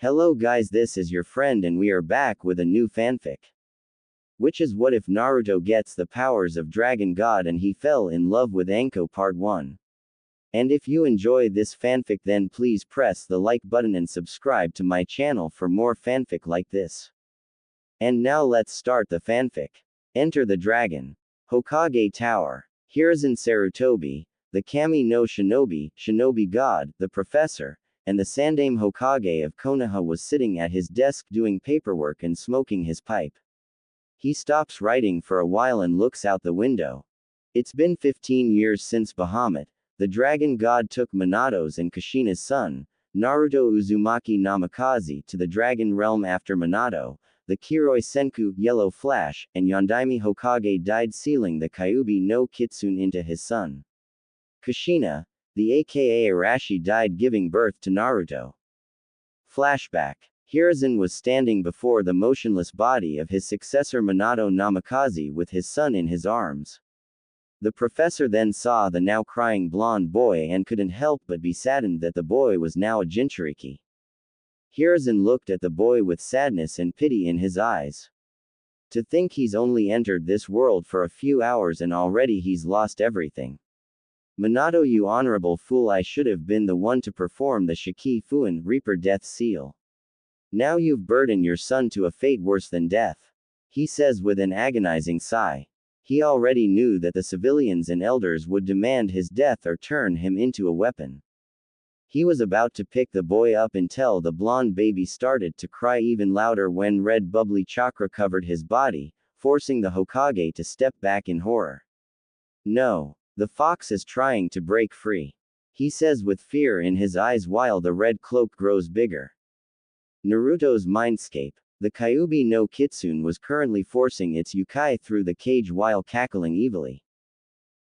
Hello guys, this is your friend and we are back with a new fanfic. Which is what if Naruto gets the powers of Dragon God and he fell in love with Anko Part 1. And if you enjoy this fanfic then please press the like button and subscribe to my channel for more fanfic like this. And now let's start the fanfic. Enter the dragon. Hokage Tower. Hiruzen Sarutobi, the Kami no Shinobi, Shinobi God, the professor, and the Sandaime Hokage of Konoha was sitting at his desk doing paperwork and smoking his pipe. He stops writing for a while and looks out the window. It's been 15 years since Bahamut, the dragon god took Minato's and Kushina's son, Naruto Uzumaki Namikaze, to the dragon realm after Minato, the Kiroi Senku, Yellow Flash, and Yondaime Hokage died sealing the Kyuubi no Kitsune into his son. Kushina, the aka Arashi, died giving birth to Naruto. Flashback. Hiruzen was standing before the motionless body of his successor Minato Namikaze with his son in his arms. The professor then saw the now crying blonde boy and couldn't help but be saddened that the boy was now a Jinchuriki. Hiruzen looked at the boy with sadness and pity in his eyes. To think he's only entered this world for a few hours and already he's lost everything. Minato, you honorable fool, I should have been the one to perform the Shiki Fuin Reaper death seal. Now you've burdened your son to a fate worse than death. He says with an agonizing sigh. He already knew that the civilians and elders would demand his death or turn him into a weapon. He was about to pick the boy up until the blonde baby started to cry even louder when red bubbly chakra covered his body, forcing the Hokage to step back in horror. No. The fox is trying to break free. He says with fear in his eyes while the red cloak grows bigger. Naruto's Mindscape. The Kyuubi no Kitsune was currently forcing its yokai through the cage while cackling evilly.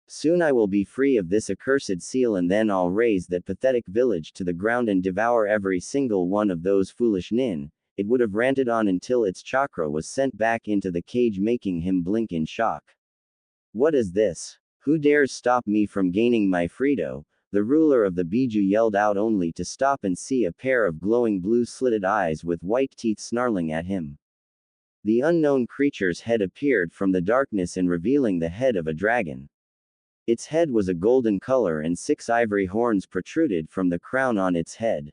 Soon I will be free of this accursed seal and then I'll raze that pathetic village to the ground and devour every single one of those foolish nin, it would have ranted on until its chakra was sent back into the cage, making him blink in shock. What is this? Who dares stop me from gaining my Frito? The ruler of the Biju yelled out only to stop and see a pair of glowing blue slitted eyes with white teeth snarling at him. The unknown creature's head appeared from the darkness and revealing the head of a dragon. Its head was a golden color and 6 ivory horns protruded from the crown on its head.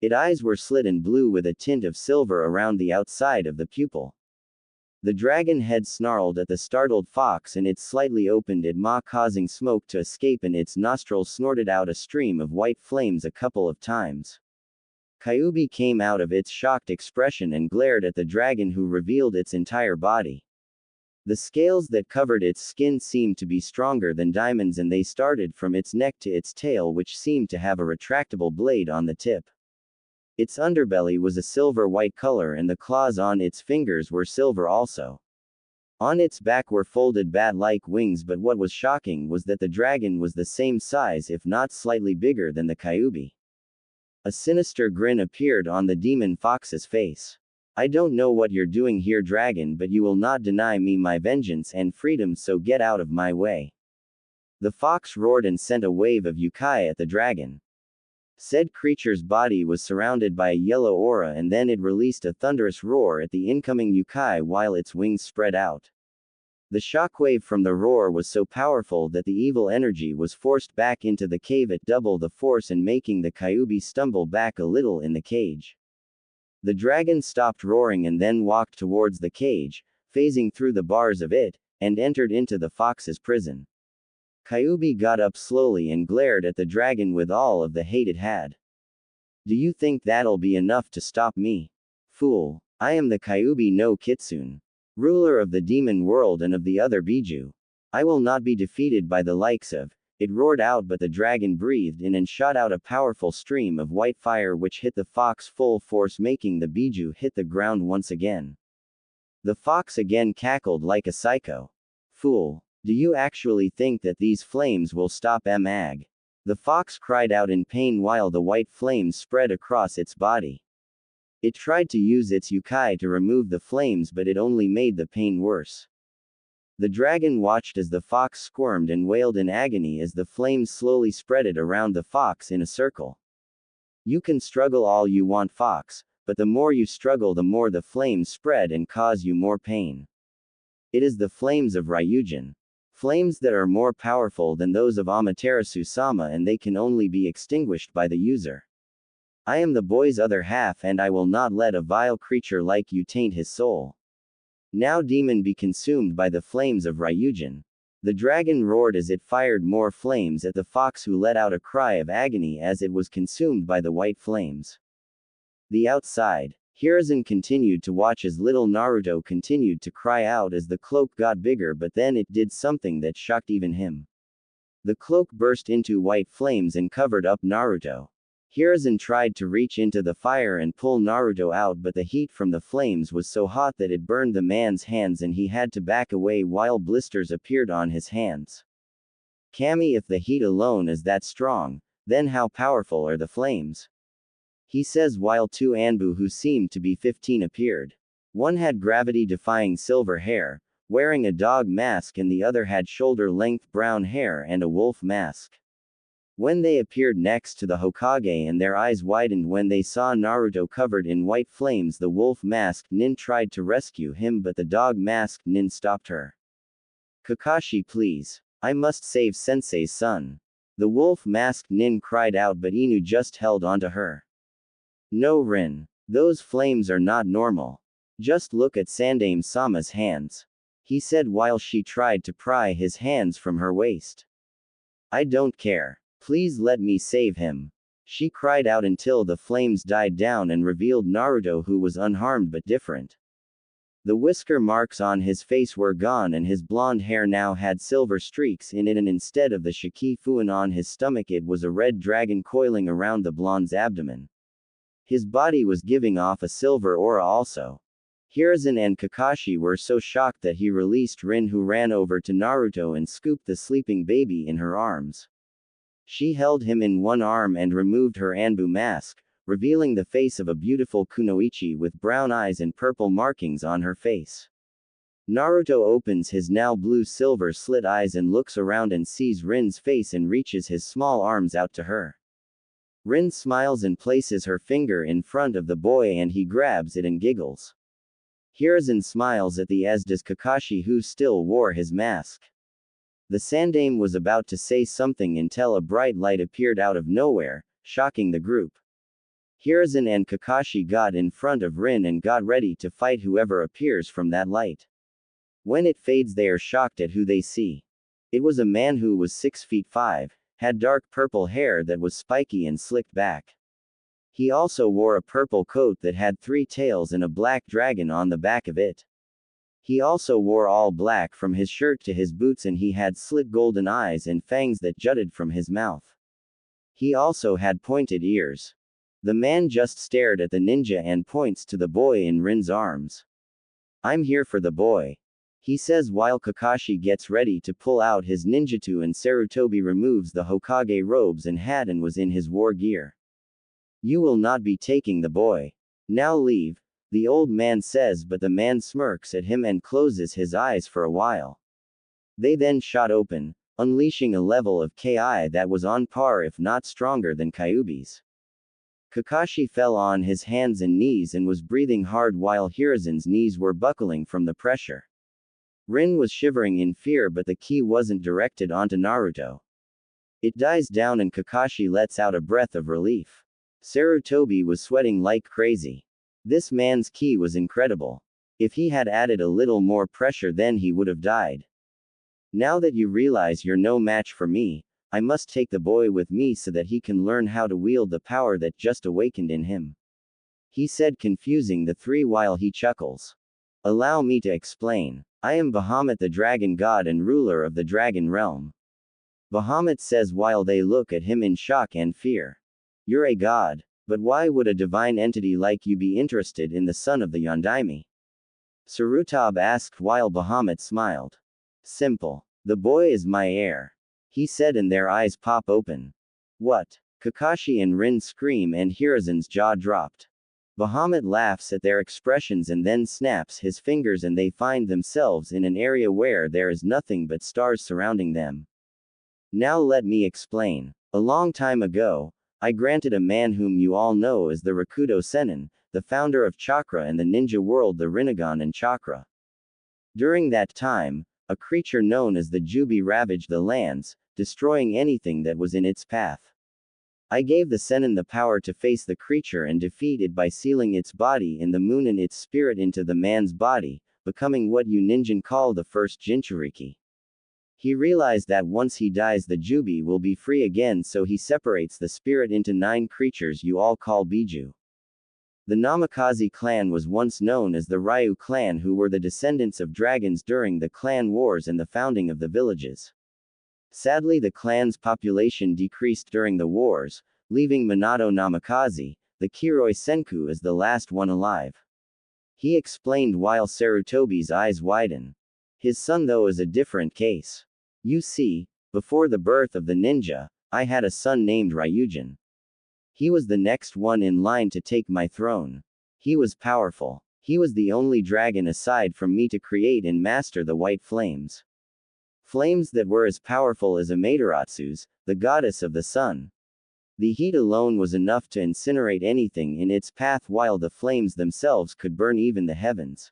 Its eyes were slit and blue with a tint of silver around the outside of the pupil. The dragon head snarled at the startled fox and it slightly opened its maw, causing smoke to escape, and its nostrils snorted out a stream of white flames a couple of times. Kyuubi came out of its shocked expression and glared at the dragon, who revealed its entire body. The scales that covered its skin seemed to be stronger than diamonds and they started from its neck to its tail, which seemed to have a retractable blade on the tip. Its underbelly was a silver-white color and the claws on its fingers were silver also. On its back were folded bat-like wings, but what was shocking was that the dragon was the same size if not slightly bigger than the Kyuubi. A sinister grin appeared on the demon fox's face. I don't know what you're doing here, dragon, but you will not deny me my vengeance and freedom, so get out of my way. The fox roared and sent a wave of yokai at the dragon. Said creature's body was surrounded by a yellow aura and then it released a thunderous roar at the incoming yokai while its wings spread out. The shockwave from the roar was so powerful that the evil energy was forced back into the cave at double the force and making the Kyuubi stumble back a little in the cage. The dragon stopped roaring and then walked towards the cage, phasing through the bars of it, and entered into the fox's prison. Kyuubi got up slowly and glared at the dragon with all of the hate it had. Do you think that'll be enough to stop me? Fool, I am the Kyuubi no Kitsune, ruler of the demon world and of the other Biju. I will not be defeated by the likes of, it roared out, but the dragon breathed in and shot out a powerful stream of white fire which hit the fox full force, making the Biju hit the ground once again. The fox again cackled like a psycho. Fool. Do you actually think that these flames will stop Mag? The fox cried out in pain while the white flames spread across its body. It tried to use its yokai to remove the flames, but it only made the pain worse. The dragon watched as the fox squirmed and wailed in agony as the flames slowly spread around the fox in a circle. You can struggle all you want, fox, but the more you struggle, the more the flames spread and cause you more pain. It is the flames of Ryujin. Flames that are more powerful than those of Amaterasu-sama, and they can only be extinguished by the user. I am the boy's other half, and I will not let a vile creature like you taint his soul. Now demon, be consumed by the flames of Ryujin. The dragon roared as it fired more flames at the fox, who let out a cry of agony as it was consumed by the white flames. The outside. Hiruzen continued to watch as little Naruto continued to cry out as the cloak got bigger, but then it did something that shocked even him. The cloak burst into white flames and covered up Naruto. Hiruzen tried to reach into the fire and pull Naruto out, but the heat from the flames was so hot that it burned the man's hands and he had to back away while blisters appeared on his hands. Kami, if the heat alone is that strong, then how powerful are the flames? He says while two Anbu who seemed to be 15 appeared. One had gravity-defying silver hair, wearing a dog mask, and the other had shoulder-length brown hair and a wolf mask. When they appeared next to the Hokage and their eyes widened when they saw Naruto covered in white flames, the wolf-masked nin tried to rescue him, but the dog-masked nin stopped her. Kakashi, please. I must save Sensei's son. The wolf-masked nin cried out, but Inu just held onto her. No, Rin. Those flames are not normal. Just look at Sandaime-sama's hands. He said while she tried to pry his hands from her waist. I don't care. Please let me save him. She cried out until the flames died down and revealed Naruto, who was unharmed but different. The whisker marks on his face were gone and his blonde hair now had silver streaks in it, and instead of the Shikifuin on his stomach it was a red dragon coiling around the blonde's abdomen. His body was giving off a silver aura also. Hiruzen and Kakashi were so shocked that he released Rin, who ran over to Naruto and scooped the sleeping baby in her arms. She held him in one arm and removed her Anbu mask, revealing the face of a beautiful kunoichi with brown eyes and purple markings on her face. Naruto opens his now blue-silver slit eyes and looks around and sees Rin's face and reaches his small arms out to her. Rin smiles and places her finger in front of the boy and he grabs it and giggles. Hiruzen smiles at the as does Kakashi, who still wore his mask. The Sandaime was about to say something until a bright light appeared out of nowhere, shocking the group. Hiruzen and Kakashi got in front of Rin and got ready to fight whoever appears from that light. When it fades, they are shocked at who they see. It was a man who was 6'5", had dark purple hair that was spiky and slicked back. He also wore a purple coat that had 3 tails and a black dragon on the back of it. He also wore all black from his shirt to his boots, and he had slit golden eyes and fangs that jutted from his mouth. He also had pointed ears. The man just stared at the ninja and points to the boy in Rin's arms. I'm here for the boy. He says while Kakashi gets ready to pull out his ninjutsu and Sarutobi removes the Hokage robes and hat and was in his war gear. You will not be taking the boy. Now leave, the old man says, but the man smirks at him and closes his eyes for a while. They then shot open, unleashing a level of Ki that was on par if not stronger than Kyuubi's. Kakashi fell on his hands and knees and was breathing hard while Hiruzen's knees were buckling from the pressure. Rin was shivering in fear, but the ki wasn't directed onto Naruto. It dies down and Kakashi lets out a breath of relief. Sarutobi was sweating like crazy. This man's ki was incredible. If he had added a little more pressure, then he would have died. Now that you realize you're no match for me, I must take the boy with me so that he can learn how to wield the power that just awakened in him. He said, confusing the three while he chuckles. Allow me to explain. I am Bahamut, the dragon god and ruler of the dragon realm. Bahamut says while they look at him in shock and fear. You're a god, but why would a divine entity like you be interested in the son of the Yondaime? Sarutobi asked while Bahamut smiled. Simple. The boy is my heir. He said, and their eyes pop open. What? Kakashi and Rin scream and Hiruzen's jaw dropped. Bahamut laughs at their expressions and then snaps his fingers and they find themselves in an area where there is nothing but stars surrounding them. Now let me explain. A long time ago, I granted a man whom you all know as the Rakudo Sennin, the founder of chakra and the ninja world, the Rinnegan and chakra. During that time, a creature known as the Jubi ravaged the lands, destroying anything that was in its path. I gave the Sennin the power to face the creature and defeat it by sealing its body in the moon and its spirit into the man's body, becoming what you ninjan call the first Jinchuriki. He realized that once he dies the Jubi will be free again, so he separates the spirit into 9 creatures you all call Biju. The Namikaze clan was once known as the Ryu clan, who were the descendants of dragons during the clan wars and the founding of the villages. Sadly, the clan's population decreased during the wars, leaving Minato Namikaze, the Kiroi Senku, as the last one alive. He explained while Sarutobi's eyes widen. His son, though, is a different case. You see, before the birth of the ninja, I had a son named Ryujin. He was the next one in line to take my throne. He was powerful. He was the only dragon aside from me to create and master the white flames. Flames that were as powerful as Amaterasu's, the goddess of the sun. The heat alone was enough to incinerate anything in its path, while the flames themselves could burn even the heavens.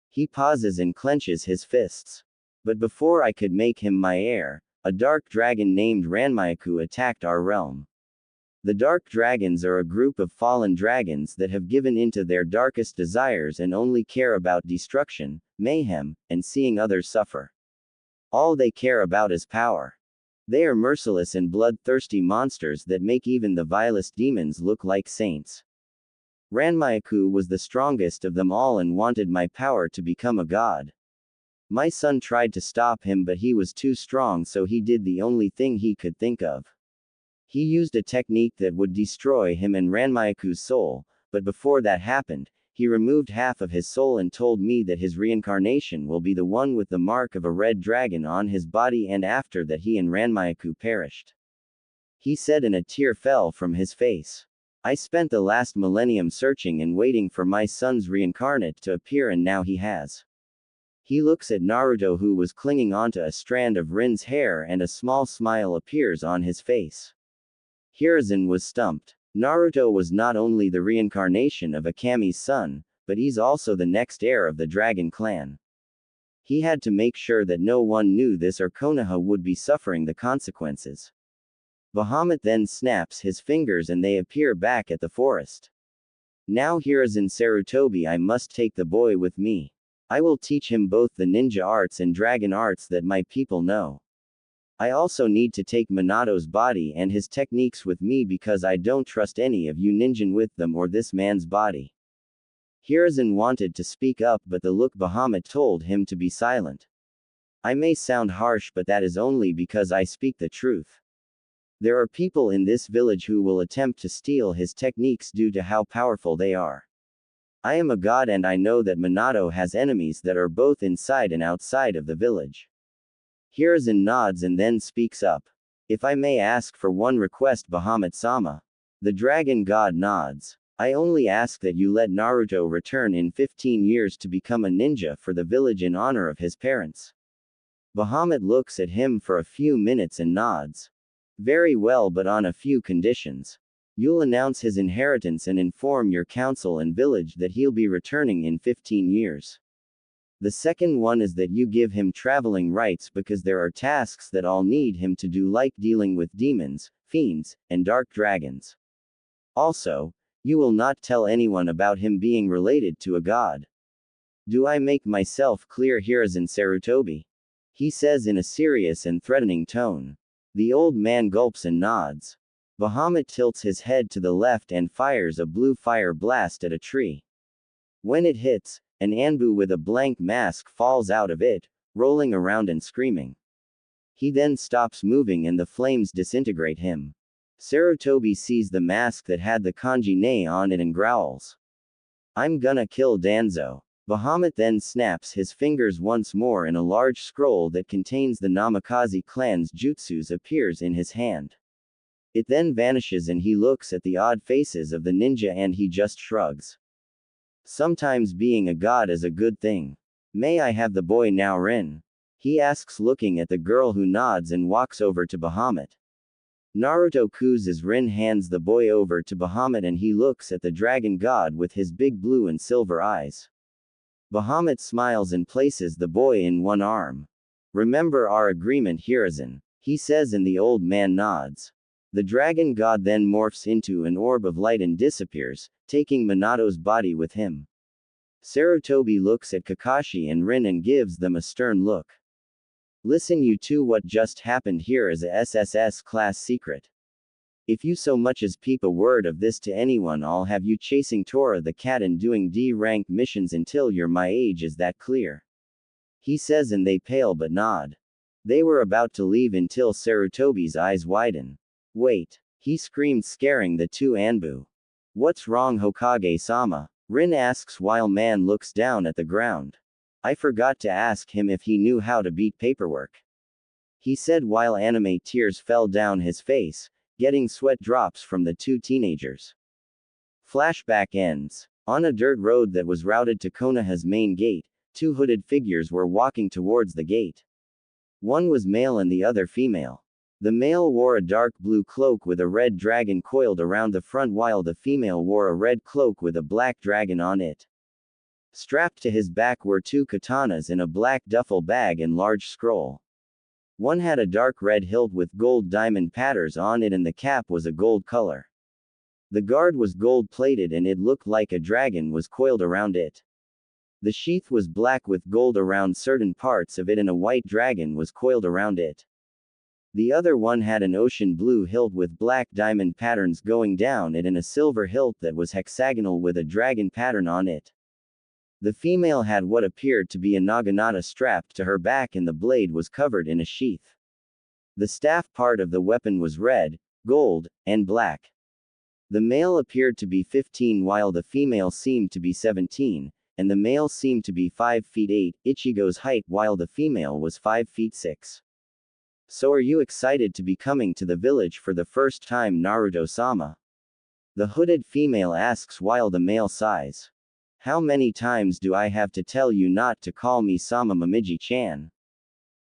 He pauses and clenches his fists. But before I could make him my heir, a dark dragon named Ranmyaku attacked our realm. The dark dragons are a group of fallen dragons that have given into their darkest desires and only care about destruction, mayhem, and seeing others suffer. All they care about is power. They are merciless and bloodthirsty monsters that make even the vilest demons look like saints. Ranmyaku was the strongest of them all and wanted my power to become a god. My son tried to stop him, but he was too strong, so he did the only thing he could think of. He used a technique that would destroy him and Ranmyaku's soul, but before that happened, he removed half of his soul and told me that his reincarnation will be the one with the mark of a red dragon on his body, and after that he and Ranmyaku perished. He said, and a tear fell from his face. I spent the last millennium searching and waiting for my son's reincarnate to appear, and now he has. He looks at Naruto, who was clinging onto a strand of Rin's hair, and a small smile appears on his face. Hiruzen was stumped. Naruto was not only the reincarnation of Akami's son, but he's also the next heir of the Dragon Clan. He had to make sure that no one knew this, or Konoha would be suffering the consequences. Bahamut then snaps his fingers and they appear back at the forest. Now Hiruzen Sarutobi, I must take the boy with me. I will teach him both the ninja arts and dragon arts that my people know. I also need to take Minato's body and his techniques with me, because I don't trust any of you ninjan with them or this man's body. Hiruzen wanted to speak up, but the look Bahamut told him to be silent. I may sound harsh, but that is only because I speak the truth. There are people in this village who will attempt to steal his techniques due to how powerful they are. I am a god, and I know that Minato has enemies that are both inside and outside of the village. Hiruzen nods and then speaks up. If I may ask for one request, Bahamut-sama. The dragon god nods. I only ask that you let Naruto return in 15 years to become a ninja for the village in honor of his parents. Bahamut looks at him for a few minutes and nods. Very well, but on a few conditions. You'll announce his inheritance and inform your council and village that he'll be returning in 15 years. The second one is that you give him traveling rights, because there are tasks that all need him to do, like dealing with demons, fiends, and dark dragons. Also, you will not tell anyone about him being related to a god. Do I make myself clear, Hiruzen Sarutobi? He says in a serious and threatening tone. The old man gulps and nods. Bahamut tilts his head to the left and fires a blue fire blast at a tree. When it hits, an Anbu with a blank mask falls out of it, rolling around and screaming. He then stops moving and the flames disintegrate him. Sarutobi sees the mask that had the kanji "ne" on it and growls. I'm gonna kill Danzo. Bahamut then snaps his fingers once more and a large scroll that contains the Namikaze clan's jutsus appears in his hand. It then vanishes and he looks at the odd faces of the ninja and he just shrugs. Sometimes being a god is a good thing. May I have the boy now, Rin? He asks, looking at the girl, who nods and walks over to Bahamut. Naruto coos as Rin hands the boy over to Bahamut and he looks at the dragon god with his big blue and silver eyes. Bahamut smiles and places the boy in one arm. Remember our agreement, Hiruzen, he says, and the old man nods. The dragon god then morphs into an orb of light and disappears, taking Minato's body with him. Sarutobi looks at Kakashi and Rin and gives them a stern look. Listen, you two, what just happened here is a SSS class secret. If you so much as peep a word of this to anyone, I'll have you chasing Tora the cat and doing D-rank missions until you're my age, is that clear? He says, and they pale but nod. They were about to leave until Sarutobi's eyes widen. Wait! He screamed, scaring the two Anbu. What's wrong, Hokage-sama? Rin asks while Man looks down at the ground. I forgot to ask him if he knew how to beat paperwork. He said while anime tears fell down his face, getting sweat drops from the two teenagers. Flashback ends. On a dirt road that was routed to Konoha's main gate, two hooded figures were walking towards the gate. One was male and the other female. The male wore a dark blue cloak with a red dragon coiled around the front, while the female wore a red cloak with a black dragon on it. Strapped to his back were two katanas in a black duffel bag and large scroll. One had a dark red hilt with gold diamond patterns on it and the cap was a gold color. The guard was gold plated and it looked like a dragon was coiled around it. The sheath was black with gold around certain parts of it and a white dragon was coiled around it. The other one had an ocean blue hilt with black diamond patterns going down it and a silver hilt that was hexagonal with a dragon pattern on it. The female had what appeared to be a naginata strapped to her back and the blade was covered in a sheath. The staff part of the weapon was red, gold, and black. The male appeared to be 15 while the female seemed to be 17, and the male seemed to be 5 feet 8 Ichigo's height while the female was 5 feet 6. So are you excited to be coming to the village for the first time, Naruto-sama? The hooded female asks while the male sighs. How many times do I have to tell you not to call me Sama Momiji-chan?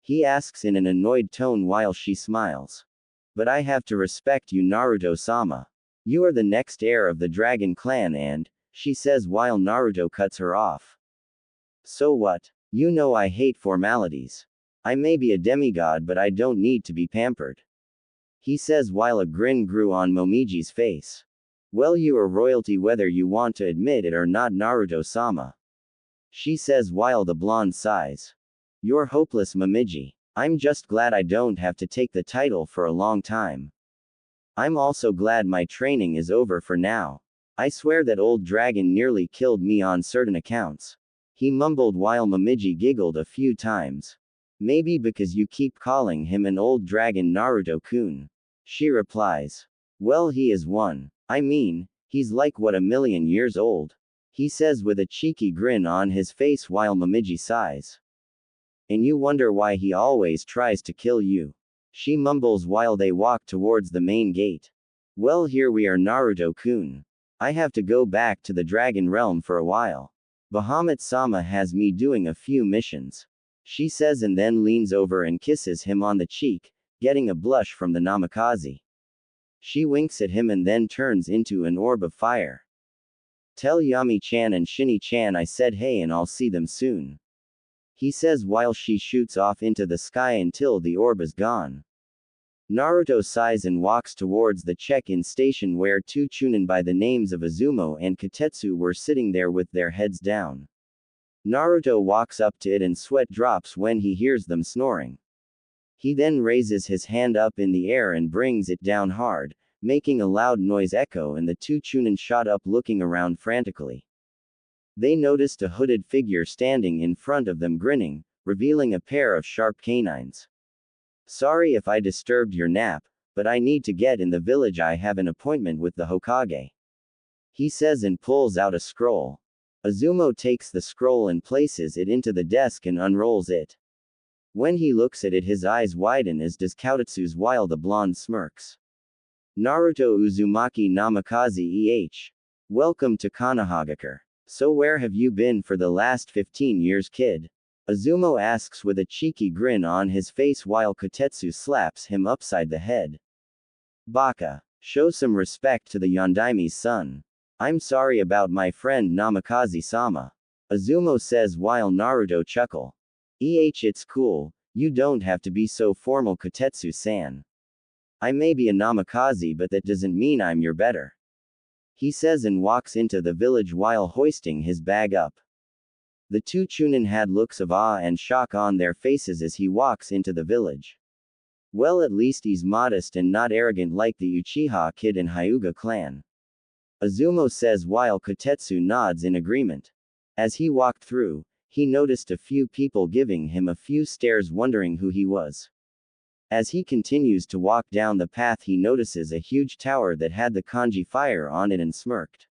He asks in an annoyed tone while she smiles. But I have to respect you, Naruto-sama. You are the next heir of the Dragon Clan and, she says while Naruto cuts her off. So what? You know I hate formalities. I may be a demigod but I don't need to be pampered. He says while a grin grew on Momiji's face. Well, you are royalty whether you want to admit it or not, Naruto-sama. She says while the blonde sighs. You're hopeless, Momiji. I'm just glad I don't have to take the title for a long time. I'm also glad my training is over for now. I swear that old dragon nearly killed me on certain accounts. He mumbled while Momiji giggled a few times. Maybe because you keep calling him an old dragon, Naruto-kun. She replies. Well, he is one. I mean, he's like what, 1,000,000 years old? He says with a cheeky grin on his face while Momiji sighs. And you wonder why he always tries to kill you. She mumbles while they walk towards the main gate. Well, here we are, Naruto-kun. I have to go back to the Dragon Realm for a while. Bahamut-sama has me doing a few missions. She says and then leans over and kisses him on the cheek, getting a blush from the Namikaze. She winks at him and then turns into an orb of fire. Tell Yami-chan and Shinny-chan I said hey and I'll see them soon. He says while she shoots off into the sky until the orb is gone. Naruto sighs and walks towards the check-in station where two chunin by the names of Izumo and Katetsu were sitting there with their heads down. Naruto walks up to it and sweat drops when he hears them snoring. He then raises his hand up in the air and brings it down hard, making a loud noise echo, and the two chunin shot up looking around frantically. They noticed a hooded figure standing in front of them grinning, revealing a pair of sharp canines. Sorry if I disturbed your nap, but I need to get in the village. I have an appointment with the Hokage. He says and pulls out a scroll. Izumo takes the scroll and places it into the desk and unrolls it. When he looks at it his eyes widen as does Katetsu's while the blonde smirks. Naruto Uzumaki Namikaze eh. Welcome to Konohagakure. So where have you been for the last 15 years, kid? Izumo asks with a cheeky grin on his face while Katetsu slaps him upside the head. Baka. Show some respect to the Yondaime's son. I'm sorry about my friend Namikaze-sama. Azumo says while Naruto chuckle. It's cool, you don't have to be so formal Kotetsu-san. I may be a Namikaze but that doesn't mean I'm your better. He says and walks into the village while hoisting his bag up. The two Chunin had looks of awe and shock on their faces as he walks into the village. Well, at least he's modest and not arrogant like the Uchiha kid in Hyuga clan. Azumo says while Kotetsu nods in agreement. As he walked through, he noticed a few people giving him a few stares wondering who he was. As he continues to walk down the path he notices a huge tower that had the kanji fire on it and smirked.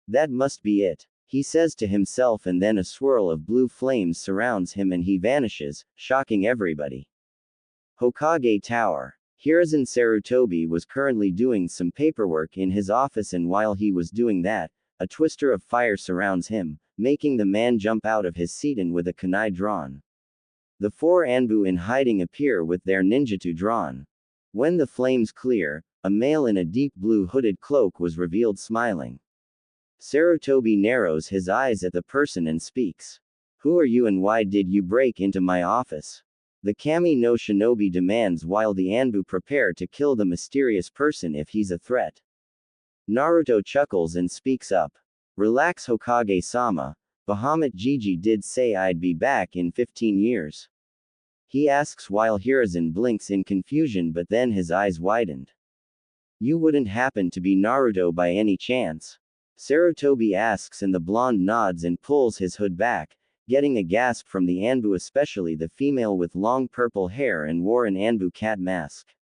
That must be it, he says to himself, and then a swirl of blue flames surrounds him and he vanishes, shocking everybody. Hokage Tower. Hiruzen Sarutobi was currently doing some paperwork in his office, and while he was doing that, a twister of fire surrounds him, making the man jump out of his seat and with a kunai drawn. The four Anbu in hiding appear with their ninjutsu drawn. When the flames clear, a male in a deep blue hooded cloak was revealed smiling. Sarutobi narrows his eyes at the person and speaks. Who are you and why did you break into my office? The Kami no Shinobi demands while the Anbu prepare to kill the mysterious person if he's a threat. Naruto chuckles and speaks up. Relax Hokage-sama, Bahamut Gigi did say I'd be back in 15 years. He asks while Hiruzen blinks in confusion but then his eyes widened. You wouldn't happen to be Naruto by any chance? Sarutobi asks and the blonde nods and pulls his hood back, getting a gasp from the Anbu, especially the female with long purple hair and wore an Anbu cat mask.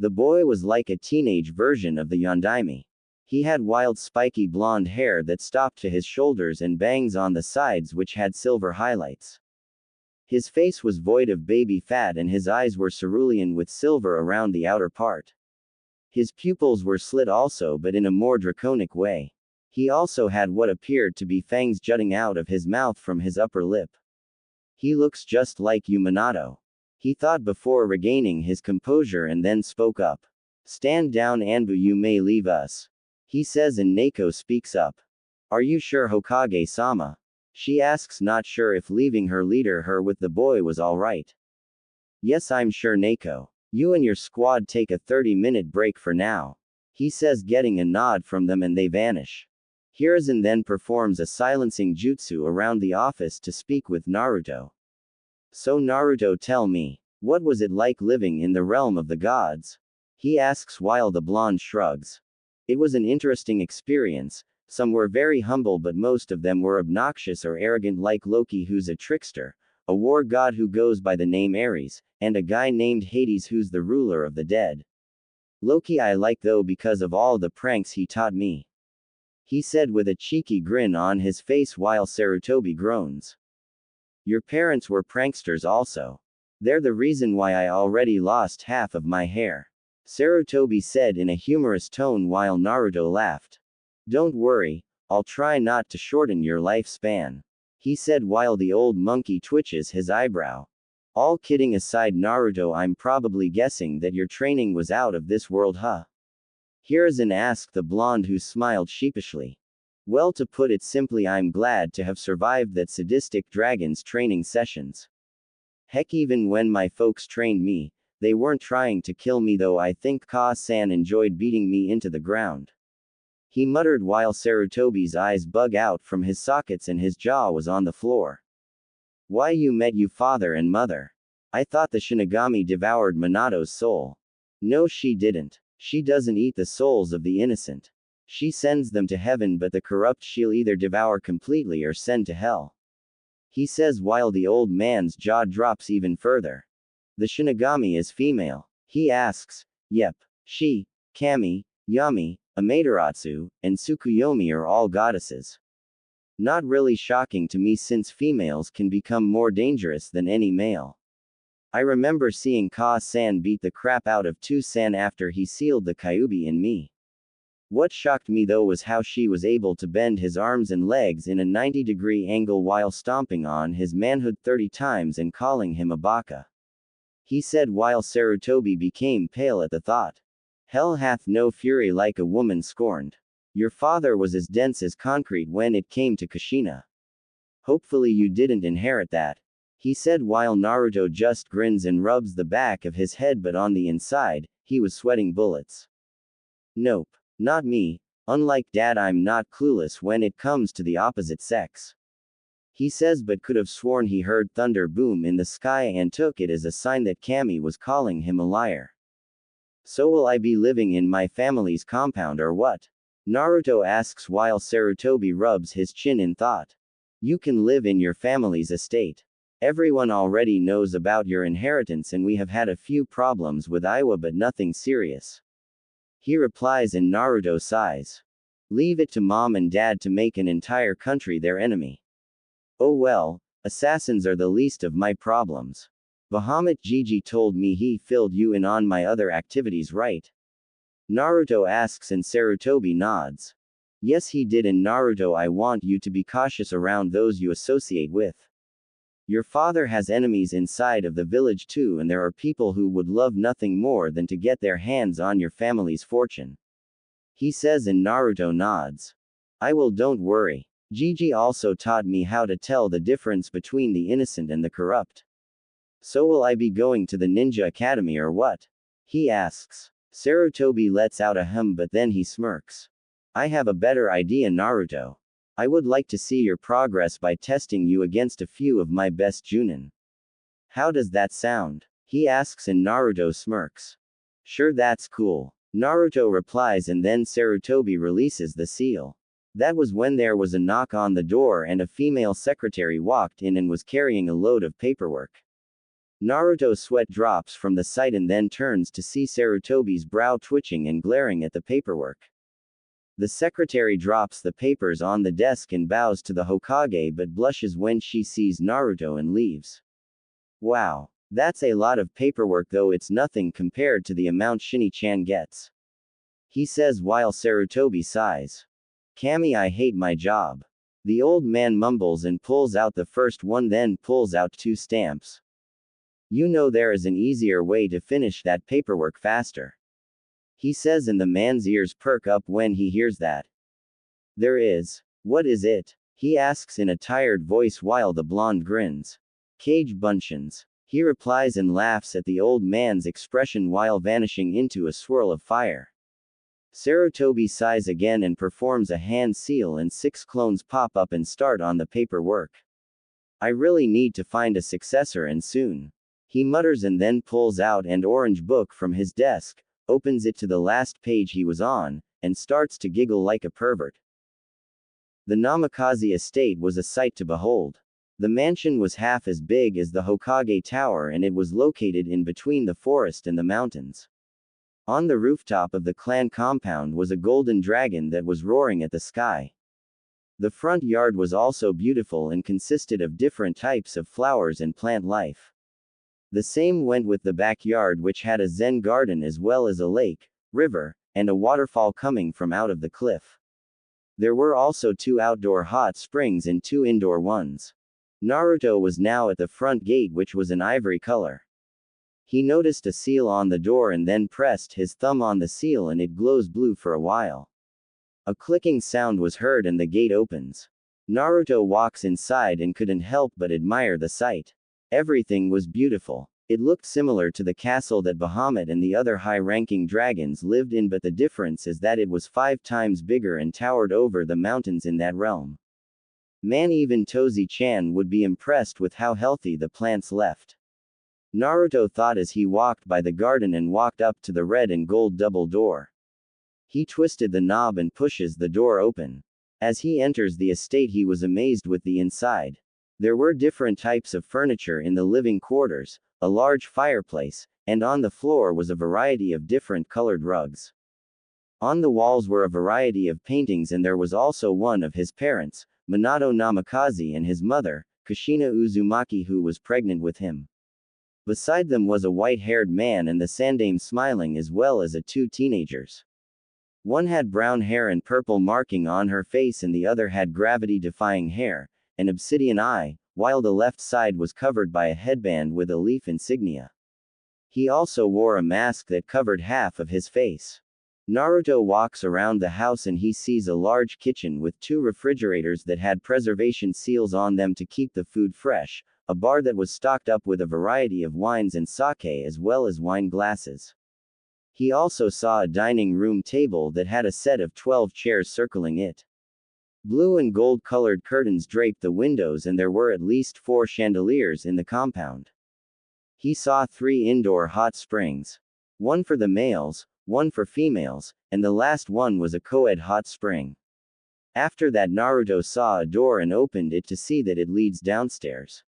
The boy was like a teenage version of the Yondaime. He had wild spiky blonde hair that stopped to his shoulders and bangs on the sides which had silver highlights. His face was void of baby fat and his eyes were cerulean with silver around the outer part. His pupils were slit also, but in a more draconic way. He also had what appeared to be fangs jutting out of his mouth from his upper lip. He looks just like you, Minato. He thought before regaining his composure and then spoke up. Stand down Anbu, you may leave us. He says and Neko speaks up. Are you sure Hokage-sama? She asks, not sure if leaving her leader her with the boy was alright. Yes, I'm sure, Neko. You and your squad take a 30-minute break for now. He says, getting a nod from them, and they vanish. Hiruzen then performs a silencing jutsu around the office to speak with Naruto. So Naruto, tell me, what was it like living in the realm of the gods? He asks while the blonde shrugs. It was an interesting experience. Some were very humble but most of them were obnoxious or arrogant, like Loki, who's a trickster, a war god who goes by the name Ares, and a guy named Hades who's the ruler of the dead. Loki I like though because of all the pranks he taught me. He said with a cheeky grin on his face while Sarutobi groans. Your parents were pranksters also. They're the reason why I already lost half of my hair. Sarutobi said in a humorous tone while Naruto laughed. Don't worry, I'll try not to shorten your lifespan. He said while the old monkey twitches his eyebrow. All kidding aside, Naruto, I'm probably guessing that your training was out of this world, huh? Hiruzen asked the blonde, who smiled sheepishly. Well, to put it simply, I'm glad to have survived that sadistic dragon's training sessions. Heck, even when my folks trained me, they weren't trying to kill me, though I think Ka-san enjoyed beating me into the ground. He muttered while Sarutobi's eyes bug out from his sockets and his jaw was on the floor. Why, you met you father and mother. I thought the Shinigami devoured Minato's soul. No, she didn't. She doesn't eat the souls of the innocent. She sends them to heaven, but the corrupt she'll either devour completely or send to hell. He says while the old man's jaw drops even further. The Shinigami is female. He asks. Yep. She, Kami, Yami, Amaterasu, and Tsukuyomi are all goddesses. Not really shocking to me since females can become more dangerous than any male. I remember seeing Ka-san beat the crap out of Tu-san after he sealed the Kyuubi in me. What shocked me though was how she was able to bend his arms and legs in a 90-degree angle while stomping on his manhood 30 times and calling him a baka. He said while Sarutobi became pale at the thought. Hell hath no fury like a woman scorned. Your father was as dense as concrete when it came to Kushina. Hopefully you didn't inherit that, he said while Naruto just grins and rubs the back of his head, but on the inside, he was sweating bullets. Nope. Not me. Unlike Dad, I'm not clueless when it comes to the opposite sex, he says, but could have sworn he heard thunder boom in the sky and took it as a sign that Kami was calling him a liar. So will I be living in my family's compound or what? Naruto asks while Sarutobi rubs his chin in thought. You can live in your family's estate. Everyone already knows about your inheritance and we have had a few problems with Iwa but nothing serious, he replies, and Naruto sighs. Leave it to mom and dad to make an entire country their enemy. Oh well, assassins are the least of my problems. Bahamut Gigi told me he filled you in on my other activities, right? Naruto asks and Sarutobi nods. Yes he did, and Naruto, I want you to be cautious around those you associate with. Your father has enemies inside of the village too, and there are people who would love nothing more than to get their hands on your family's fortune, he says, and Naruto nods. I will, don't worry. Gigi also taught me how to tell the difference between the innocent and the corrupt. So will I be going to the ninja academy or what? He asks. Sarutobi lets out a hum, but then he smirks. I have a better idea, Naruto. I would like to see your progress by testing you against a few of my best Junin. How does that sound? He asks, and Naruto smirks. Sure, that's cool, Naruto replies, and then Sarutobi releases the seal. That was when there was a knock on the door and a female secretary walked in and was carrying a load of paperwork. Naruto's sweat drops from the sight and then turns to see Sarutobi's brow twitching and glaring at the paperwork. The secretary drops the papers on the desk and bows to the Hokage but blushes when she sees Naruto and leaves. Wow. That's a lot of paperwork, though it's nothing compared to the amount Shinny-chan gets, he says while Sarutobi sighs. Kami, I hate my job. The old man mumbles and pulls out the first one, then pulls out 2 stamps. You know there is an easier way to finish that paperwork faster, he says, and the man's ears perk up when he hears that. There is. What is it? He asks in a tired voice while the blonde grins. Cage buncheons, he replies and laughs at the old man's expression while vanishing into a swirl of fire. Sarutobi sighs again and performs a hand seal, and 6 clones pop up and start on the paperwork. I really need to find a successor, and soon, he mutters, and then pulls out an orange book from his desk, opens it to the last page he was on, and starts to giggle like a pervert. The Namikaze estate was a sight to behold. The mansion was half as big as the Hokage Tower, and it was located in between the forest and the mountains. On the rooftop of the clan compound was a golden dragon that was roaring at the sky. The front yard was also beautiful and consisted of different types of flowers and plant life. The same went with the backyard, which had a zen garden as well as a lake, river, and a waterfall coming from out of the cliff. There were also 2 outdoor hot springs and 2 indoor ones. Naruto was now at the front gate, which was an ivory color. He noticed a seal on the door and then pressed his thumb on the seal, and it glows blue for a while. A clicking sound was heard and the gate opens. Naruto walks inside and couldn't help but admire the sight. Everything was beautiful. It looked similar to the castle that Bahamut and the other high-ranking dragons lived in, but the difference is that it was 5 times bigger and towered over the mountains in that realm. Man, even Tozi-chan would be impressed with how healthy the plants left, Naruto thought as he walked by the garden and walked up to the red and gold double door. He twisted the knob and pushes the door open. As he enters the estate, he was amazed with the inside. There were different types of furniture in the living quarters, a large fireplace, and on the floor was a variety of different colored rugs. On the walls were a variety of paintings, and there was also one of his parents, Minato Namikaze, and his mother, Kushina Uzumaki, who was pregnant with him. Beside them was a white-haired man and the Sandame smiling, as well as 2 teenagers. One had brown hair and purple marking on her face, and the other had gravity-defying hair, an obsidian eye, while the left side was covered by a headband with a leaf insignia. He also wore a mask that covered half of his face. Naruto walks around the house and he sees a large kitchen with 2 refrigerators that had preservation seals on them to keep the food fresh, a bar that was stocked up with a variety of wines and sake as well as wine glasses. He also saw a dining room table that had a set of 12 chairs circling it. Blue and gold-colored curtains draped the windows and there were at least 4 chandeliers in the compound. He saw 3 indoor hot springs. One for the males, one for females, and the last one was a co-ed hot spring. After that Naruto saw a door and opened it to see that it leads downstairs.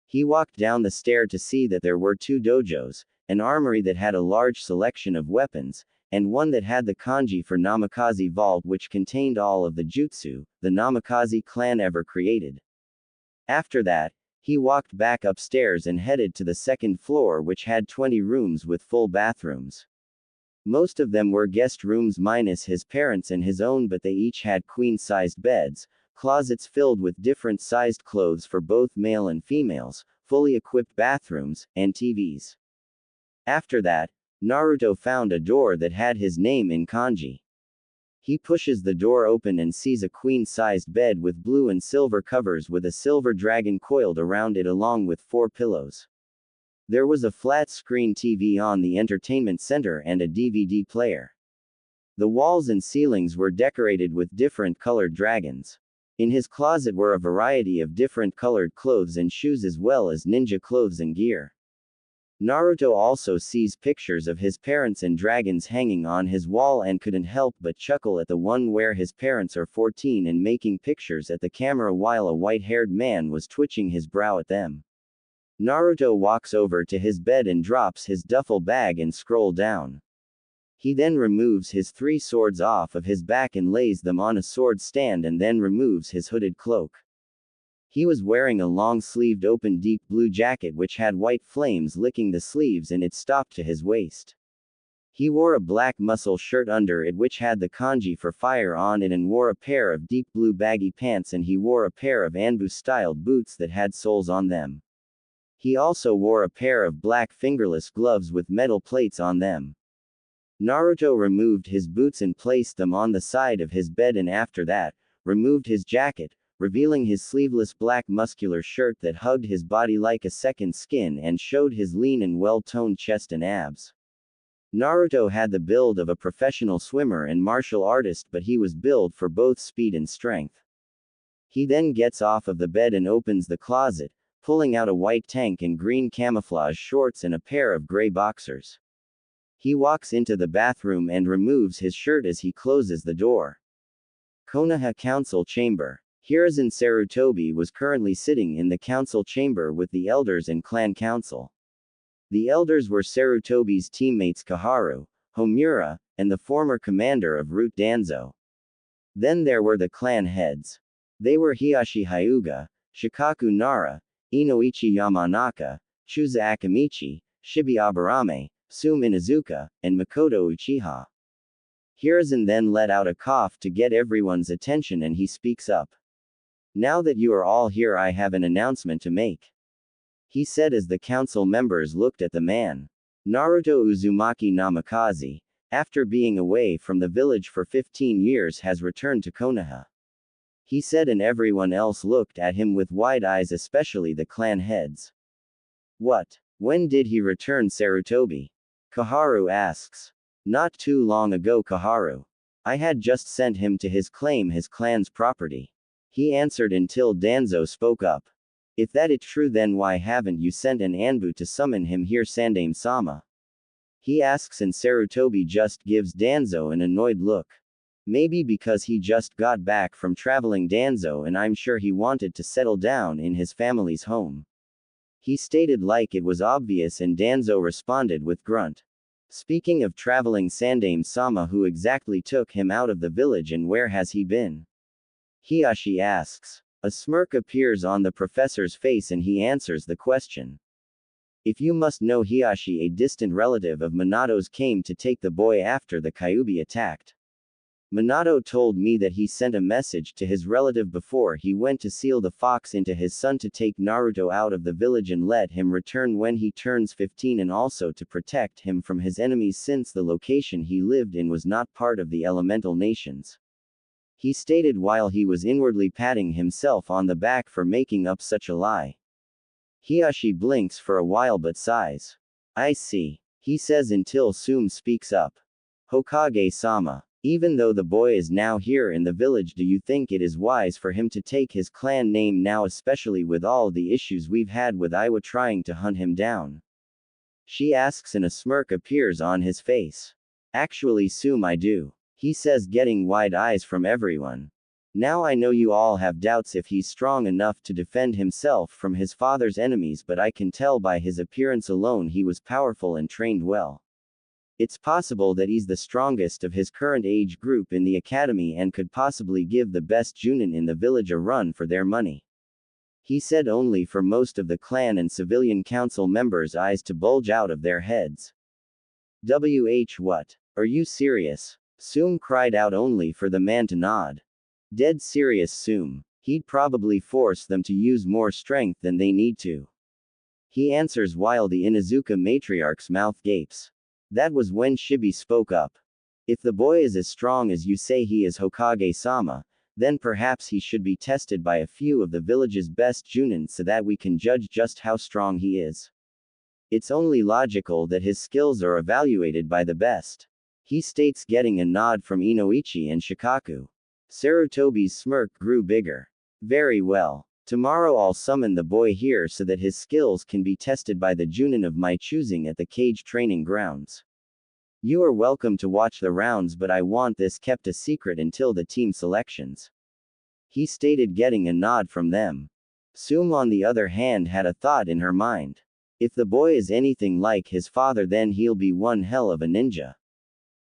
He walked down the stair to see that there were 2 dojos, an armory that had a large selection of weapons, and one that had the kanji for Namikaze vault which contained all of the jutsu the Namikaze clan ever created. After that, he walked back upstairs and headed to the 2nd floor which had 20 rooms with full bathrooms. Most of them were guest rooms minus his parents and his own, but they each had queen-sized beds, closets filled with different sized clothes for both male and females, fully equipped bathrooms, and TVs. After that, Naruto found a door that had his name in kanji. He pushes the door open and sees a queen-sized bed with blue and silver covers with a silver dragon coiled around it along with 4 pillows. There was a flat-screen TV on the entertainment center and a DVD player. The walls and ceilings were decorated with different colored dragons. In his closet were a variety of different colored clothes and shoes as well as ninja clothes and gear. Naruto also sees pictures of his parents and dragons hanging on his wall and couldn't help but chuckle at the one where his parents are 14 and making pictures at the camera while a white-haired man was twitching his brow at them. Naruto walks over to his bed and drops his duffel bag and scroll down. He then removes his 3 swords off of his back and lays them on a sword stand and then removes his hooded cloak. He was wearing a long-sleeved open deep blue jacket which had white flames licking the sleeves and it stopped to his waist. He wore a black muscle shirt under it which had the kanji for fire on it and wore a pair of deep blue baggy pants and he wore a pair of Anbu-styled boots that had soles on them. He also wore a pair of black fingerless gloves with metal plates on them. Naruto removed his boots and placed them on the side of his bed and after that, removed his jacket, revealing his sleeveless black muscular shirt that hugged his body like a second skin and showed his lean and well-toned chest and abs. Naruto had the build of a professional swimmer and martial artist but he was built for both speed and strength. He then gets off of the bed and opens the closet, pulling out a white tank and green camouflage shorts and a pair of gray boxers. He walks into the bathroom and removes his shirt as he closes the door. Konoha Council Chamber. Hiruzen Sarutobi was currently sitting in the council chamber with the elders and clan council. The elders were Sarutobi's teammates Kaharu, Homura, and the former commander of Route Danzo. Then there were the clan heads. They were Hiyashi Hyuga, Shikaku Nara, Inoichi Yamanaka, Chusa Akamichi, Shibi Aburame, Sume Inuzuka, and Makoto Uchiha. Hiruzen then let out a cough to get everyone's attention and he speaks up. "Now that you are all here I have an announcement to make," he said as the council members looked at the man. Naruto Uzumaki Namikaze, after being away from the village for 15 years has returned to Konoha. He said and everyone else looked at him with wide eyes especially the clan heads. "What? When did he return Sarutobi?" Kaharu asks. "Not too long ago Kaharu. I had just sent him to his clan's property," he answered until Danzo spoke up. "If that is true then why haven't you sent an Anbu to summon him here Sandaime-sama?" He asks and Sarutobi just gives Danzo an annoyed look. Maybe because he just got back from traveling Danzo and I'm sure he wanted to settle down in his family's home. He stated like it was obvious and Danzo responded with grunt. Speaking of traveling Sandaime-sama who exactly took him out of the village and where has he been? Hiyashi asks. A smirk appears on the professor's face and he answers the question. If you must know Hiyashi a distant relative of Minato's came to take the boy after the Kyuubi attacked. Minato told me that he sent a message to his relative before he went to seal the fox into his son to take Naruto out of the village and let him return when he turns 15 and also to protect him from his enemies since the location he lived in was not part of the elemental nations. He stated while he was inwardly patting himself on the back for making up such a lie. Hiyashi blinks for a while but sighs. I see, he says until Sume speaks up. Hokage-sama. Even though the boy is now here in the village, do you think it is wise for him to take his clan name now, especially with all the issues we've had with Iwa trying to hunt him down? She asks and a smirk appears on his face. Actually Sume, I do. He says, getting wide eyes from everyone. Now I know you all have doubts if he's strong enough to defend himself from his father's enemies, but I can tell by his appearance alone he was powerful and trained well. It's possible that he's the strongest of his current age group in the academy and could possibly give the best Junin in the village a run for their money. He said, only for most of the clan and civilian council members' eyes to bulge out of their heads. What? Are you serious? Sume cried out, only for the man to nod. Dead serious, Sume. He'd probably force them to use more strength than they need to. He answers while the Inuzuka matriarch's mouth gapes. That was when Shibi spoke up. If the boy is as strong as you say he is, Hokage-sama, then perhaps he should be tested by a few of the village's best Junin so that we can judge just how strong he is. It's only logical that his skills are evaluated by the best. He states, getting a nod from Inoichi and Shikaku. Sarutobi's smirk grew bigger. Very well. Tomorrow I'll summon the boy here so that his skills can be tested by the Junin of my choosing at the cage training grounds. You are welcome to watch the rounds, but I want this kept a secret until the team selections. He stated, getting a nod from them. Sume on the other hand had a thought in her mind. If the boy is anything like his father, then he'll be one hell of a ninja.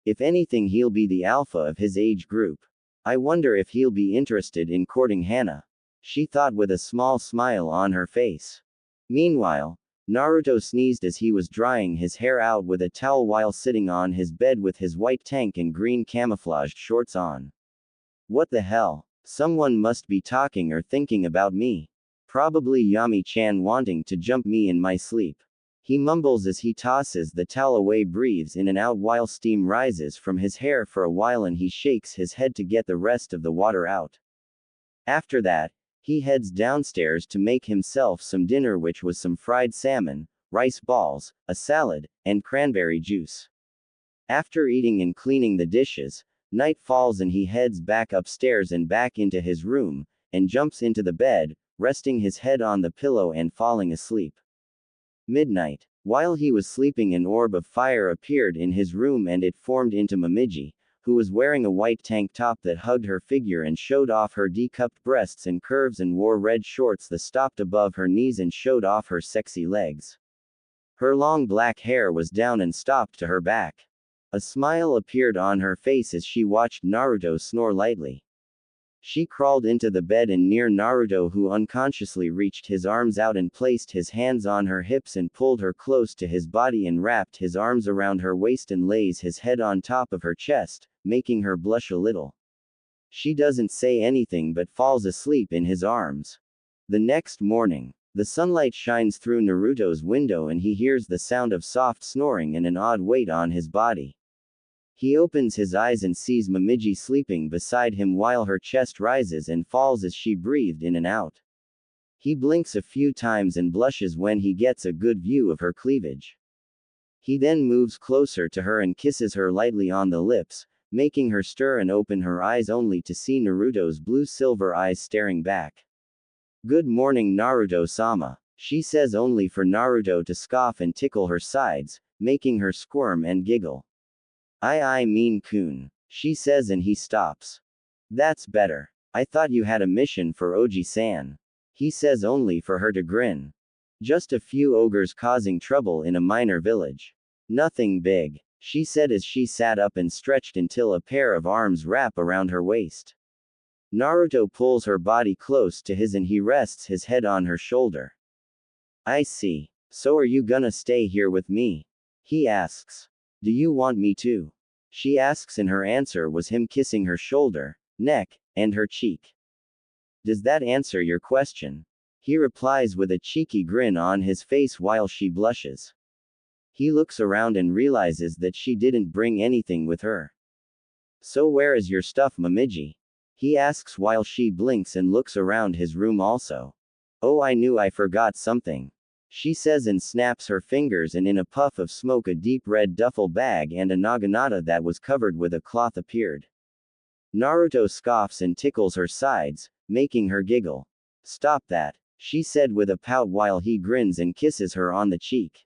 If anything, he'll be the alpha of his age group. I wonder if he'll be interested in courting Hana. She thought with a small smile on her face. Meanwhile, Naruto sneezed as he was drying his hair out with a towel while sitting on his bed with his white tank and green camouflaged shorts on. What the hell? Someone must be talking or thinking about me. Probably Yami-chan wanting to jump me in my sleep. He mumbles as he tosses the towel away, breathes in and out while steam rises from his hair for a while, and he shakes his head to get the rest of the water out. After that, he heads downstairs to make himself some dinner, which was some fried salmon, rice balls, a salad, and cranberry juice. After eating and cleaning the dishes, night falls and he heads back upstairs and back into his room, and jumps into the bed, resting his head on the pillow and falling asleep. Midnight. While he was sleeping, an orb of fire appeared in his room and it formed into Momiji, who was wearing a white tank top that hugged her figure and showed off her D-cupped breasts and curves, and wore red shorts that stopped above her knees and showed off her sexy legs. Her long black hair was down and stopped to her back. A smile appeared on her face as she watched Naruto snore lightly. She crawled into the bed and near Naruto, who unconsciously reached his arms out and placed his hands on her hips and pulled her close to his body and wrapped his arms around her waist and lays his head on top of her chest, making her blush a little. She doesn't say anything but falls asleep in his arms. The next morning, the sunlight shines through Naruto's window and he hears the sound of soft snoring and an odd weight on his body. He opens his eyes and sees Momiji sleeping beside him while her chest rises and falls as she breathed in and out. He blinks a few times and blushes when he gets a good view of her cleavage. He then moves closer to her and kisses her lightly on the lips, making her stir and open her eyes only to see Naruto's blue-silver eyes staring back. Good morning, Naruto-sama, she says, only for Naruto to scoff and tickle her sides, making her squirm and giggle. I mean Kun, she says, and he stops. That's better. I thought you had a mission for Oji-san. He says, only for her to grin. Just a few ogres causing trouble in a minor village. Nothing big, she said as she sat up and stretched until a pair of arms wrap around her waist. Naruto pulls her body close to his and he rests his head on her shoulder. I see. So are you gonna stay here with me? He asks. Do you want me to? She asks, and her answer was him kissing her shoulder, neck, and her cheek. Does that answer your question? He replies with a cheeky grin on his face while she blushes. He looks around and realizes that she didn't bring anything with her. So where is your stuff, Momiji? He asks while she blinks and looks around his room also. Oh, I knew I forgot something. She says and snaps her fingers, and in a puff of smoke a deep red duffel bag and a naginata that was covered with a cloth appeared. Naruto scoffs and tickles her sides, making her giggle. Stop that, she said with a pout while he grins and kisses her on the cheek.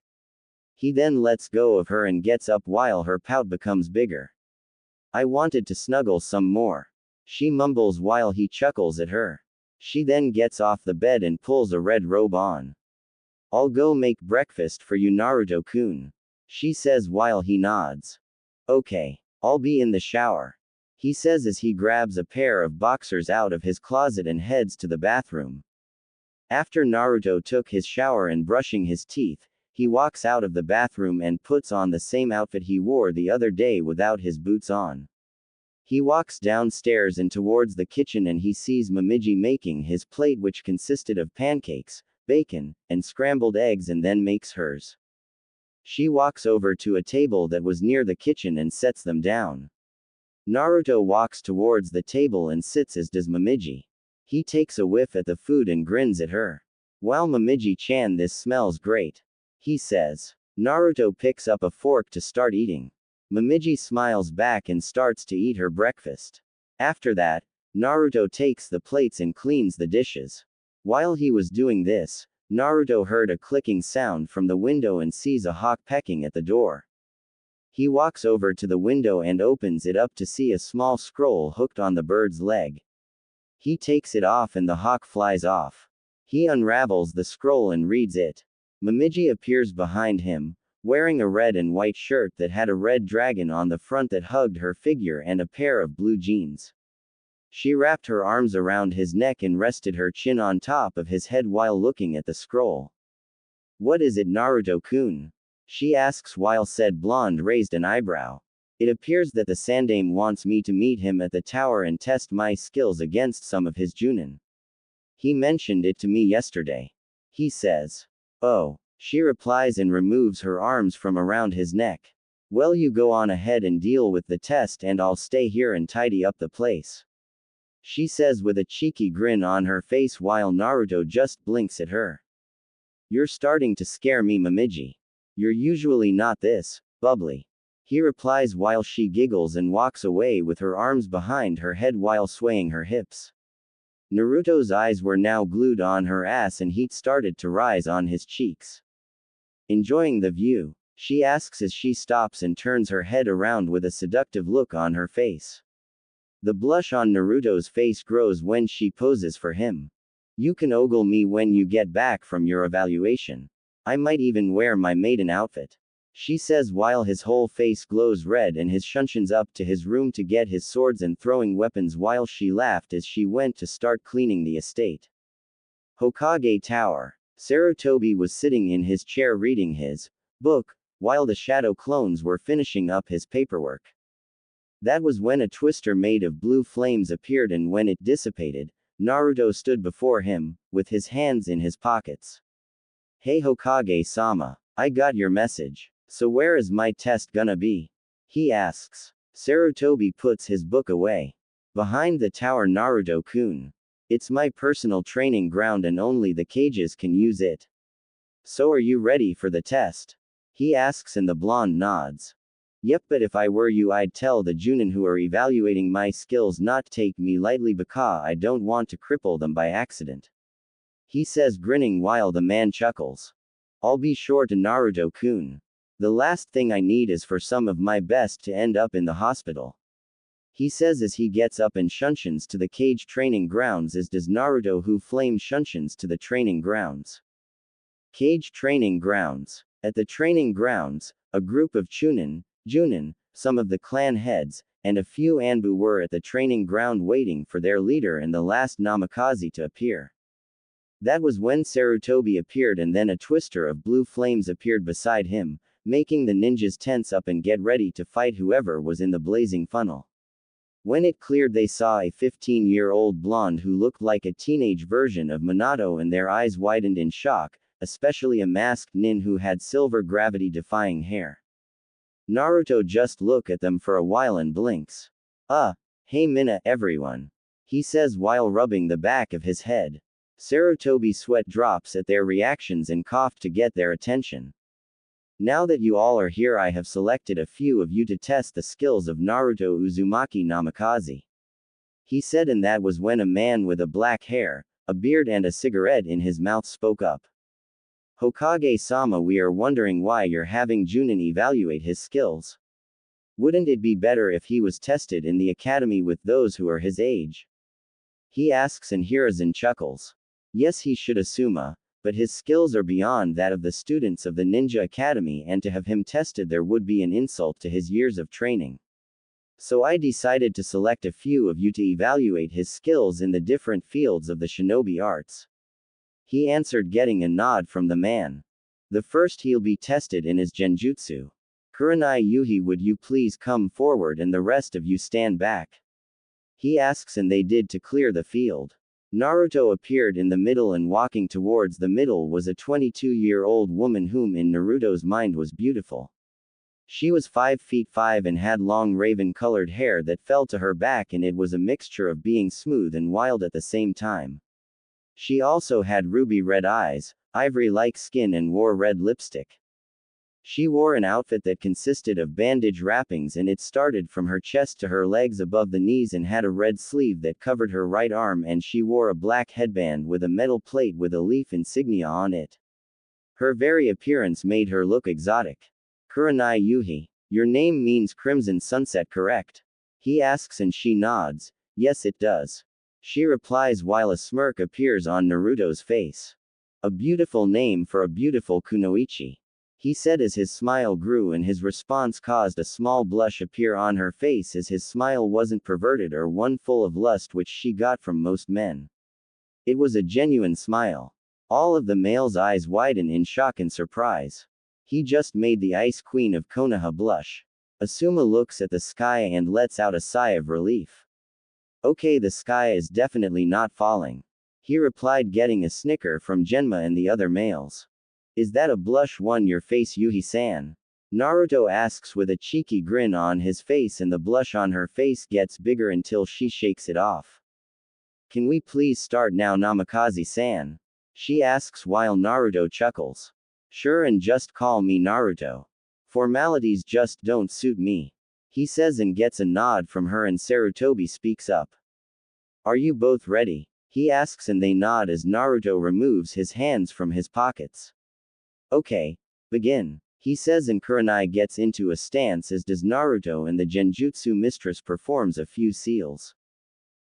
He then lets go of her and gets up while her pout becomes bigger. I wanted to snuggle some more. She mumbles while he chuckles at her. She then gets off the bed and pulls a red robe on. I'll go make breakfast for you, Naruto-kun, she says while he nods. Okay, I'll be in the shower, he says as he grabs a pair of boxers out of his closet and heads to the bathroom. After Naruto took his shower and brushing his teeth, he walks out of the bathroom and puts on the same outfit he wore the other day without his boots on. He walks downstairs and towards the kitchen, and he sees Momiji making his plate, which consisted of pancakes, bacon, and scrambled eggs, and then makes hers. She walks over to a table that was near the kitchen and sets them down. Naruto walks towards the table and sits, as does Momiji. He takes a whiff at the food and grins at her. Wow, Momiji-chan, this smells great, he says. Naruto picks up a fork to start eating. Momiji smiles back and starts to eat her breakfast. After that, Naruto takes the plates and cleans the dishes. While he was doing this, Naruto heard a clicking sound from the window and sees a hawk pecking at the door. He walks over to the window and opens it up to see a small scroll hooked on the bird's leg. He takes it off and the hawk flies off. He unravels the scroll and reads it. Momiji appears behind him, wearing a red and white shirt that had a red dragon on the front that hugged her figure and a pair of blue jeans. She wrapped her arms around his neck and rested her chin on top of his head while looking at the scroll. What is it, Naruto-kun? She asks while said blonde raised an eyebrow. It appears that the Sandame wants me to meet him at the tower and test my skills against some of his Junin. He mentioned it to me yesterday, he says. Oh, she replies and removes her arms from around his neck. Well, you go on ahead and deal with the test, and I'll stay here and tidy up the place, she says with a cheeky grin on her face while Naruto just blinks at her. You're starting to scare me, Momiji. You're usually not this bubbly, he replies while she giggles and walks away with her arms behind her head while swaying her hips. Naruto's eyes were now glued on her ass and heat started to rise on his cheeks. Enjoying the view? She asks as she stops and turns her head around with a seductive look on her face. The blush on Naruto's face grows when she poses for him. You can ogle me when you get back from your evaluation. I might even wear my maiden outfit, she says while his whole face glows red and his shunshin's up to his room to get his swords and throwing weapons while she laughed as she went to start cleaning the estate. Hokage Tower. Sarutobi was sitting in his chair reading his book, while the shadow clones were finishing up his paperwork. That was when a twister made of blue flames appeared, and when it dissipated, Naruto stood before him, with his hands in his pockets. Hey Hokage-sama, I got your message. So where is my test gonna be? He asks. Sarutobi puts his book away. Behind the tower, Naruto-kun. It's my personal training ground and only the cages can use it. So are you ready for the test? He asks and the blonde nods. Yep, but if I were you, I'd tell the Junin who are evaluating my skills not take me lightly because I don't want to cripple them by accident, he says grinning while the man chuckles. I'll be sure to, Naruto-kun. The last thing I need is for some of my best to end up in the hospital, he says as he gets up and shunshins to the cage training grounds, as does Naruto, who flame shunshins to the training grounds. Cage training grounds. At the training grounds, a group of Chunin, Junin, some of the clan heads, and a few Anbu were at the training ground waiting for their leader and the last Namikaze to appear. That was when Sarutobi appeared, and then a twister of blue flames appeared beside him, making the ninjas tense up and get ready to fight whoever was in the blazing funnel. When it cleared, they saw a 15-year-old blonde who looked like a teenage version of Minato, and their eyes widened in shock, especially a masked nin who had silver gravity-defying hair. Naruto just looks at them for a while and blinks. Hey Mina, everyone. He says while rubbing the back of his head. Sarutobi sweat drops at their reactions and coughed to get their attention. Now that you all are here, I have selected a few of you to test the skills of Naruto Uzumaki Namikaze. He said, and that was when a man with a black hair, a beard and a cigarette in his mouth spoke up. Hokage-sama, we are wondering why you're having Junin evaluate his skills. Wouldn't it be better if he was tested in the academy with those who are his age? He asks, and Hiruzen chuckles. Yes, he should, Asuma, but his skills are beyond that of the students of the Ninja Academy, and to have him tested there would be an insult to his years of training. So I decided to select a few of you to evaluate his skills in the different fields of the shinobi arts. He answered, getting a nod from the man. The first he'll be tested in is genjutsu. Kurenai Yuhi, would you please come forward and the rest of you stand back? He asks, and they did to clear the field. Naruto appeared in the middle, and walking towards the middle was a 22-year-old woman whom in Naruto's mind was beautiful. She was 5 feet 5 and had long raven-colored hair that fell to her back, and it was a mixture of being smooth and wild at the same time. She also had ruby-red eyes, ivory-like skin, and wore red lipstick. She wore an outfit that consisted of bandage wrappings, and it started from her chest to her legs above the knees and had a red sleeve that covered her right arm, and she wore a black headband with a metal plate with a leaf insignia on it. Her very appearance made her look exotic. Kurenai Yuhi, your name means Crimson Sunset, correct? He asks, and she nods. Yes, it does. She replies while a smirk appears on Naruto's face. A beautiful name for a beautiful kunoichi. He said as his smile grew, and his response caused a small blush appear on her face, as his smile wasn't perverted or one full of lust which she got from most men. It was a genuine smile. All of the male's eyes widen in shock and surprise. He just made the Ice Queen of Konoha blush. Asuma looks at the sky and lets out a sigh of relief. Okay, the sky is definitely not falling. He replied, getting a snicker from Genma and the other males. Is that a blush on your face, Yuhi-san? Naruto asks with a cheeky grin on his face, and the blush on her face gets bigger until she shakes it off. Can we please start now, Namikaze-san? She asks while Naruto chuckles. Sure, and just call me Naruto. Formalities just don't suit me. He says and gets a nod from her, and Sarutobi speaks up. Are you both ready? He asks, and they nod as Naruto removes his hands from his pockets. Okay, begin. He says, and Kurenai gets into a stance, as does Naruto, and the Genjutsu mistress performs a few seals.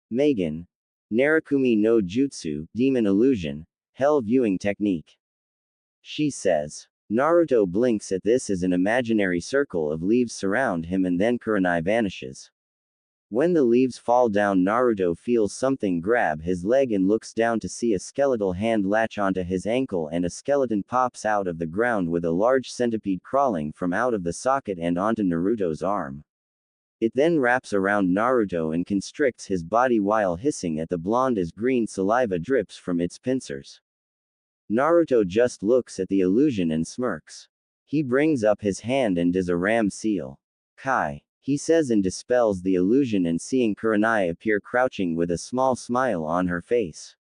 Megan. Narakumi no Jutsu, Demon Illusion, Hell Viewing Technique. She says. Naruto blinks at this as an imaginary circle of leaves surround him, and then Kurenai vanishes. When the leaves fall down, Naruto feels something grab his leg and looks down to see a skeletal hand latch onto his ankle, and a skeleton pops out of the ground with a large centipede crawling from out of the socket and onto Naruto's arm. It then wraps around Naruto and constricts his body while hissing at the blonde as green saliva drips from its pincers. Naruto just looks at the illusion and smirks. He brings up his hand and does a ram seal. Kai. He says and dispels the illusion, and seeing Kurenai appear crouching with a small smile on her face.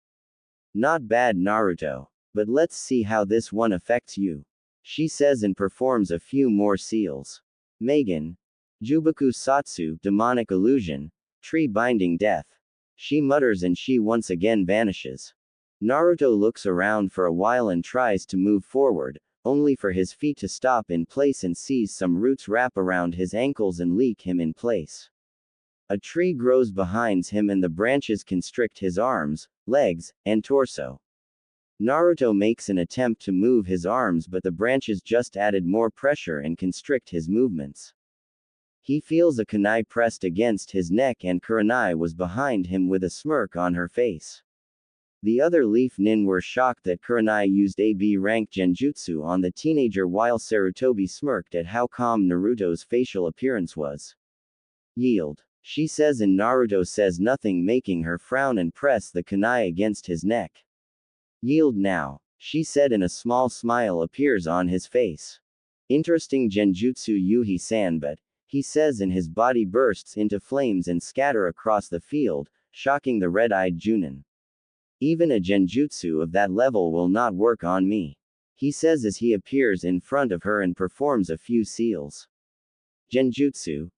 Not bad, Naruto. But let's see how this one affects you. She says and performs a few more seals. Megan. Jubaku Satsu, Demonic Illusion, Tree Binding Death. She mutters and she once again vanishes. Naruto looks around for a while and tries to move forward, only for his feet to stop in place, and sees some roots wrap around his ankles and leak him in place. A tree grows behind him, and the branches constrict his arms, legs, and torso. Naruto makes an attempt to move his arms, but the branches just added more pressure and constrict his movements. He feels a kunai pressed against his neck, and Kurenai was behind him with a smirk on her face. The other Leaf Nin were shocked that Kurenai used a B-rank genjutsu on the teenager while Sarutobi smirked at how calm Naruto's facial appearance was. Yield, she says, and Naruto says nothing, making her frown and press the kunai against his neck. Yield now, she said, and a small smile appears on his face. Interesting genjutsu Yuhi-san, but, he says, and his body bursts into flames and scatter across the field, shocking the red-eyed Junin. Even a genjutsu of that level will not work on me, he says as he appears in front of her and performs a few seals. Genjutsu.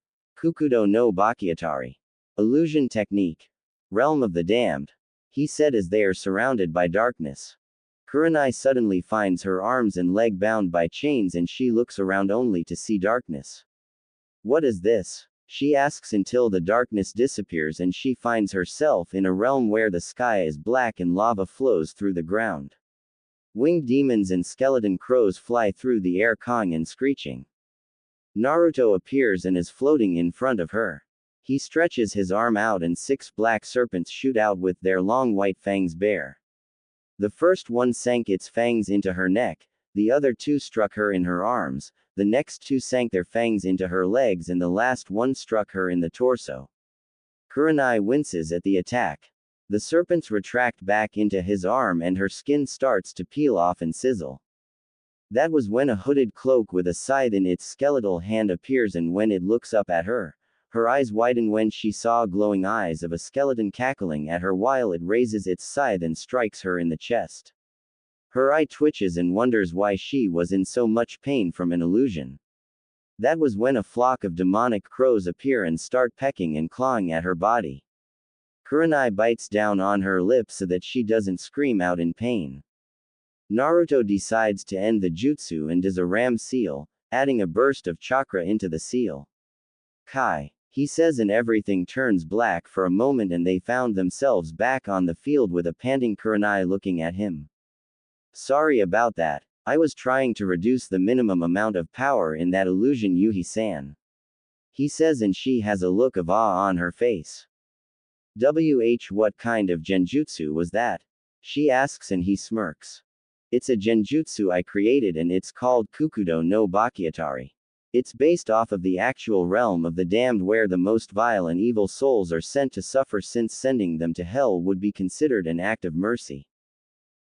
Kukudo no Bakiatari. Illusion technique. Realm of the damned, he said as they are surrounded by darkness. Kurenai suddenly finds her arms and leg bound by chains and she looks around only to see darkness. What is this? She asks until the darkness disappears and she finds herself in a realm where the sky is black and lava flows through the ground. Winged demons and skeleton crows fly through the air cawing and screeching. Naruto appears and is floating in front of her. He stretches his arm out and 6 black serpents shoot out with their long white fangs bare. The first one sank its fangs into her neck, the other 2 struck her in her arms, the next 2 sank their fangs into her legs and the last one struck her in the torso. Kurenai winces at the attack. The serpents retract back into his arm and her skin starts to peel off and sizzle. That was when a hooded cloak with a scythe in its skeletal hand appears, and when it looks up at her, her eyes widen when she saw glowing eyes of a skeleton cackling at her while it raises its scythe and strikes her in the chest. Her eye twitches and wonders why she was in so much pain from an illusion. That was when a flock of demonic crows appear and start pecking and clawing at her body. Kurenai bites down on her lips so that she doesn't scream out in pain. Naruto decides to end the jutsu and does a ram seal, adding a burst of chakra into the seal. Kai, he says, and everything turns black for a moment and they found themselves back on the field with a panting Kurenai looking at him. Sorry about that, I was trying to reduce the minimum amount of power in that illusion, Yuhi-san, he says, and she has a look of awe on her face. What kind of genjutsu was that? She asks and he smirks. It's a genjutsu I created and it's called Kukudo no Bakiatari. It's based off of the actual realm of the damned where the most vile and evil souls are sent to suffer, since sending them to hell would be considered an act of mercy.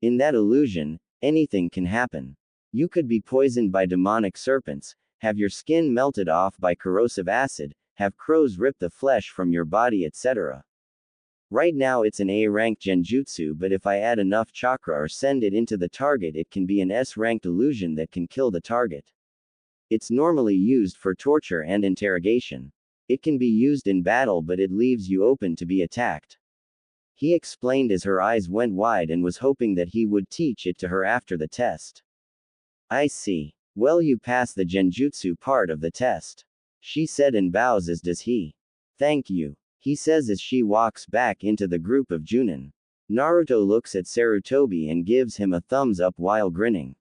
In that illusion, anything can happen. You could be poisoned by demonic serpents, have your skin melted off by corrosive acid, have crows rip the flesh from your body, etc. Right now it's an A-rank genjutsu, but if I add enough chakra or send it into the target, it can be an S-ranked illusion that can kill the target. It's normally used for torture and interrogation. It can be used in battle, but it leaves you open to be attacked, he explained as her eyes went wide and was hoping that he would teach it to her after the test. I see. Well, you pass the genjutsu part of the test, she said, and bows as does he. Thank you, he says as she walks back into the group of Junin. Naruto looks at Sarutobi and gives him a thumbs up while grinning.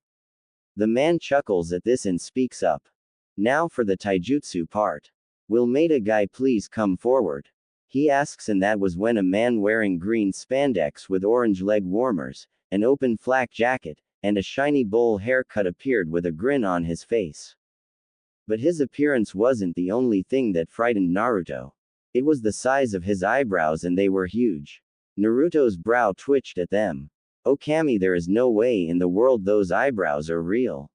The man chuckles at this and speaks up. Now for the taijutsu part. Will Maida guy please come forward? He asks, and that was when a man wearing green spandex with orange leg warmers, an open flak jacket, and a shiny bowl haircut appeared with a grin on his face. But his appearance wasn't the only thing that frightened Naruto. It was the size of his eyebrows, and they were huge. Naruto's brow twitched at them. Oh Kami, there is no way in the world those eyebrows are real.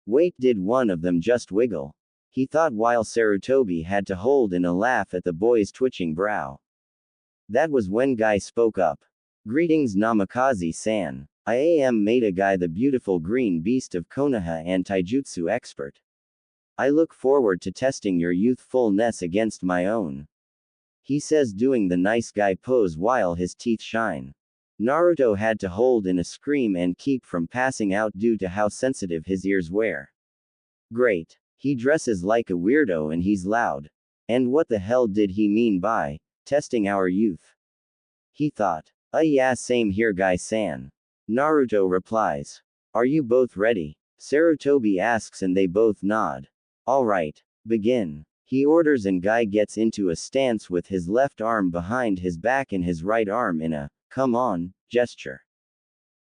Wait, did one of them just wiggle? He thought while Sarutobi had to hold in a laugh at the boy's twitching brow. That was when Guy spoke up. Greetings Namikaze-san. I am Maida Guy, the beautiful green beast of Konoha and taijutsu expert. I look forward to testing your youthfulness against my own, he says, doing the nice guy pose while his teeth shine. Naruto had to hold in a scream and keep from passing out due to how sensitive his ears were. Great. He dresses like a weirdo and he's loud. And what the hell did he mean by testing our youth? He thought. Yeah, same here Guy-san. Naruto replies. Are you both ready? Sarutobi asks and they both nod. Alright. Begin. He orders and Guy gets into a stance with his left arm behind his back and his right arm in a come on gesture.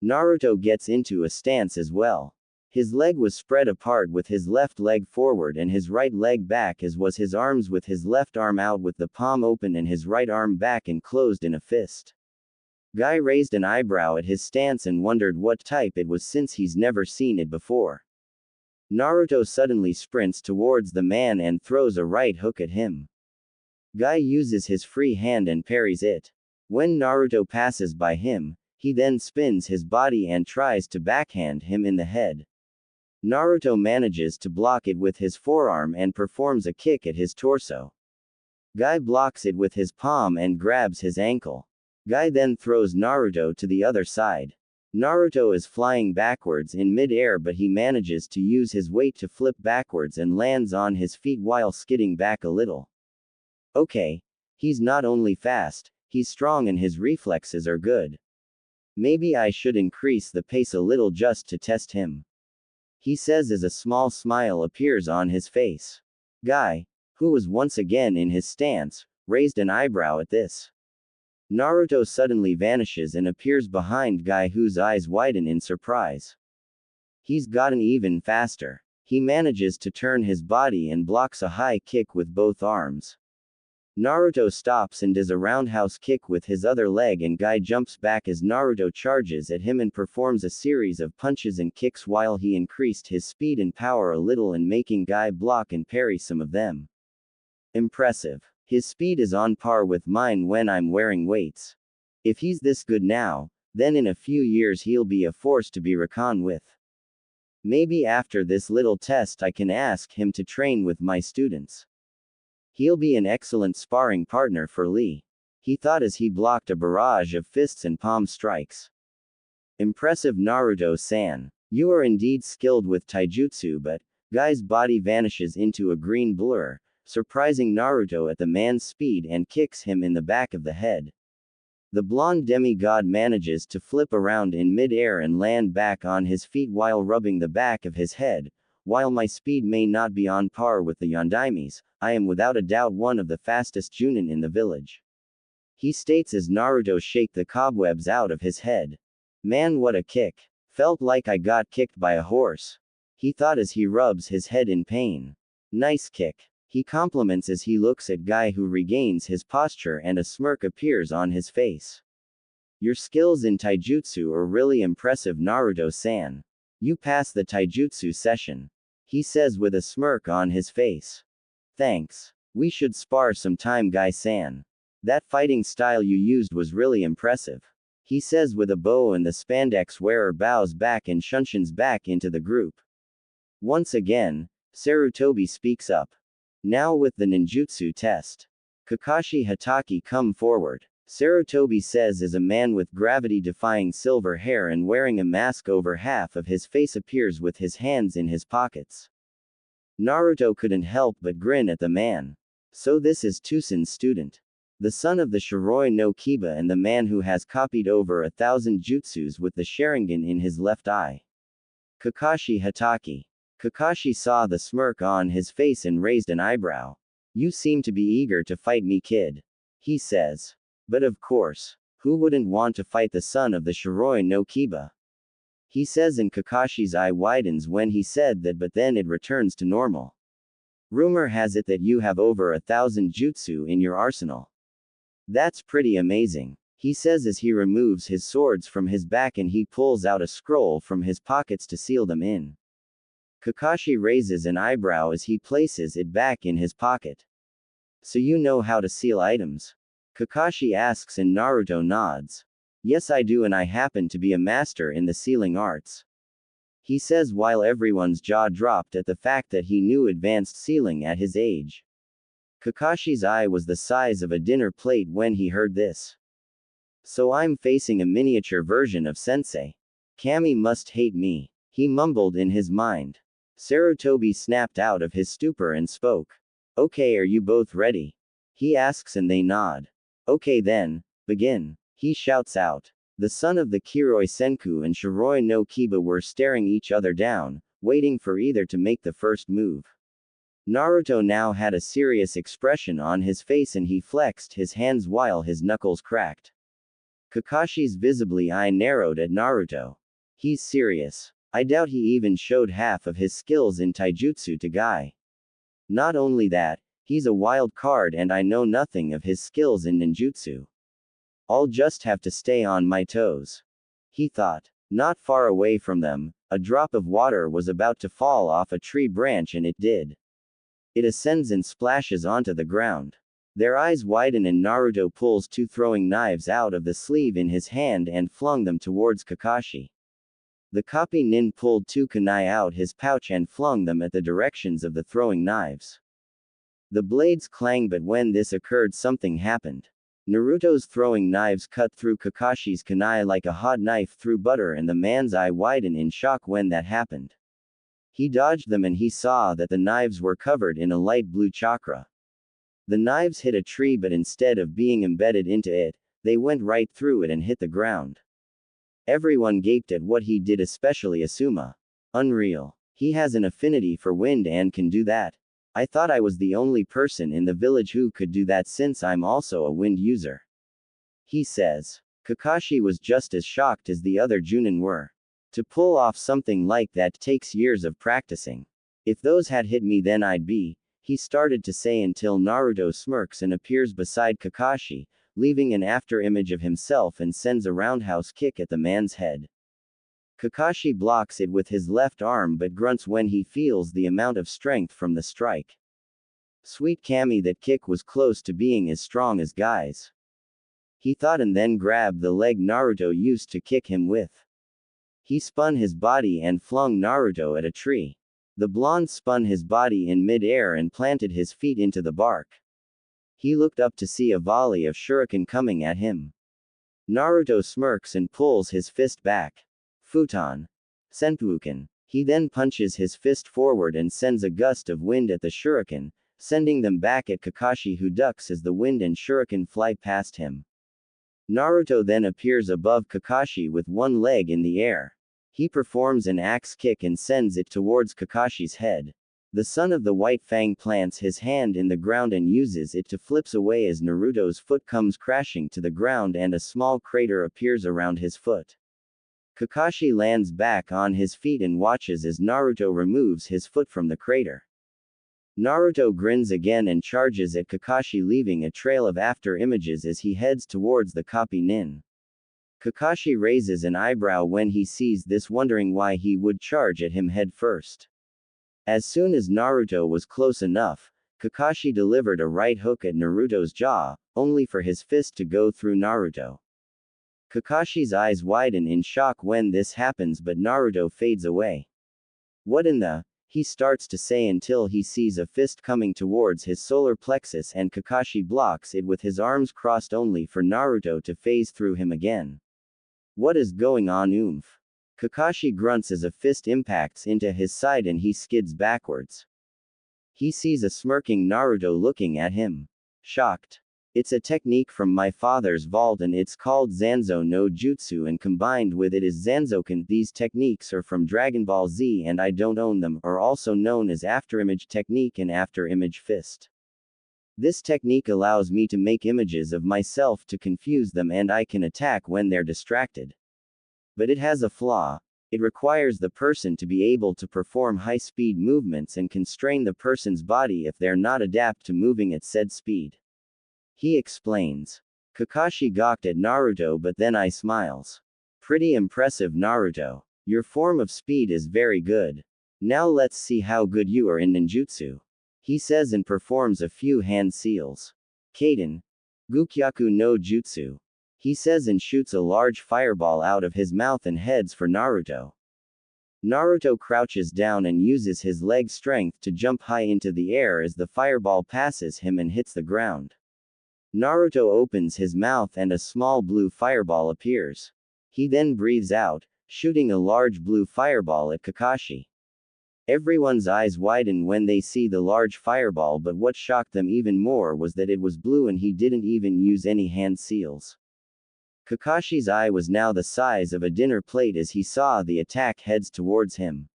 Naruto gets into a stance as well. His leg was spread apart with his left leg forward and his right leg back, as was his arms, with his left arm out with the palm open and his right arm back and closed in a fist. Guy raised an eyebrow at his stance and wondered what type it was, since he's never seen it before. Naruto suddenly sprints towards the man and throws a right hook at him. Guy uses his free hand and parries it. When Naruto passes by him, he then spins his body and tries to backhand him in the head. Naruto manages to block it with his forearm and performs a kick at his torso. Guy blocks it with his palm and grabs his ankle. Guy then throws Naruto to the other side. Naruto is flying backwards in mid-air, but he manages to use his weight to flip backwards and lands on his feet while skidding back a little. Okay. He's not only fast, he's strong and his reflexes are good. Maybe I should increase the pace a little just to test him, he says as a small smile appears on his face. Guy, who was once again in his stance, raised an eyebrow at this. Naruto suddenly vanishes and appears behind Guy, whose eyes widen in surprise. He's gotten even faster. He manages to turn his body and blocks a high kick with both arms. Naruto stops and does a roundhouse kick with his other leg, and Guy jumps back as Naruto charges at him and performs a series of punches and kicks while he increased his speed and power a little and making Guy block and parry some of them. Impressive. His speed is on par with mine when I'm wearing weights. If he's this good now, then in a few years he'll be a force to be reckoned with. Maybe after this little test I can ask him to train with my students. He'll be an excellent sparring partner for Lee, he thought as he blocked a barrage of fists and palm strikes. Impressive, Naruto-san. You are indeed skilled with taijutsu, but Guy's body vanishes into a green blur, surprising Naruto at the man's speed, and kicks him in the back of the head. The blonde demigod manages to flip around in mid-air and land back on his feet while rubbing the back of his head. While my speed may not be on par with the Yondaime's, I am without a doubt one of the fastest Junin in the village, he states as Naruto shake the cobwebs out of his head. Man, what a kick. Felt like I got kicked by a horse, he thought as he rubs his head in pain. Nice kick, he compliments as he looks at Guy, who regains his posture and a smirk appears on his face. Your skills in taijutsu are really impressive, Naruto-san. You passed the taijutsu session, he says with a smirk on his face. Thanks. We should spar some time, Guy-san. That fighting style you used was really impressive, he says with a bow, and the spandex wearer bows back and shunsins back into the group. Once again, Sarutobi speaks up. Now with the ninjutsu test. Kakashi Hatake, come forward, Sarutobi says as a man with gravity-defying silver hair and wearing a mask over half of his face appears with his hands in his pockets. Naruto couldn't help but grin at the man. So this is Tusen's student, the son of the Shiroi no Kiba and the man who has copied over 1,000 jutsus with the Sharingan in his left eye. Kakashi Hatake. Kakashi saw the smirk on his face and raised an eyebrow. You seem to be eager to fight me, kid, he says. But of course, who wouldn't want to fight the son of the Shiroi no Kiba? He says, and Kakashi's eye widens when he said that, but then it returns to normal. Rumor has it that you have over 1,000 jutsu in your arsenal. That's pretty amazing, he says as he removes his swords from his back and he pulls out a scroll from his pockets to seal them in. Kakashi raises an eyebrow as he places it back in his pocket. So you know how to seal items? Kakashi asks and Naruto nods. Yes, I do, and I happen to be a master in the sealing arts, he says while everyone's jaw dropped at the fact that he knew advanced sealing at his age. Kakashi's eye was the size of a dinner plate when he heard this. So I'm facing a miniature version of Sensei. Kami must hate me, he mumbled in his mind. Sarutobi snapped out of his stupor and spoke. Okay, are you both ready? He asks and they nod. Okay then, begin, he shouts out. The son of the Kiroi Senku and Shiroi no Kiba were staring each other down, waiting for either to make the first move. Naruto now had a serious expression on his face and he flexed his hands while his knuckles cracked. Kakashi's visibly eye narrowed at Naruto. He's serious. I doubt he even showed half of his skills in taijutsu to Guy. Not only that, he's a wild card and I know nothing of his skills in ninjutsu. I'll just have to stay on my toes. He thought. Not far away from them, a drop of water was about to fall off a tree branch and it did. It ascends and splashes onto the ground. Their eyes widen and Naruto pulls 2 throwing knives out of the sleeve in his hand and flung them towards Kakashi. The copy nin pulled 2 kunai out his pouch and flung them at the directions of the throwing knives. The blades clang, but when this occurred something happened. Naruto's throwing knives cut through Kakashi's kunai like a hot knife through butter and the man's eye widened in shock when that happened. He dodged them and he saw that the knives were covered in a light blue chakra. The knives hit a tree, but instead of being embedded into it, they went right through it and hit the ground. Everyone gaped at what he did, especially Asuma. Unreal. He has an affinity for wind and can do that. I thought I was the only person in the village who could do that since I'm also a wind user. He says. Kakashi was just as shocked as the other Junin were. To pull off something like that takes years of practicing. If those had hit me, then I'd be, he started to say until Naruto smirks and appears beside Kakashi, leaving an after image of himself and sends a roundhouse kick at the man's head. Kakashi blocks it with his left arm but grunts when he feels the amount of strength from the strike. Sweet Kami, that kick was close to being as strong as Guy's. He thought and then grabbed the leg Naruto used to kick him with. He spun his body and flung Naruto at a tree. The blonde spun his body in mid-air and planted his feet into the bark. He looked up to see a volley of shuriken coming at him. Naruto smirks and pulls his fist back. Futon. Senpuuken. He then punches his fist forward and sends a gust of wind at the shuriken, sending them back at Kakashi, who ducks as the wind and shuriken fly past him. Naruto then appears above Kakashi with one leg in the air. He performs an axe kick and sends it towards Kakashi's head. The son of the White Fang plants his hand in the ground and uses it to flips away as Naruto's foot comes crashing to the ground and a small crater appears around his foot. Kakashi lands back on his feet and watches as Naruto removes his foot from the crater. Naruto grins again and charges at Kakashi, leaving a trail of after images as he heads towards the copy nin. Kakashi raises an eyebrow when he sees this, wondering why he would charge at him head first. As soon as Naruto was close enough, Kakashi delivered a right hook at Naruto's jaw, only for his fist to go through Naruto. Kakashi's eyes widen in shock when this happens, but Naruto fades away. What in the? He starts to say until he sees a fist coming towards his solar plexus and Kakashi blocks it with his arms crossed, only for Naruto to phase through him again. What is going on, oomph? Kakashi grunts as a fist impacts into his side and he skids backwards. He sees a smirking Naruto looking at him. Shocked. It's a technique from my father's vault and it's called Zanzo no Jutsu, and combined with it is Zanzoken. These techniques are from Dragon Ball Z and I don't own them, are also known as afterimage technique and afterimage fist. This technique allows me to make images of myself to confuse them and I can attack when they're distracted. But it has a flaw. It requires the person to be able to perform high-speed movements and constrain the person's body if they're not adapt to moving at said speed. He explains. Kakashi gawked at Naruto, but then I smiles. Pretty impressive, Naruto. Your form of speed is very good. Now let's see how good you are in ninjutsu. He says and performs a few hand seals. Kaden. Gukyaku no Jutsu. He says and shoots a large fireball out of his mouth and heads for Naruto. Naruto crouches down and uses his leg strength to jump high into the air as the fireball passes him and hits the ground. Naruto opens his mouth and a small blue fireball appears. He then breathes out, shooting a large blue fireball at Kakashi. Everyone's eyes widen when they see the large fireball, but what shocked them even more was that it was blue and he didn't even use any hand seals. Kakashi's eye was now the size of a dinner plate as he saw the attack heads towards him.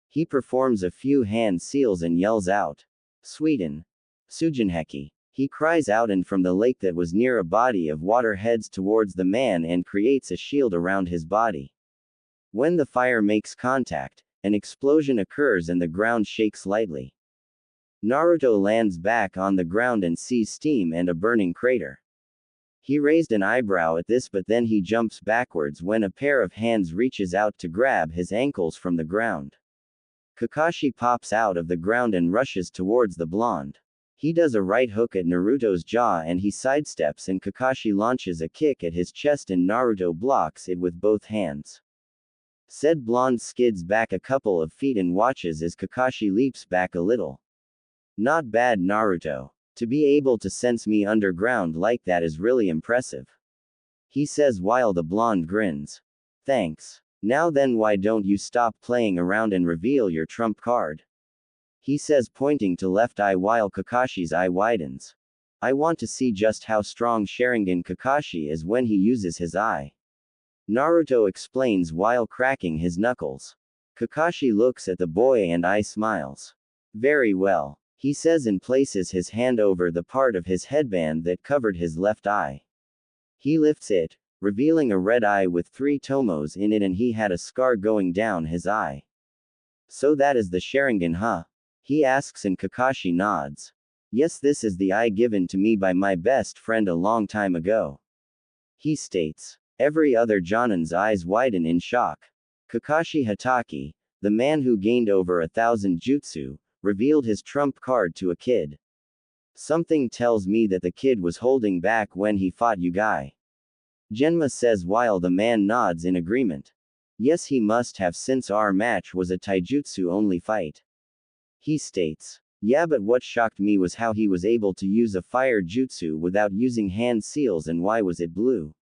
He performs a few hand seals and yells out. Suiten. Sujinheki. He cries out and from the lake that was near a body of water heads towards the man and creates a shield around his body. When the fire makes contact, an explosion occurs and the ground shakes lightly. Naruto lands back on the ground and sees steam and a burning crater. He raised an eyebrow at this, but then he jumps backwards when a pair of hands reaches out to grab his ankles from the ground. Kakashi pops out of the ground and rushes towards the blonde. He does a right hook at Naruto's jaw and he sidesteps and Kakashi launches a kick at his chest and Naruto blocks it with both hands. Said blonde skids back a couple of feet and watches as Kakashi leaps back a little. Not bad, Naruto. To be able to sense me underground like that is really impressive. He says while the blonde grins. Thanks. Now then, why don't you stop playing around and reveal your trump card? He says, pointing to left eye while Kakashi's eye widens. I want to see just how strong Sharingan Kakashi is when he uses his eye. Naruto explains while cracking his knuckles. Kakashi looks at the boy and eye smiles. Very well, he says and places his hand over the part of his headband that covered his left eye. He lifts it, revealing a red eye with 3 tomos in it, and he had a scar going down his eye. So that is the Sharingan, huh? He asks and Kakashi nods. Yes, this is the eye given to me by my best friend a long time ago. He states. Every other Jonin's eyes widen in shock. Kakashi Hatake, the man who gained over 1,000 jutsu, revealed his trump card to a kid. Something tells me that the kid was holding back when he fought Yugai. Genma says while the man nods in agreement. Yes, he must have, since our match was a taijutsu only fight. He states. Yeah, but what shocked me was how he was able to use a fire jutsu without using hand seals, and why was it blue?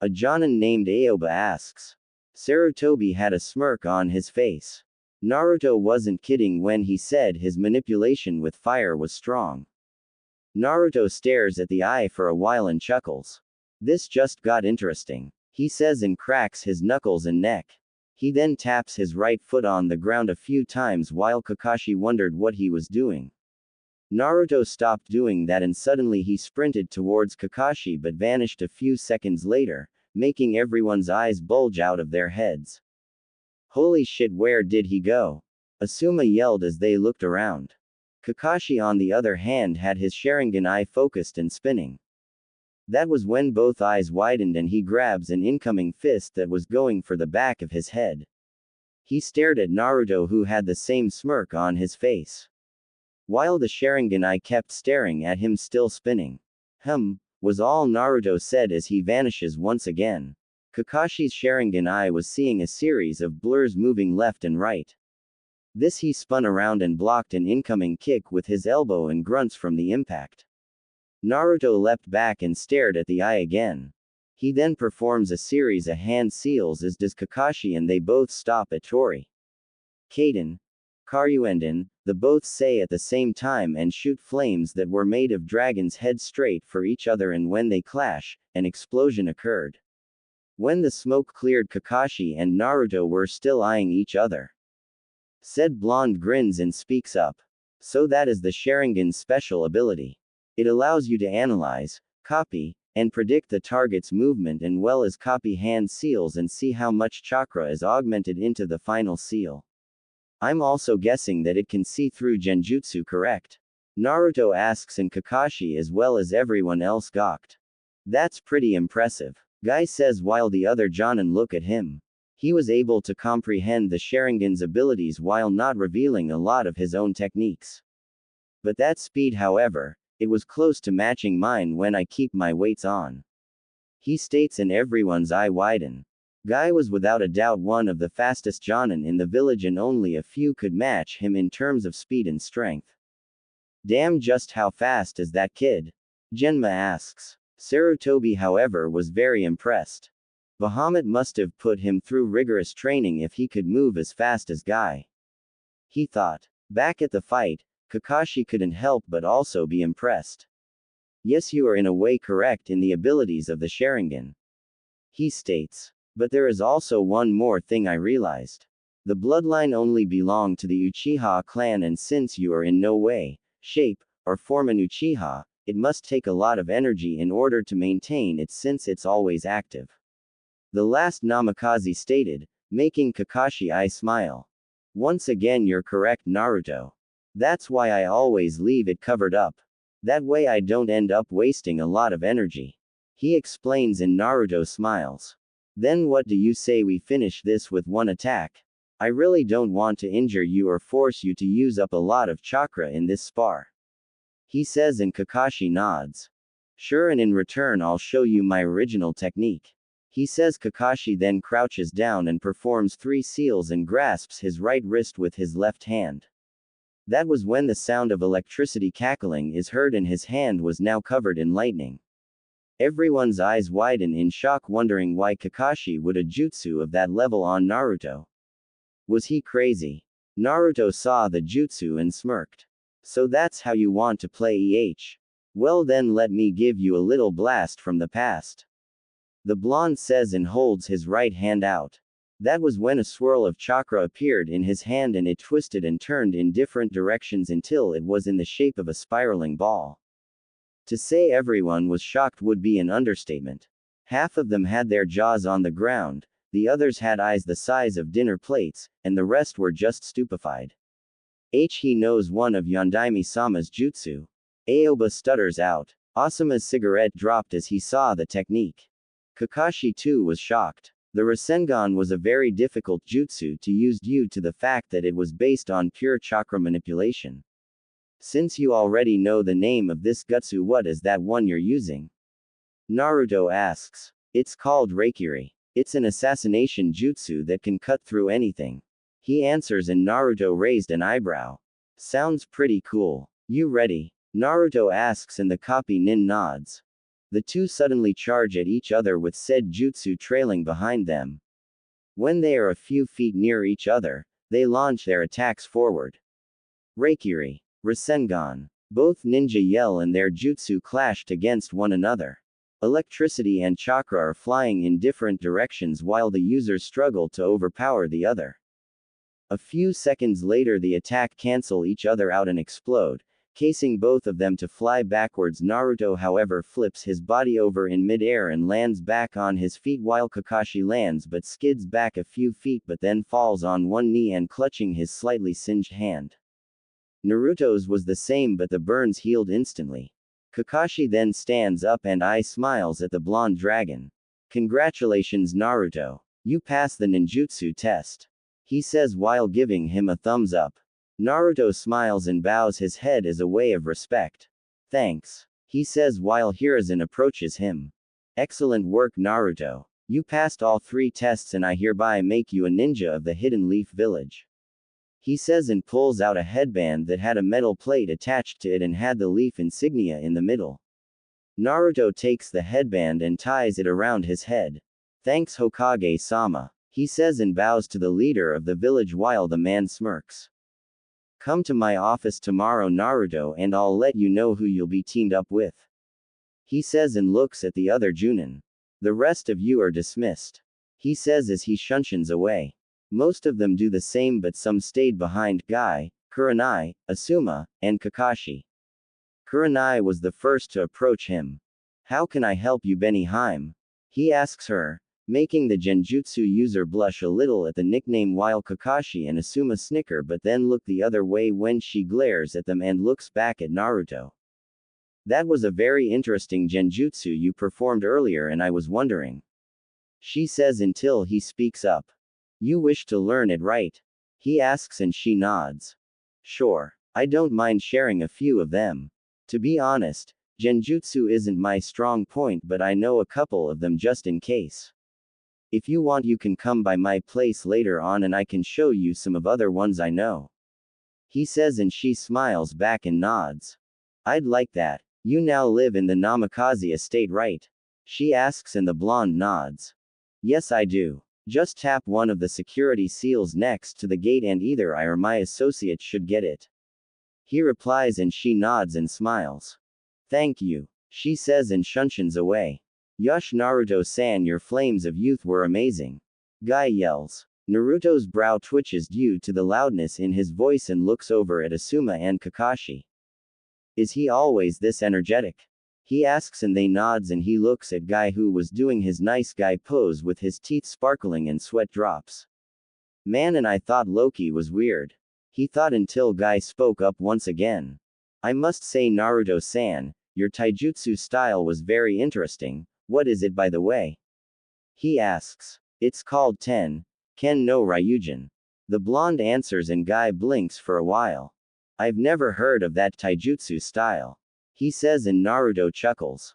A Jonin named Aoba asks. Sarutobi had a smirk on his face. Naruto wasn't kidding when he said his manipulation with fire was strong. Naruto stares at the eye for a while and chuckles. This just got interesting, he says and cracks his knuckles and neck. He then taps his right foot on the ground a few times while Kakashi wondered what he was doing. Naruto stopped doing that and suddenly he sprinted towards Kakashi but vanished a few seconds later, making everyone's eyes bulge out of their heads. Holy shit, where did he go? Asuma yelled as they looked around. Kakashi on the other hand had his Sharingan eye focused and spinning. That was when both eyes widened and he grabs an incoming fist that was going for the back of his head. He stared at Naruto, who had the same smirk on his face. While the Sharingan eye kept staring at him, still spinning. Was all Naruto said as he vanishes once again. Kakashi's Sharingan eye was seeing a series of blurs moving left and right. This he spun around and blocked an incoming kick with his elbow and grunts from the impact. Naruto leapt back and stared at the eye again. He then performs a series of hand seals as does Kakashi, and they both stop at Tori. Kaden. Karyuenden, the both say at the same time and shoot flames that were made of dragon's head straight for each other, and when they clash, an explosion occurred. When the smoke cleared, Kakashi and Naruto were still eyeing each other. Said blonde grins and speaks up. So that is the Sharingan's special ability. It allows you to analyze, copy, and predict the target's movement, and well as copy hand seals and see how much chakra is augmented into the final seal. I'm also guessing that it can see through genjutsu, correct? Naruto asks, and Kakashi as well as everyone else gawked. That's pretty impressive, Guy says while the other Jonin look at him. He was able to comprehend the Sharingan's abilities while not revealing a lot of his own techniques. But that speed, however, it was close to matching mine when I keep my weights on. He states, and everyone's eye widen. Guy was without a doubt one of the fastest Jonin in the village, and only a few could match him in terms of speed and strength. Damn, just how fast is that kid? Genma asks. Sarutobi, however, was very impressed. Bahamut must have put him through rigorous training if he could move as fast as Guy. He thought. Back at the fight, Kakashi couldn't help but also be impressed. Yes, you are in a way correct in the abilities of the Sharingan. He states. But there is also one more thing I realized. The bloodline only belonged to the Uchiha clan, and since you are in no way, shape, or form an Uchiha, it must take a lot of energy in order to maintain it since it's always active. The last Namikaze stated, making Kakashi eye smile. Once again you're correct, Naruto. That's why I always leave it covered up. That way I don't end up wasting a lot of energy. He explains and Naruto smiles. Then what do you say we finish this with one attack? I really don't want to injure you or force you to use up a lot of chakra in this spar. He says and Kakashi nods. Sure, and in return I'll show you my original technique. He says. Kakashi then crouches down and performs 3 seals and grasps his right wrist with his left hand. That was when the sound of electricity cackling is heard and his hand was now covered in lightning. Everyone's eyes widen in shock, wondering why Kakashi would a jutsu of that level on Naruto. Was he crazy? Naruto saw the jutsu and smirked. So that's how you want to play EH? Well then let me give you a little blast from the past. The blonde says and holds his right hand out. That was when a swirl of chakra appeared in his hand and it twisted and turned in different directions until it was in the shape of a spiraling ball. To say everyone was shocked would be an understatement. Half of them had their jaws on the ground, the others had eyes the size of dinner plates, and the rest were just stupefied. He knows one of Yondaime-sama's jutsu. Aoba stutters out. Asuma's cigarette dropped as he saw the technique. Kakashi too was shocked. The Rasengan was a very difficult jutsu to use due to the fact that it was based on pure chakra manipulation. Since you already know the name of this jutsu, what is that one you're using? Naruto asks. It's called Reikiri. It's an assassination jutsu that can cut through anything. He answers and Naruto raised an eyebrow. Sounds pretty cool. You ready? Naruto asks and the copy nin nods. The two suddenly charge at each other with said jutsu trailing behind them. When they are a few feet near each other, they launch their attacks forward. Reikiri. Rasengan. Both ninja yell and their jutsu clashed against one another. Electricity and chakra are flying in different directions while the users struggle to overpower the other. A few seconds later the attack cancel each other out and explode, casing both of them to fly backwards. Naruto however flips his body over in mid-air and lands back on his feet while Kakashi lands but skids back a few feet but then falls on one knee and clutching his slightly singed hand. Naruto's was the same but the burns healed instantly. Kakashi then stands up and smiles at the blonde dragon. Congratulations Naruto. You passed the ninjutsu test. He says while giving him a thumbs up. Naruto smiles and bows his head as a way of respect. Thanks. He says while Hiruzen approaches him. Excellent work Naruto. You passed all 3 tests and I hereby make you a ninja of the Hidden Leaf Village. He says and pulls out a headband that had a metal plate attached to it and had the leaf insignia in the middle. Naruto takes the headband and ties it around his head. Thanks Hokage-sama. He says and bows to the leader of the village while the man smirks. Come to my office tomorrow Naruto and I'll let you know who you'll be teamed up with. He says and looks at the other Junin. The rest of you are dismissed. He says as he shunsons away. Most of them do the same but some stayed behind: Guy, Kurenai, Asuma, and Kakashi. Kurenai was the first to approach him. How can I help you Benihime? He asks her, making the genjutsu user blush a little at the nickname while Kakashi and Asuma snicker but then look the other way when she glares at them and looks back at Naruto. That was a very interesting genjutsu you performed earlier and I was wondering. She says until he speaks up. You wish to learn it, right? He asks and she nods. Sure. I don't mind sharing a few of them. To be honest, genjutsu isn't my strong point but I know a couple of them just in case. If you want you can come by my place later on and I can show you some of other ones I know. He says and she smiles back and nods. I'd like that. You now live in the Namikaze estate, right? She asks and the blonde nods. Yes I do. Just tap one of the security seals next to the gate and either I or my associate should get it. He replies and she nods and smiles. Thank you. She says and shunsons away. Yush Naruto-san, your flames of youth were amazing. Guy yells. Naruto's brow twitches due to the loudness in his voice and looks over at Asuma and Kakashi. Is he always this energetic? He asks and they nods and he looks at Guy who was doing his nice guy pose with his teeth sparkling and sweat drops. Man, and I thought Loki was weird. He thought until Guy spoke up once again. I must say Naruto-san, your taijutsu style was very interesting. What is it by the way? He asks. It's called Ken no Ryujin. The blonde answers and Guy blinks for a while. I've never heard of that taijutsu style. He says and Naruto chuckles.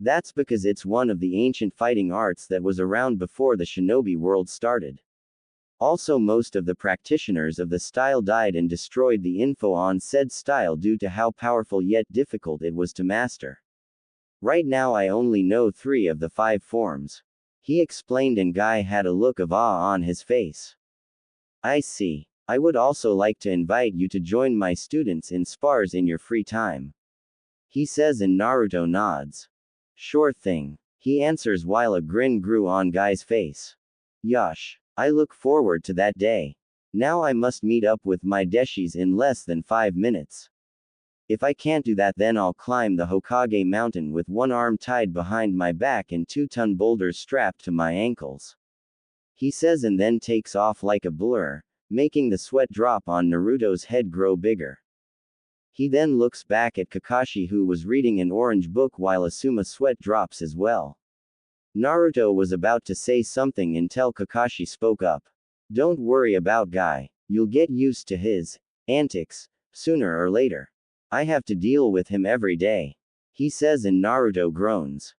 That's because it's one of the ancient fighting arts that was around before the shinobi world started. Also, most of the practitioners of the style died and destroyed the info on said style due to how powerful yet difficult it was to master. Right now I only know 3 of the 5 forms. He explained and Guy had a look of awe on his face. I see. I would also like to invite you to join my students in spars in your free time. He says and Naruto nods. Sure thing. He answers while a grin grew on Guy's face. Yosh. I look forward to that day. Now I must meet up with my deshis in less than 5 minutes. If I can't do that, then I'll climb the Hokage mountain with one arm tied behind my back and 2-ton boulders strapped to my ankles. He says and then takes off like a blur, making the sweat drop on Naruto's head grow bigger. He then looks back at Kakashi who was reading an orange book while Asuma sweat drops as well. Naruto was about to say something until Kakashi spoke up. Don't worry about Guy. You'll get used to his antics sooner or later. I have to deal with him every day. He says and Naruto groans.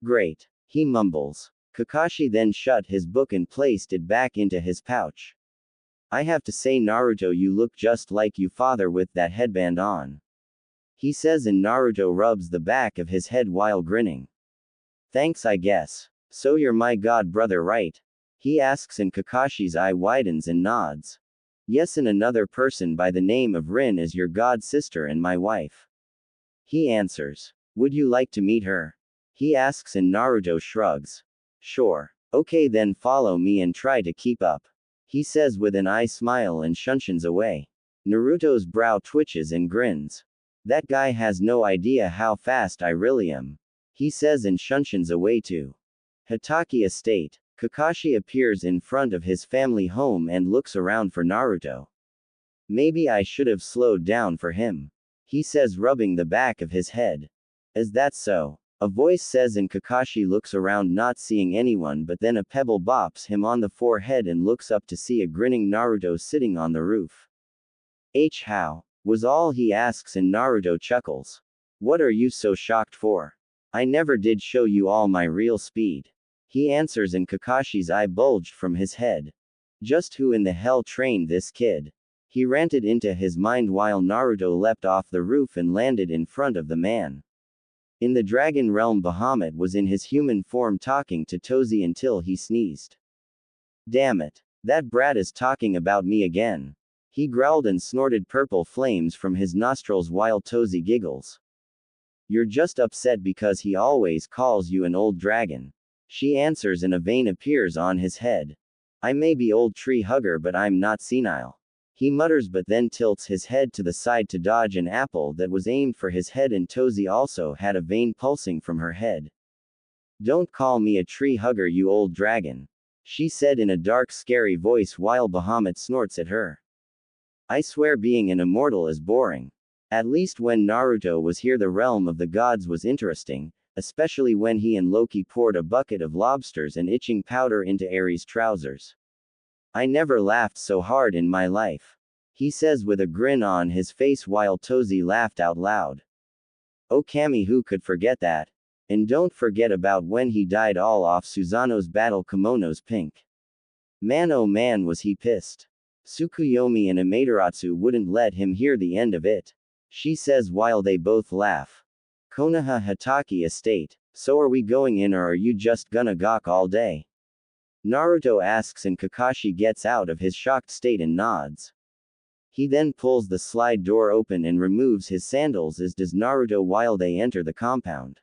Great. He mumbles. Kakashi then shut his book and placed it back into his pouch. I have to say Naruto, you look just like your father with that headband on. He says and Naruto rubs the back of his head while grinning. Thanks, I guess. So you're my god brother, right? He asks and Kakashi's eye widens and nods. Yes, and another person by the name of Rin is your god sister and my wife. He answers. Would you like to meet her? He asks and Naruto shrugs. Sure. Okay, then follow me and try to keep up. He says with an eye smile and shunshuns away. Naruto's brow twitches and grins. That guy has no idea how fast I really am. He says and shunshuns away too. Hitaki Estate. Kakashi appears in front of his family home and looks around for Naruto. Maybe I should have slowed down for him. He says, rubbing the back of his head. Is that so? A voice says and Kakashi looks around not seeing anyone, but then a pebble bops him on the forehead and looks up to see a grinning Naruto sitting on the roof. How? Was all he asks and Naruto chuckles. What are you so shocked for? I never did show you all my real speed. He answers and Kakashi's eye bulged from his head. Just who in the hell trained this kid? He ranted into his mind while Naruto leapt off the roof and landed in front of the man. In the dragon realm, Bahamut was in his human form talking to Tozi until he sneezed. Damn it. That brat is talking about me again. He growled and snorted purple flames from his nostrils while Tozi giggles. You're just upset because he always calls you an old dragon. She answers and a vein appears on his head. I may be old tree hugger, but I'm not senile. He mutters but then tilts his head to the side to dodge an apple that was aimed for his head, and Tozi also had a vein pulsing from her head. Don't call me a tree hugger, you old dragon. She said in a dark scary voice while Bahamut snorts at her. I swear being an immortal is boring. At least when Naruto was here the realm of the gods was interesting, especially when he and Loki poured a bucket of lobsters and itching powder into Ares' trousers. I never laughed so hard in my life. He says with a grin on his face while Tozi laughed out loud. Oh Kami, who could forget that? And don't forget about when he died all off Susanoo's battle kimono's pink. Man, oh man, was he pissed. Tsukuyomi and Amaterasu wouldn't let him hear the end of it. She says while they both laugh. Konoha Hitaki Estate. So are we going in or are you just gonna gawk all day? Naruto asks and Kakashi gets out of his shocked state and nods. He then pulls the slide door open and removes his sandals, as does Naruto while they enter the compound.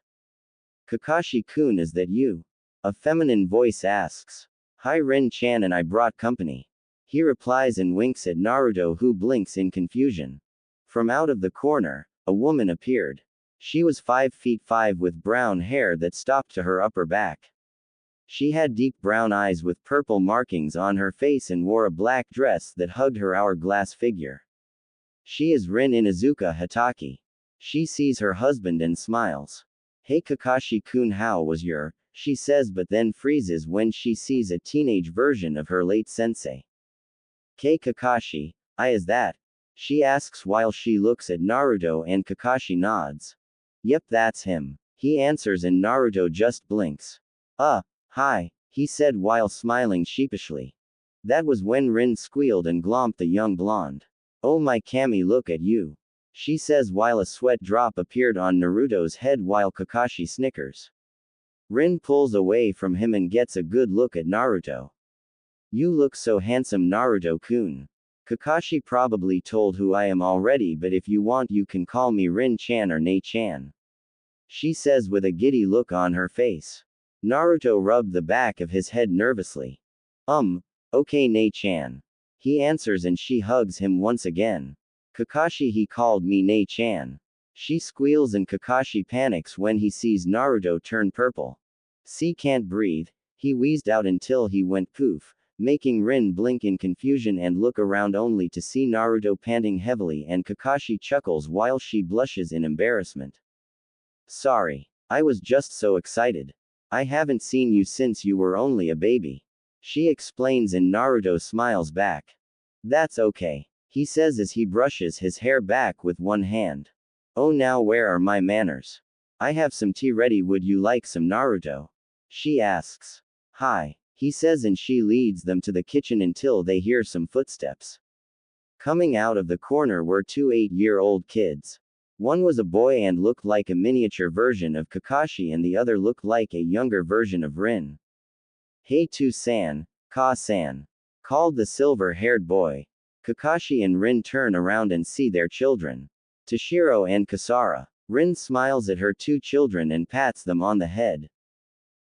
Kakashi-kun, is that you? A feminine voice asks. Hi Rin-chan, and I brought company. He replies and winks at Naruto, who blinks in confusion. From out of the corner, a woman appeared. She was 5'5" with brown hair that stopped to her upper back. She had deep brown eyes with purple markings on her face and wore a black dress that hugged her hourglass figure. She is Rin Inuzuka Hitaki. She sees her husband and smiles. Hey Kakashi-kun, how was your, she says, but then freezes when she sees a teenage version of her late sensei. K Kakashi, is that? She asks while she looks at Naruto and Kakashi nods. Yep, that's him. He answers and Naruto just blinks. Hi, he said while smiling sheepishly. That was when Rin squealed and glomped the young blonde. Oh my Kami, look at you, she says while a sweat drop appeared on Naruto's head while Kakashi snickers. Rin pulls away from him and gets a good look at Naruto. You look so handsome, Naruto-kun. Kakashi probably told who I am already, but if you want you can call me Rin-chan or Nei-chan, she says with a giddy look on her face. Naruto rubbed the back of his head nervously. Okay Nei-chan, he answers and she hugs him once again. Kakashi, he called me Nei-chan. She squeals and Kakashi panics when he sees Naruto turn purple. See, can't breathe, he wheezed out until he went poof, making Rin blink in confusion and look around only to see Naruto panting heavily, and Kakashi chuckles while she blushes in embarrassment. Sorry, I was just so excited. I haven't seen you since you were only a baby, she explains, and Naruto smiles back. That's okay, he says as he brushes his hair back with one hand. Oh, now where are my manners? I have some tea ready, would you like some, Naruto? She asks. Hi, he says, and she leads them to the kitchen until they hear some footsteps. Coming out of the corner were two 8-year-old kids. One was a boy and looked like a miniature version of Kakashi, and the other looked like a younger version of Rin. Hey To-san, Ka-san, called the silver-haired boy. Kakashi and Rin turn around and see their children, Toshiro and Kasara. Rin smiles at her two children and pats them on the head.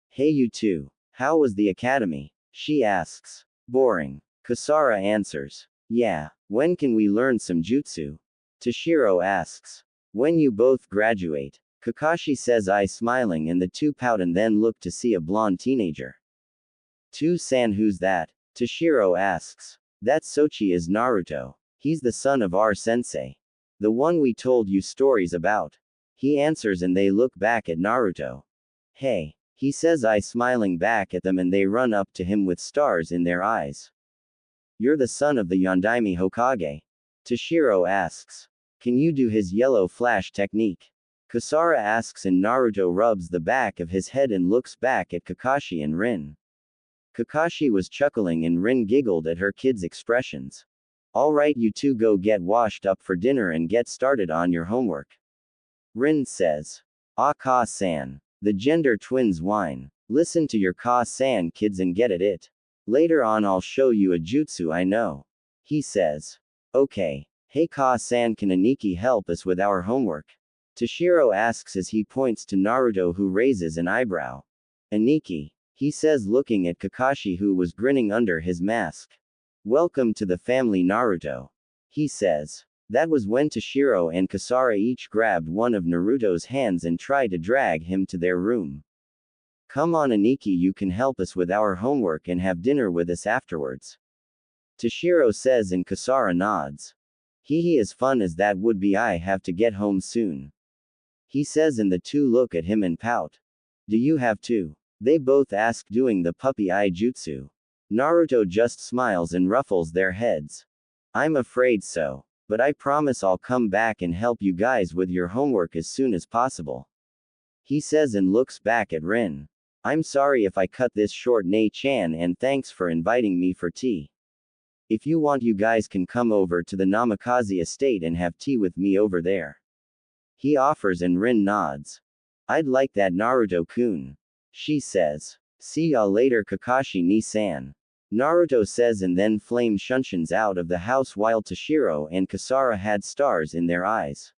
Hey you two, how was the academy? She asks. Boring, Kasara answers. Yeah, when can we learn some jutsu? Toshiro asks. When you both graduate, Kakashi says, smiling, and the two pout and then look to see a blonde teenager. To-san, who's that? Toshiro asks. That Sochi is Naruto. He's the son of our sensei. The one we told you stories about. He answers, and they look back at Naruto. Hey, he says, smiling back at them, and they run up to him with stars in their eyes. You're the son of the Yondaime Hokage? Toshiro asks. Can you do his yellow flash technique? Kasara asks, and Naruto rubs the back of his head and looks back at Kakashi and Rin. Kakashi was chuckling and Rin giggled at her kids' expressions. Alright, you two go get washed up for dinner and get started on your homework, Rin says. Ka-san. The gender twins whine. Listen to your Ka-san, kids, and get at it. Later on I'll show you a jutsu I know, he says. Okay. Hey Ka-san, can Aniki help us with our homework? Toshiro asks as he points to Naruto, who raises an eyebrow. Aniki, he says, looking at Kakashi, who was grinning under his mask. Welcome to the family, Naruto, he says. That was when Toshiro and Kasara each grabbed one of Naruto's hands and tried to drag him to their room. Come on Aniki, you can help us with our homework and have dinner with us afterwards, Toshiro says, and Kasara nods. He as fun as that would be, I have to get home soon, he says, and the two look at him and pout. Do you have to? They both ask, doing the puppy eye jutsu. Naruto just smiles and ruffles their heads. I'm afraid so, but I promise I'll come back and help you guys with your homework as soon as possible, he says, and looks back at Rin. I'm sorry if I cut this short, Nei-chan, and thanks for inviting me for tea. If you want, you guys can come over to the Namikaze estate and have tea with me over there, he offers, and Rin nods. I'd like that, Naruto-kun, she says. See ya later, Kakashi ni-san, Naruto says, and then flame shunshuns out of the house while Toshiro and Kasara had stars in their eyes.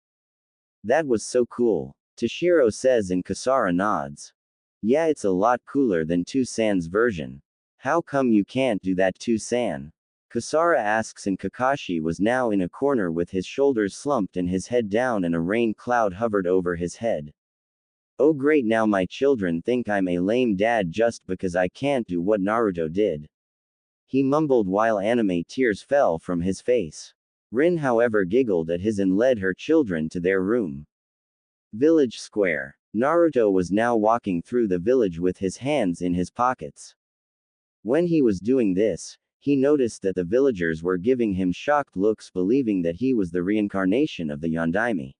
That was so cool, Toshiro says, and Kasara nods. Yeah, it's a lot cooler than To-san's version. How come you can't do that, To-san? Kusara asks, and Kakashi was now in a corner with his shoulders slumped and his head down, and a rain cloud hovered over his head. Oh great, now my children think I'm a lame dad just because I can't do what Naruto did. He mumbled while anime tears fell from his face. Rin however giggled at his and led her children to their room. Village Square. Naruto was now walking through the village with his hands in his pockets. When he was doing this, he noticed that the villagers were giving him shocked looks, believing that he was the reincarnation of the Yondaime.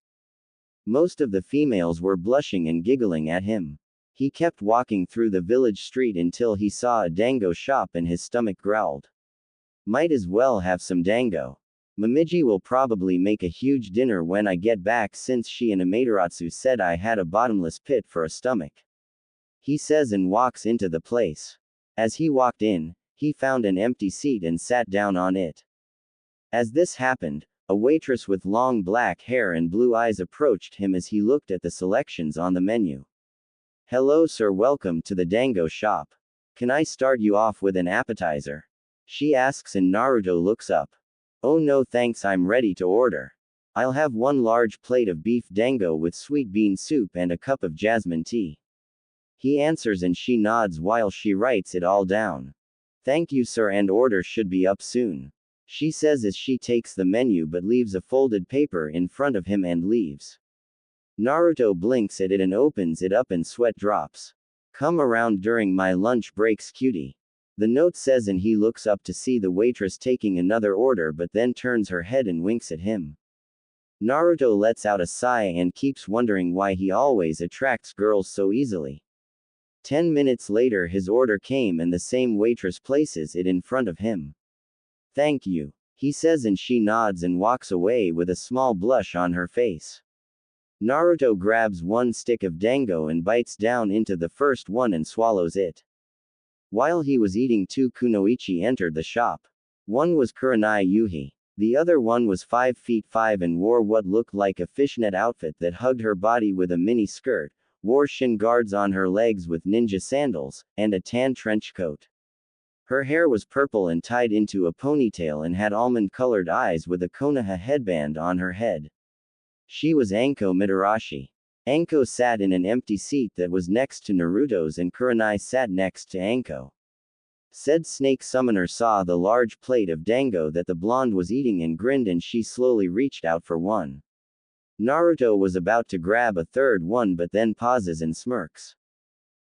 Most of the females were blushing and giggling at him. He kept walking through the village street until he saw a dango shop and his stomach growled. Might as well have some dango. Momiji will probably make a huge dinner when I get back, since she and Amaterasu said I had a bottomless pit for a stomach. He says and walks into the place. As he walked in, he found an empty seat and sat down on it. As this happened, a waitress with long black hair and blue eyes approached him as he looked at the selections on the menu. Hello sir, welcome to the dango shop. Can I start you off with an appetizer? She asks, and Naruto looks up. Oh no thanks, I'm ready to order. I'll have one large plate of beef dango with sweet bean soup and a cup of jasmine tea. He answers and she nods while she writes it all down. Thank you sir, and order should be up soon. She says as she takes the menu but leaves a folded paper in front of him and leaves. Naruto blinks at it and opens it up and sweat drops. Come around during my lunch breaks, cutie. The note says, and he looks up to see the waitress taking another order but then turns her head and winks at him. Naruto lets out a sigh and keeps wondering why he always attracts girls so easily. 10 minutes later his order came and the same waitress places it in front of him. Thank you, he says, and she nods and walks away with a small blush on her face. Naruto grabs one stick of dango and bites down into the first one and swallows it. While he was eating, two kunoichi entered the shop. One was Kurenai Yuhi. The other one was 5 feet 5 and wore what looked like a fishnet outfit that hugged her body with a mini skirt, wore shin guards on her legs with ninja sandals, and a tan trench coat. Her hair was purple and tied into a ponytail and had almond-colored eyes with a Konoha headband on her head. She was Anko Mitarashi. Anko sat in an empty seat that was next to Naruto's, and Kurenai sat next to Anko. Said snake summoner saw the large plate of dango that the blonde was eating and grinned, and she slowly reached out for one. Naruto was about to grab a third one but then pauses and smirks.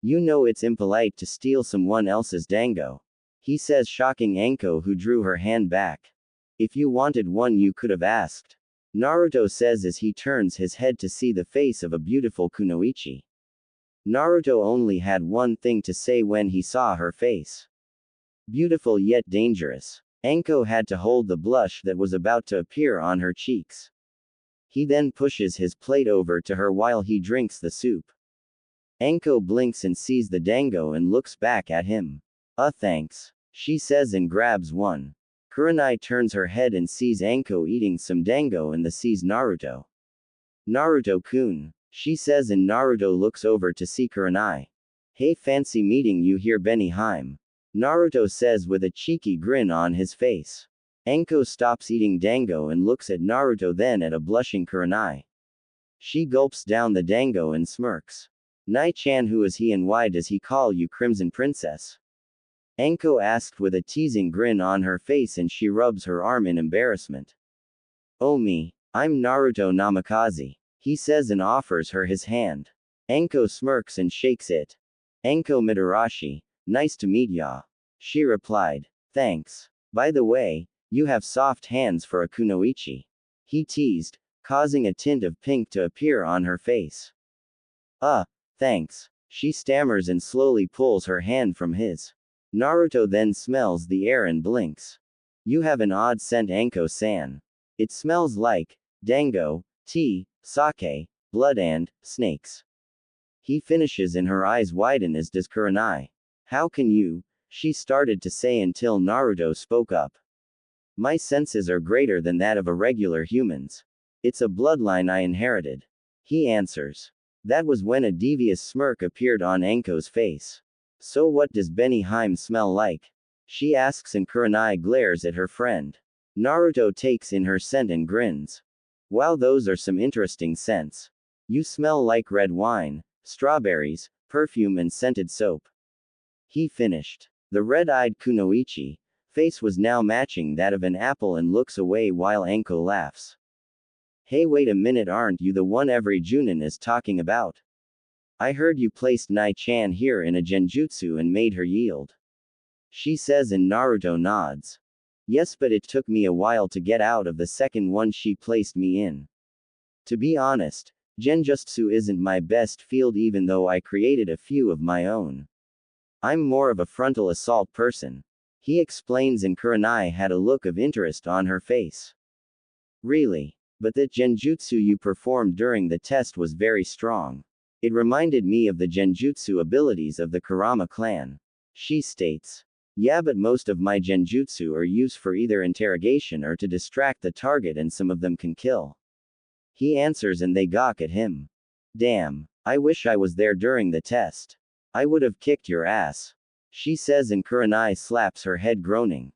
You know it's impolite to steal someone else's dango. He says, shocking Anko, who drew her hand back. If you wanted one you could have asked. Naruto says as he turns his head to see the face of a beautiful kunoichi. Naruto only had one thing to say when he saw her face. Beautiful yet dangerous. Anko had to hold the blush that was about to appear on her cheeks. He then pushes his plate over to her while he drinks the soup. Anko blinks and sees the dango and looks back at him. Thanks, she says and grabs one. Kurenai turns her head and sees Anko eating some dango and sees Naruto. Naruto-kun, she says, and Naruto looks over to see Kurenai. Hey, fancy meeting you here, Benihime. Naruto says with a cheeky grin on his face. Anko stops eating dango and looks at Naruto, then at a blushing Kurenai. She gulps down the dango and smirks. Nai-chan, who is he and why does he call you Crimson Princess? Anko asked with a teasing grin on her face, and she rubs her arm in embarrassment. Oh me, I'm Naruto Namikaze, he says and offers her his hand. Anko smirks and shakes it. Anko Mitarashi, nice to meet ya. She replied. Thanks. By the way, you have soft hands for a kunoichi. He teased, causing a tint of pink to appear on her face. Thanks. She stammers and slowly pulls her hand from his. Naruto then smells the air and blinks. You have an odd scent, Anko-san. It smells like dango, tea, sake, blood and snakes. He finishes and her eyes widen, as does Kurenai. How can you? She started to say until Naruto spoke up. My senses are greater than that of a regular humans. It's a bloodline I inherited. He answers. That was when a devious smirk appeared on Anko's face. So what does Benihime smell like? She asks and Kurenai glares at her friend. Naruto takes in her scent and grins. Wow, those are some interesting scents. You smell like red wine, strawberries, perfume and scented soap. He finished. The red-eyed kunoichi face was now matching that of an apple and looks away while Anko laughs. Hey, wait a minute, aren't you the one every Junin is talking about? I heard you placed Nai-chan here in a genjutsu and made her yield. She says and Naruto nods. Yes, but it took me a while to get out of the second one she placed me in. To be honest, genjutsu isn't my best field even though I created a few of my own. I'm more of a frontal assault person. He explains and Kurenai had a look of interest on her face. Really? But that genjutsu you performed during the test was very strong. It reminded me of the genjutsu abilities of the Kurama clan. She states. Yeah, but most of my genjutsu are used for either interrogation or to distract the target and some of them can kill. He answers and they gawk at him. Damn, I wish I was there during the test. I would have kicked your ass. She says and Kurenai slaps her head groaning.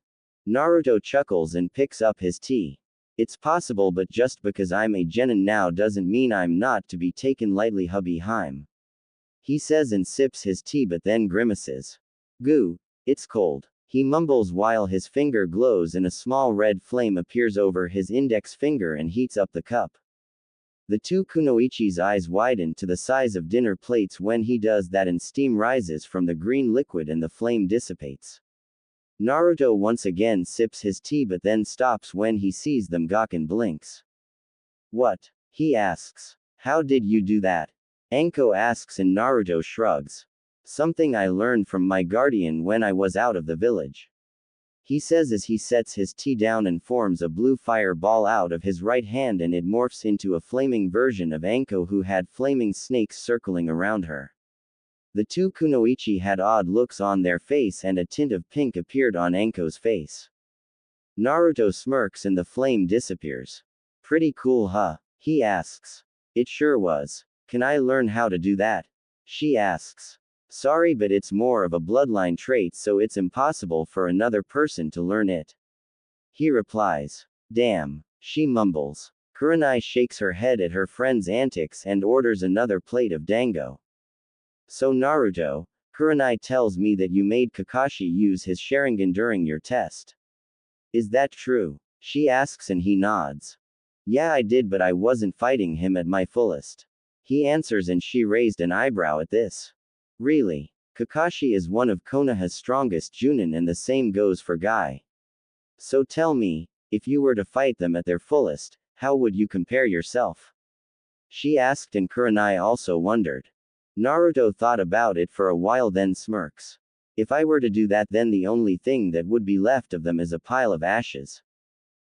Naruto chuckles and picks up his tea. It's possible, but just because I'm a genin now doesn't mean I'm not to be taken lightly, hubby Heim. He says and sips his tea but then grimaces. Goo, it's cold. He mumbles while his finger glows and a small red flame appears over his index finger and heats up the cup. The two kunoichi's eyes widen to the size of dinner plates when he does that and steam rises from the green liquid and the flame dissipates. Naruto once again sips his tea but then stops when he sees them gawk and blinks. What? He asks. How did you do that? Anko asks and Naruto shrugs. Something I learned from my guardian when I was out of the village. He says as he sets his tea down and forms a blue fireball out of his right hand and it morphs into a flaming version of Anko who had flaming snakes circling around her. The two kunoichi had odd looks on their face and a tint of pink appeared on Anko's face. Naruto smirks and the flame disappears. Pretty cool, huh? He asks. It sure was. Can I learn how to do that? She asks. Sorry, but it's more of a bloodline trait, so it's impossible for another person to learn it. He replies. Damn. She mumbles. Kurenai shakes her head at her friend's antics and orders another plate of dango. So Naruto, Kurenai tells me that you made Kakashi use his Sharingan during your test. Is that true? She asks and he nods. Yeah, I did, but I wasn't fighting him at my fullest. He answers and she raised an eyebrow at this. Really? Kakashi is one of Konoha's strongest Junin and the same goes for Guy. So tell me, if you were to fight them at their fullest, how would you compare yourself? She asked and Kurenai also wondered. Naruto thought about it for a while then smirks. If I were to do that then the only thing that would be left of them is a pile of ashes.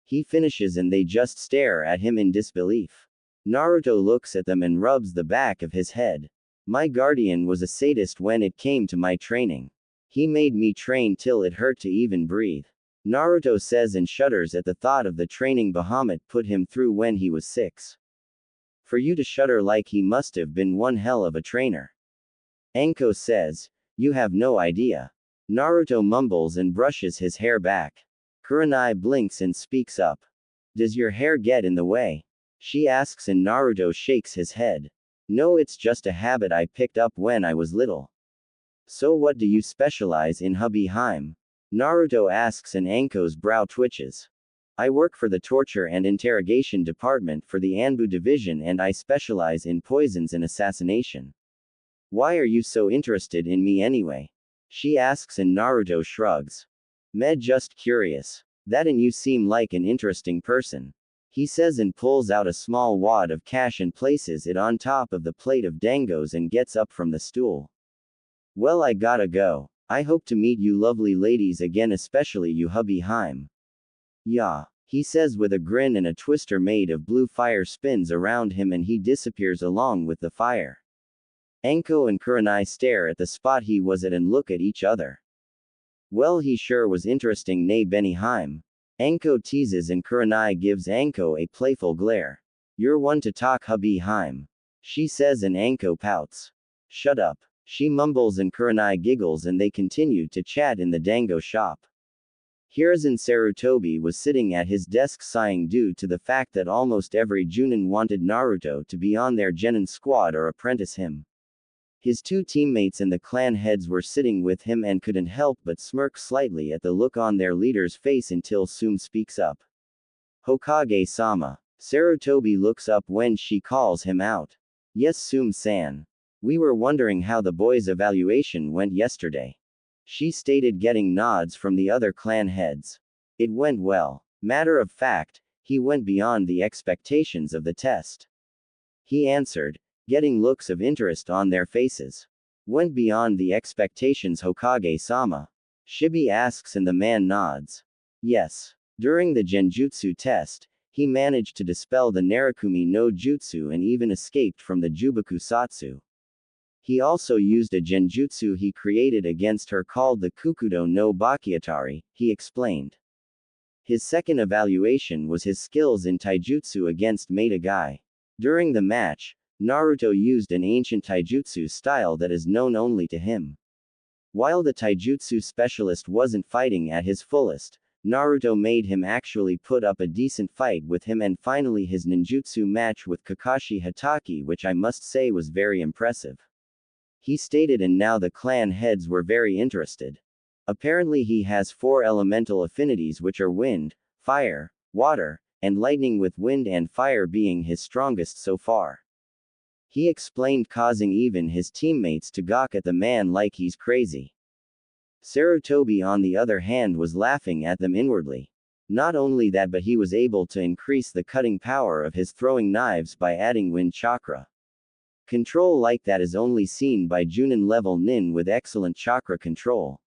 He finishes and they just stare at him in disbelief. Naruto looks at them and rubs the back of his head. My guardian was a sadist when it came to my training. He made me train till it hurt to even breathe. Naruto says and shudders at the thought of the training Bahamut put him through when he was 6. For you to shudder like he must have been one hell of a trainer. Anko says, you have no idea. Naruto mumbles and brushes his hair back. Kurenai blinks and speaks up. Does your hair get in the way? She asks and Naruto shakes his head. No, it's just a habit I picked up when I was little. So what do you specialize in, hubby Heim? Naruto asks and Anko's brow twitches. I work for the torture and interrogation department for the Anbu division and I specialize in poisons and assassination. Why are you so interested in me anyway? She asks and Naruto shrugs. Med, just curious. That and you seem like an interesting person. He says and pulls out a small wad of cash and places it on top of the plate of dangos and gets up from the stool. Well, I gotta go. I hope to meet you lovely ladies again, especially you, hubby Heim. Yeah, he says with a grin and a twister made of blue fire spins around him and he disappears along with the fire. Anko and Kurenai stare at the spot he was at and look at each other. Well, he sure was interesting, nay Benny Heim. Anko teases and Kurenai gives Anko a playful glare. You're one to talk, hubby Heim. She says and Anko pouts. Shut up. She mumbles and Kurenai giggles and they continue to chat in the dango shop. Hiruzen Sarutobi was sitting at his desk sighing due to the fact that almost every Junin wanted Naruto to be on their genin squad or apprentice him. His two teammates and the clan heads were sitting with him and couldn't help but smirk slightly at the look on their leader's face until Sume speaks up. Hokage-sama. Sarutobi looks up when she calls him out. Yes, Sume-san. We were wondering how the boys' evaluation went yesterday. She stated, getting nods from the other clan heads. It went well. Matter of fact, he went beyond the expectations of the test. He answered, getting looks of interest on their faces. Went beyond the expectations, Hokage-sama? Shibi asks and the man nods. Yes. During the Genjutsu test, he managed to dispel the Narukumi no Jutsu and even escaped from the Jubaku Satsu. He also used a genjutsu he created against her called the Kukudo no Bakiatari, he explained. His second evaluation was his skills in taijutsu against Maida Guy. During the match, Naruto used an ancient taijutsu style that is known only to him. While the taijutsu specialist wasn't fighting at his fullest, Naruto made him actually put up a decent fight with him, and finally his ninjutsu match with Kakashi Hatake, which I must say was very impressive. He stated, and now the clan heads were very interested. Apparently he has 4 elemental affinities, which are wind, fire, water, and lightning, with wind and fire being his strongest so far. He explained, causing even his teammates to gawk at the man like he's crazy. Sarutobi on the other hand was laughing at them inwardly. Not only that, but he was able to increase the cutting power of his throwing knives by adding wind chakra. Control like that is only seen by Junin level nin with excellent chakra control.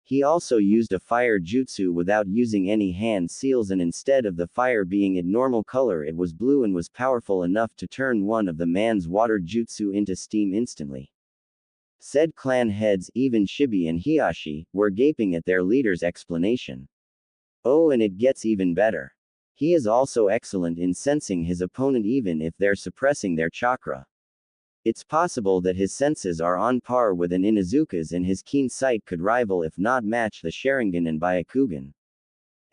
He also used a fire jutsu without using any hand seals, and instead of the fire being its normal color, it was blue and was powerful enough to turn one of the man's water jutsu into steam instantly. Said clan heads, even Shibi and Hiashi, were gaping at their leader's explanation. Oh, and it gets even better. He is also excellent in sensing his opponent even if they're suppressing their chakra. It's possible that his senses are on par with an Inuzuka's, and his keen sight could rival if not match the Sharingan and Byakugan.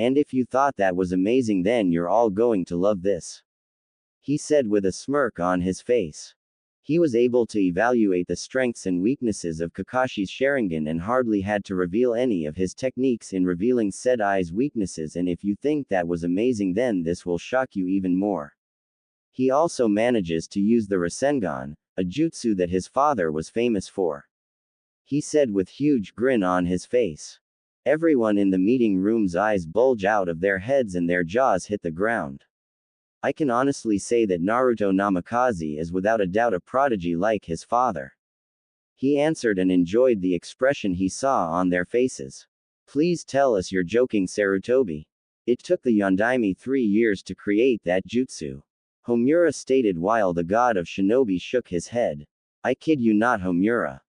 And if you thought that was amazing, then you're all going to love this. He said with a smirk on his face. He was able to evaluate the strengths and weaknesses of Kakashi's Sharingan and hardly had to reveal any of his techniques in revealing said eye's weaknesses, and if you think that was amazing, then this will shock you even more. He also manages to use the Rasengan, a jutsu that his father was famous for. He said with huge grin on his face. Everyone in the meeting room's eyes bulge out of their heads and their jaws hit the ground. I can honestly say that Naruto Namikaze is without a doubt a prodigy like his father. He answered and enjoyed the expression he saw on their faces. Please tell us you're joking, Sarutobi. It took the Yondaime 3 years to create that jutsu. Homura stated while the god of shinobi shook his head. I kid you not, Homura.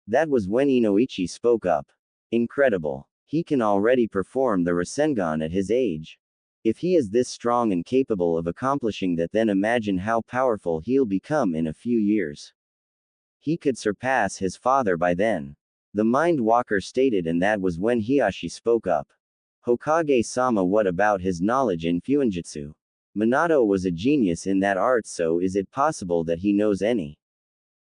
That was when Inoichi spoke up. Incredible. He can already perform the Rasengan at his age. If he is this strong and capable of accomplishing that, then imagine how powerful he'll become in a few years. He could surpass his father by then. The Mind Walker stated, and that was when Hiashi spoke up. Hokage-sama, what about his knowledge in Fuinjutsu? Minato was a genius in that art, so is it possible that he knows any?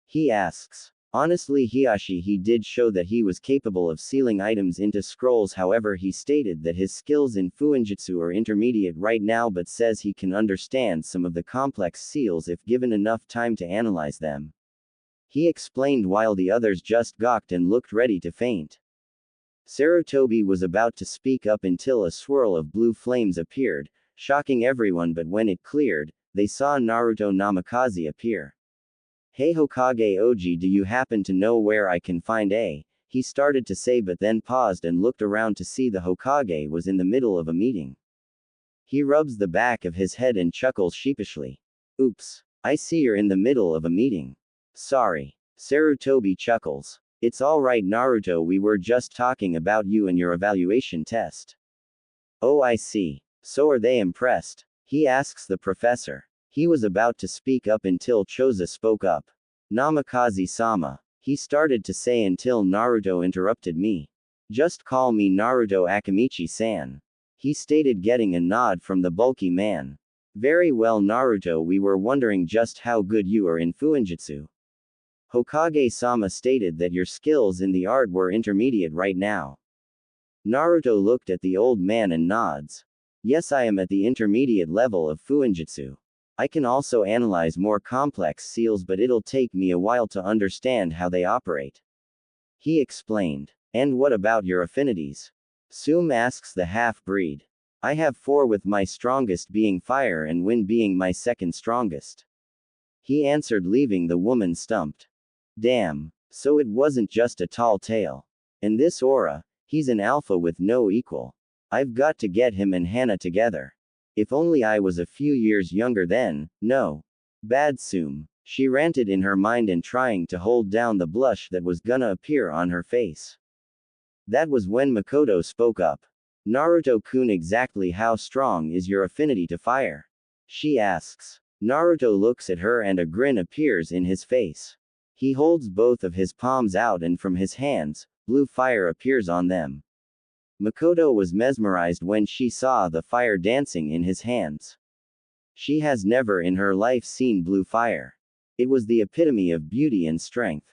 He asks. Honestly, Hiashi, he did show that he was capable of sealing items into scrolls, however he stated that his skills in Fuinjutsu are intermediate right now, but says he can understand some of the complex seals if given enough time to analyze them. He explained while the others just gawked and looked ready to faint. Sarutobi was about to speak up until a swirl of blue flames appeared, shocking everyone, but when it cleared, they saw Naruto Namikaze appear. Hey Hokage Oji, do you happen to know where I can find A? He started to say, but then paused and looked around to see the Hokage was in the middle of a meeting. He rubs the back of his head and chuckles sheepishly. Oops. I see you're in the middle of a meeting. Sorry. Sarutobi chuckles. It's alright, Naruto, we were just talking about you and your evaluation test. Oh, I see. So are they impressed? He asks the professor. He was about to speak up until Choza spoke up. Namikaze-sama. he started to say until Naruto interrupted me. Just call me Naruto Akamichi-san. He stated, getting a nod from the bulky man. Very well, Naruto, we were wondering just how good you are in Fuinjutsu. Hokage-sama stated that your skills in the art were intermediate right now. Naruto looked at the old man and nods. Yes, I am at the intermediate level of Fuinjutsu. I can also analyze more complex seals, but it'll take me a while to understand how they operate. He explained. And what about your affinities? Sum asks the half-breed. I have 4, with my strongest being fire and wind being my second strongest. He answered, leaving the woman stumped. Damn. So it wasn't just a tall tale. And this aura, he's an alpha with no equal. I've got to get him and Hana together. If only I was a few years younger then, no. Bad Sum, she ranted in her mind and trying to hold down the blush that was gonna appear on her face. That was when Makoto spoke up. Naruto-kun, exactly how strong is your affinity to fire? She asks. Naruto looks at her and a grin appears in his face. He holds both of his palms out and from his hands, blue fire appears on them. Makoto was mesmerized when she saw the fire dancing in his hands. She has never in her life seen blue fire. It was the epitome of beauty and strength.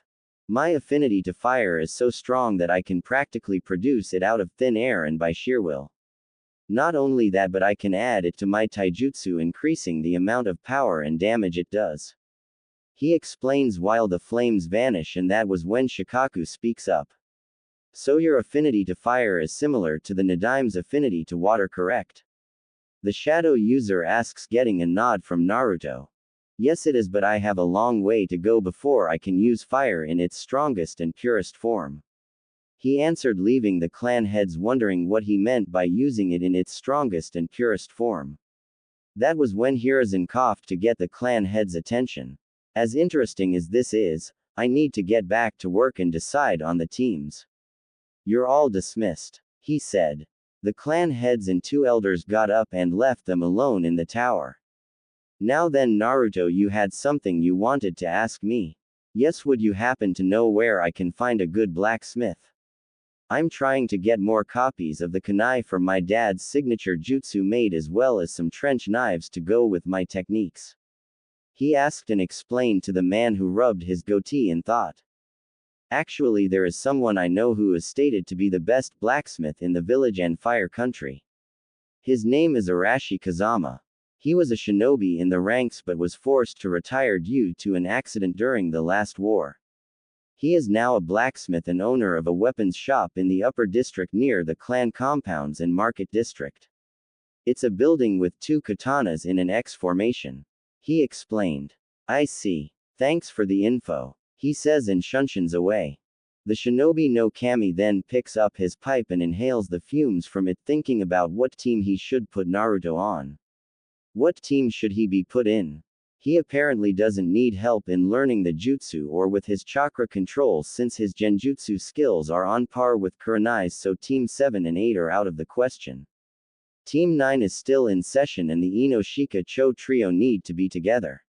My affinity to fire is so strong that I can practically produce it out of thin air and by sheer will. Not only that, but I can add it to my taijutsu, increasing the amount of power and damage it does. He explains while the flames vanish, and that was when Shikaku speaks up. So your affinity to fire is similar to the Nadime's affinity to water, correct? The shadow user asks, getting a nod from Naruto. Yes it is, but I have a long way to go before I can use fire in its strongest and purest form. He answered, leaving the clan heads wondering what he meant by using it in its strongest and purest form. That was when Hiruzen coughed to get the clan heads' attention. As interesting as this is, I need to get back to work and decide on the teams. You're all dismissed, he said. The clan heads and 2 elders got up and left them alone in the tower. Now then, Naruto, you had something you wanted to ask me. Yes, would you happen to know where I can find a good blacksmith? I'm trying to get more copies of the kunai for my dad's signature jutsu made, as well as some trench knives to go with my techniques. He asked and explained to the man who rubbed his goatee in thought. Actually, there is someone I know who is stated to be the best blacksmith in the village and fire country. His name is Arashi Kazama. He was a shinobi in the ranks but was forced to retire due to an accident during the last war. He is now a blacksmith and owner of a weapons shop in the upper district near the clan compounds and market district. It's a building with 2 katanas in an X formation. He explained. I see. Thanks for the info, he says and shunshuns away. The shinobi no kami then picks up his pipe and inhales the fumes from it, thinking about what team he should put Naruto on. What team should he be put in? He apparently doesn't need help in learning the jutsu or with his chakra controls, since his genjutsu skills are on par with Kurenai's, so Team 7 and 8 are out of the question. Team 9 is still in session and the Inoshika Cho trio need to be together.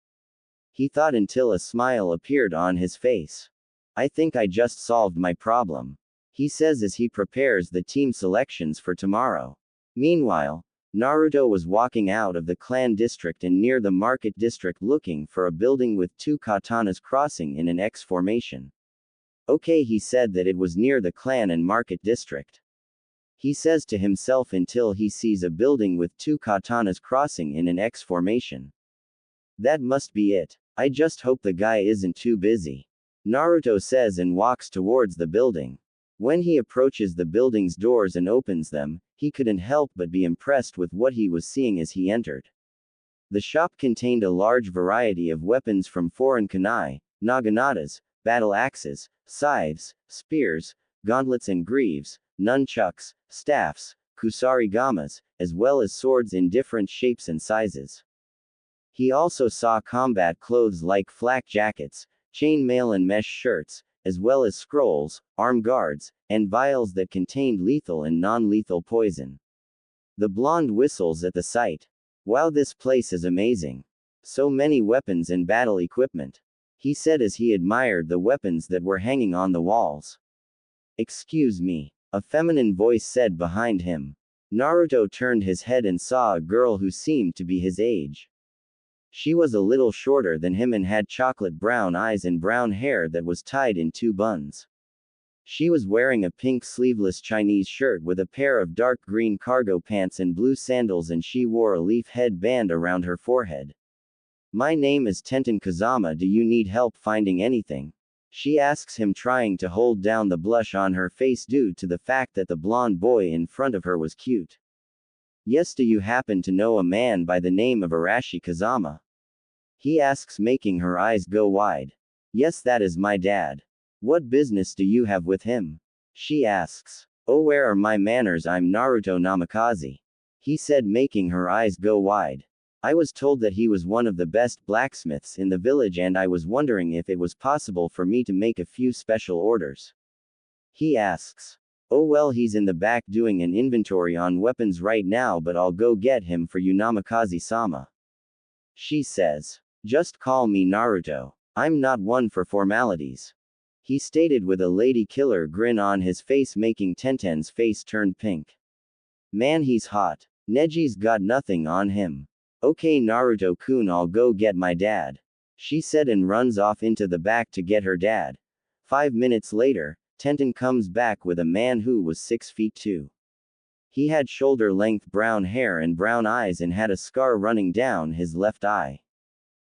He thought until a smile appeared on his face. I think I just solved my problem, he says as he prepares the team selections for tomorrow. Meanwhile, Naruto was walking out of the clan district and near the market district looking for a building with 2 katanas crossing in an X formation. Okay, he said that it was near the clan and market district. He says to himself until he sees a building with 2 katanas crossing in an X formation. That must be it. I just hope the guy isn't too busy, Naruto says and walks towards the building. When he approaches the building's doors and opens them, he couldn't help but be impressed with what he was seeing as he entered. The shop contained a large variety of weapons from foreign kunai, naganatas, battle axes, scythes, spears, gauntlets and greaves, nunchucks, staffs, kusarigamas, as well as swords in different shapes and sizes. He also saw combat clothes like flak jackets, chain mail and mesh shirts, as well as scrolls, arm guards, and vials that contained lethal and non-lethal poison. The blonde whistles at the sight. Wow, this place is amazing. So many weapons and battle equipment. he said as he admired the weapons that were hanging on the walls. Excuse me, a feminine voice said behind him. Naruto turned his head and saw a girl who seemed to be his age. She was a little shorter than him and had chocolate brown eyes and brown hair that was tied in two buns. She was wearing a pink sleeveless Chinese shirt with a pair of dark green cargo pants and blue sandals, and she wore a leaf headband around her forehead. My name is Tenten Kazama. Do you need help finding anything? She asks him, trying to hold down the blush on her face due to the fact that the blonde boy in front of her was cute. Yes, do you happen to know a man by the name of Arashi Kazama? He asks, making her eyes go wide. Yes, that is my dad. What business do you have with him? She asks. Oh, where are my manners? I'm Naruto Namikaze. He said, making her eyes go wide. I was told that he was one of the best blacksmiths in the village, and I was wondering if it was possible for me to make a few special orders. He asks. Oh well, he's in the back doing an inventory on weapons right now, but I'll go get him for you, Namikaze-sama. She says. Just call me Naruto. I'm not one for formalities. He stated with a lady killer grin on his face, making Tenten's face turn pink. Man, he's hot. Neji's got nothing on him. Okay, Naruto-kun, I'll go get my dad. She said and runs off into the back to get her dad. 5 minutes later, Tenten comes back with a man who was 6 feet 2. He had shoulder-length brown hair and brown eyes and had a scar running down his left eye.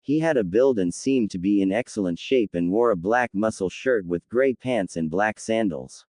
He had a build and seemed to be in excellent shape and wore a black muscle shirt with gray pants and black sandals.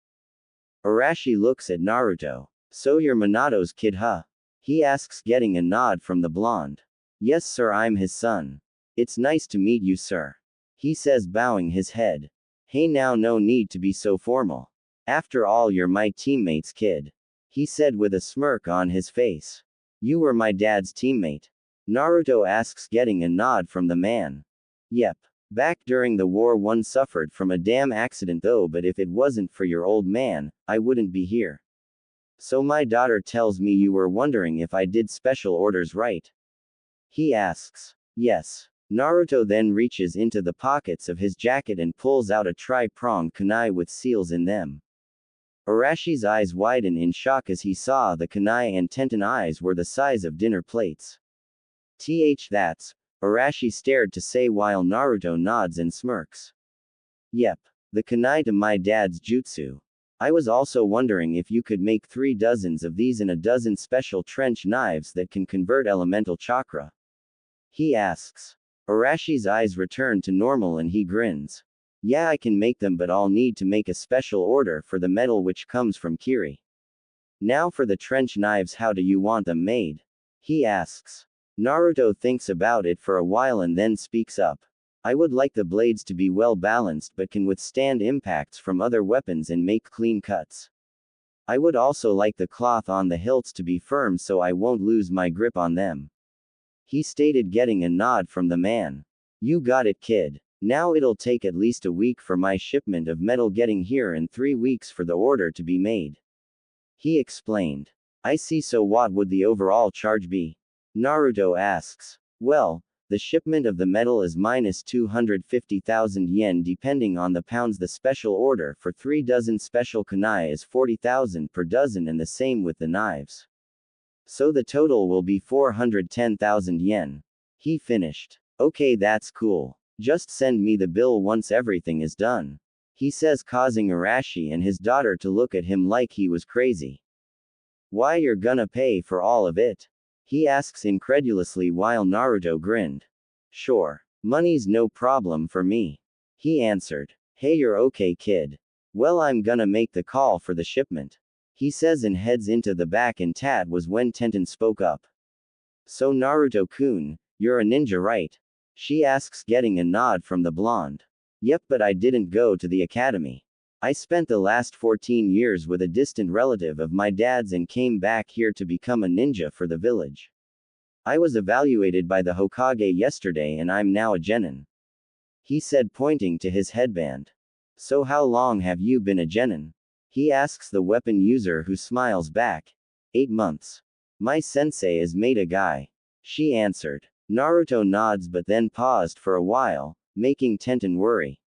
Arashi looks at Naruto. So you're Minato's kid, huh? He asks, getting a nod from the blonde. Yes sir, I'm his son. It's nice to meet you, sir. He says, bowing his head. Hey now, no need to be so formal. After all, you're my teammate's kid. He said with a smirk on his face. You were my dad's teammate? Naruto asks, getting a nod from the man. Yep. Back during the war, one suffered from a damn accident though, but if it wasn't for your old man, I wouldn't be here. So my daughter tells me you were wondering if I did special orders right? He asks. Yes. Naruto then reaches into the pockets of his jacket and pulls out a tri-pronged kunai with seals in them. Arashi's eyes widen in shock as he saw the kunai, and Tenten eyes were the size of dinner plates. That's, Arashi stared to say while Naruto nods and smirks. Yep. The kunai to my dad's jutsu. I was also wondering if you could make 3 dozens of these and a dozen special trench knives that can convert elemental chakra. He asks. Arashi's eyes return to normal and he grins. Yeah, I can make them, but I'll need to make a special order for the metal which comes from Kiri. Now for the trench knives, how do you want them made? He asks. Naruto thinks about it for a while and then speaks up. I would like the blades to be well balanced but can withstand impacts from other weapons and make clean cuts. I would also like the cloth on the hilts to be firm so I won't lose my grip on them. He stated, getting a nod from the man. You got it, kid. Now it'll take at least a week for my shipment of metal getting here and 3 weeks for the order to be made. He explained. I see, so what would the overall charge be? Naruto asks. Well, the shipment of the metal is minus 250,000 yen depending on the pounds. The special order for 3 dozen special kunai is 40,000 per dozen, and the same with the knives. So the total will be 410,000 yen. He finished. Okay, that's cool. Just send me the bill once everything is done. He says, causing Arashi and his daughter to look at him like he was crazy. Why, you're gonna pay for all of it? He asks incredulously while Naruto grinned. Sure. Money's no problem for me. He answered. Hey, you're okay, kid. Well, I'm gonna make the call for the shipment. He says and heads into the back, and that was when Tenten spoke up. So Naruto-kun, you're a ninja, right? She asks, getting a nod from the blonde. Yep, but I didn't go to the academy. I spent the last 14 years with a distant relative of my dad's and came back here to become a ninja for the village. I was evaluated by the Hokage yesterday and I'm now a genin. He said, pointing to his headband. So how long have you been a genin? He asks the weapon user, who smiles back. 8 months. My sensei is made a guy. She answered. Naruto nods but then paused for a while, making Tenten worry.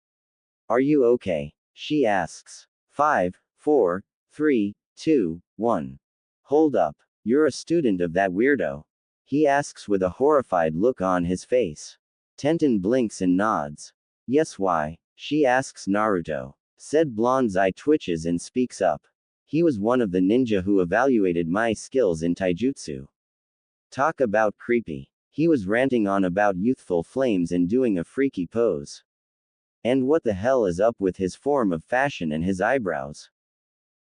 Are you okay? She asks. 5, 4, 3, 2, 1. Hold up. You're a student of that weirdo? He asks with a horrified look on his face. Tenten blinks and nods. Yes, why? She asks Naruto. Said blonde's eye twitches and speaks up. He was one of the ninja who evaluated my skills in taijutsu. Talk about creepy. He was ranting on about youthful flames and doing a freaky pose. And what the hell is up with his form of fashion and his eyebrows?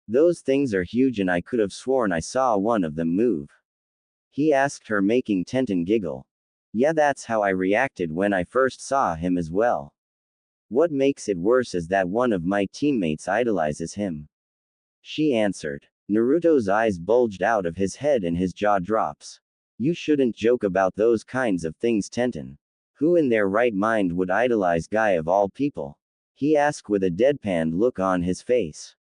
Those things are huge and I could have sworn I saw one of them move. He asked her, making Tenten giggle. Yeah, that's how I reacted when I first saw him as well. What makes it worse is that one of my teammates idolizes him. She answered. Naruto's eyes bulged out of his head and his jaw drops. You shouldn't joke about those kinds of things, Tenten. Who in their right mind would idolize Guy of all people? He asked with a deadpan look on his face.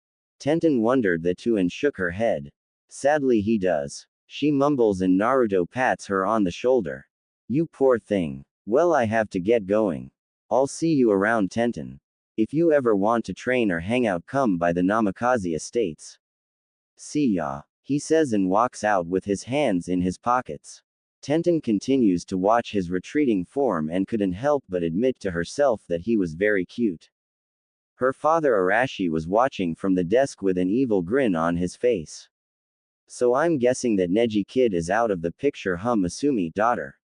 Tenten wondered that too and shook her head. Sadly he does. She mumbles and Naruto pats her on the shoulder. You poor thing. Well, I have to get going. I'll see you around, Tenten. If you ever want to train or hang out, come by the Namikaze estates. See ya, he says and walks out with his hands in his pockets. Tenten continues to watch his retreating form and couldn't help but admit to herself that he was very cute. Her father Arashi was watching from the desk with an evil grin on his face. So I'm guessing that Neji kid is out of the picture, Masumi daughter?